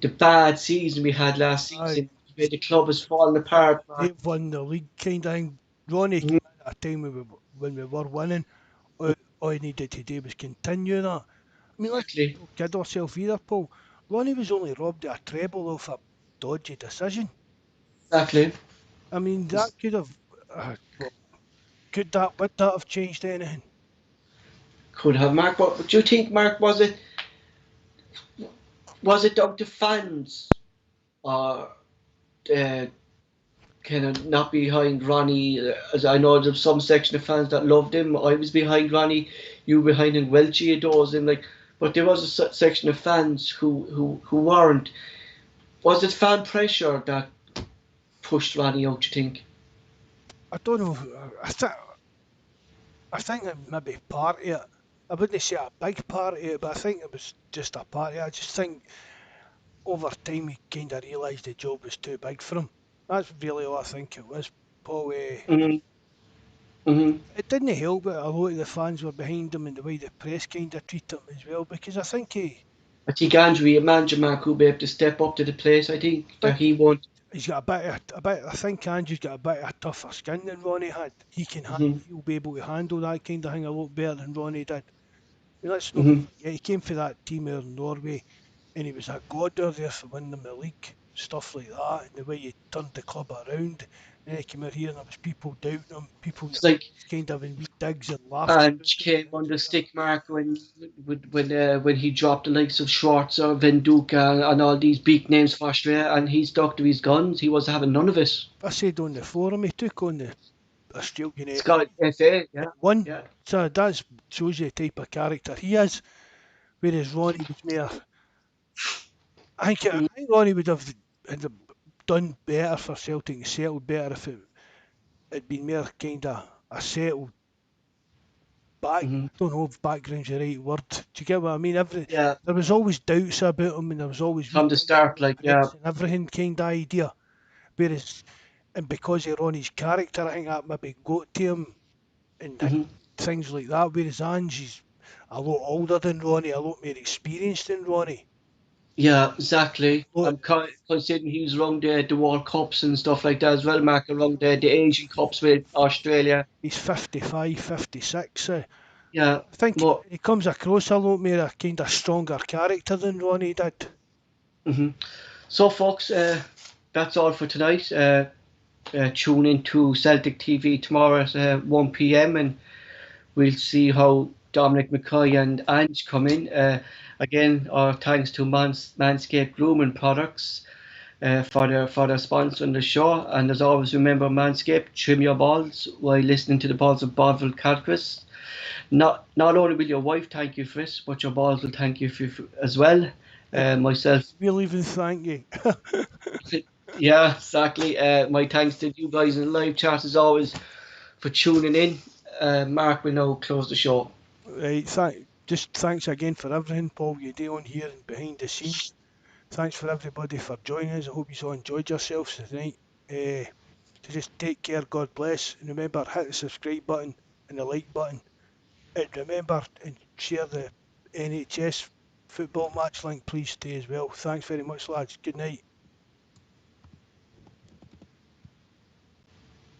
the bad season we had last Aye, season, where the club has fallen apart. Mark. they've won the league kind of thing. Ronnie Mhm. came in at a time when we were winning. All he needed to do was continue that. I mean, let's Exactly, not kid ourselves either, Paul. Ronnie was only robbed of a treble off a dodgy decision. exactly. I mean, that could have, well, would that have changed anything? Could have, Mark. What do you think, Mark? Was it down to fans or uh, kind of not behind Ronnie? As I know there's some section of fans that loved him. I was behind Ronnie. You were behind him. Welchie adores him. Like, but there was a section of fans who weren't. Was it fan pressure that pushed Ronnie out? You think? I don't know. I think it maybe part of it. I wouldn't say a big part of it, but I think it was just a part of it. I just think over time he kind of realised the job was too big for him. That's really all I think it was, Paul. Mhm. Mhm. It didn't help that a lot of the fans were behind him and the way the press kind of treated him as well, because I think I think Andrew, a manager, Mark, will be able to step up to the plate. I think that he won't. he's got a bit. I think Andrew's got a bit of a tougher skin than Ronnie had. Mhm. He'll be able to handle that kind of thing a lot better than Ronnie did. Let's not Mhm. forget, he came for that team out in Norway and he was a god there for winning them the league, stuff like that, and the way he turned the club around. And then he came out here and there was people doubting him, people It's like kind of in wee digs and laughter and about him came and on things the like that. stick mark when he dropped the likes of Schwarzer, Venduka, and all these big names for Australia, and he stuck to his guns. He was having none of it. I said on the forum, he took on the Australian Scott FA FA, yeah, and won. yeah. So that shows you the type of character he is. Whereas Ronnie was more, I Mm-hmm. think Ronnie would have done better for Celtic and settled better if it had been more kind of a settled back. Mm-hmm. I don't know if background's the right word. Do you get what I mean? Yeah, There was always doubts about him, and there was always wee from the digs start, about like yeah. press and everything kind of idea. Whereas, and because of Ronnie's character, I think that maybe got to him and Mm-hmm. things like that. Whereas Ange is a lot older than Ronnie, a lot more experienced than Ronnie. Yeah, exactly. Lot, And considering he was around the World Cups and stuff like that as well, Mark, around the Asian Cups with Australia. he's 55, 56. Yeah, I think but he comes across a lot more a kind of stronger character than Ronnie did. mhm. So, folks, that's all for tonight. Tune in to Celtic TV tomorrow at 1 p.m. and we'll see how Dominic McKay and Ange come in. Again, our thanks to Manscaped Grooming Products for their sponsoring the show. And as always, remember Manscaped, trim your balls while listening to the Balls of Bovril podcast. Not only will your wife thank you for this, but your balls will thank you for as well. Myself. We'll even thank you. Yeah, exactly. My thanks to you guys in the live chat as always for tuning in. Mark will now close the show. Right, just thanks again for everything, Paul, you do on here and behind the scenes. Thanks for everybody for joining us. I hope you all enjoyed yourselves tonight. So just take care, God bless, and remember hit the subscribe button and the like button. And remember and share the NHS football match link, please, too, as well. Thanks very much, lads. Good night.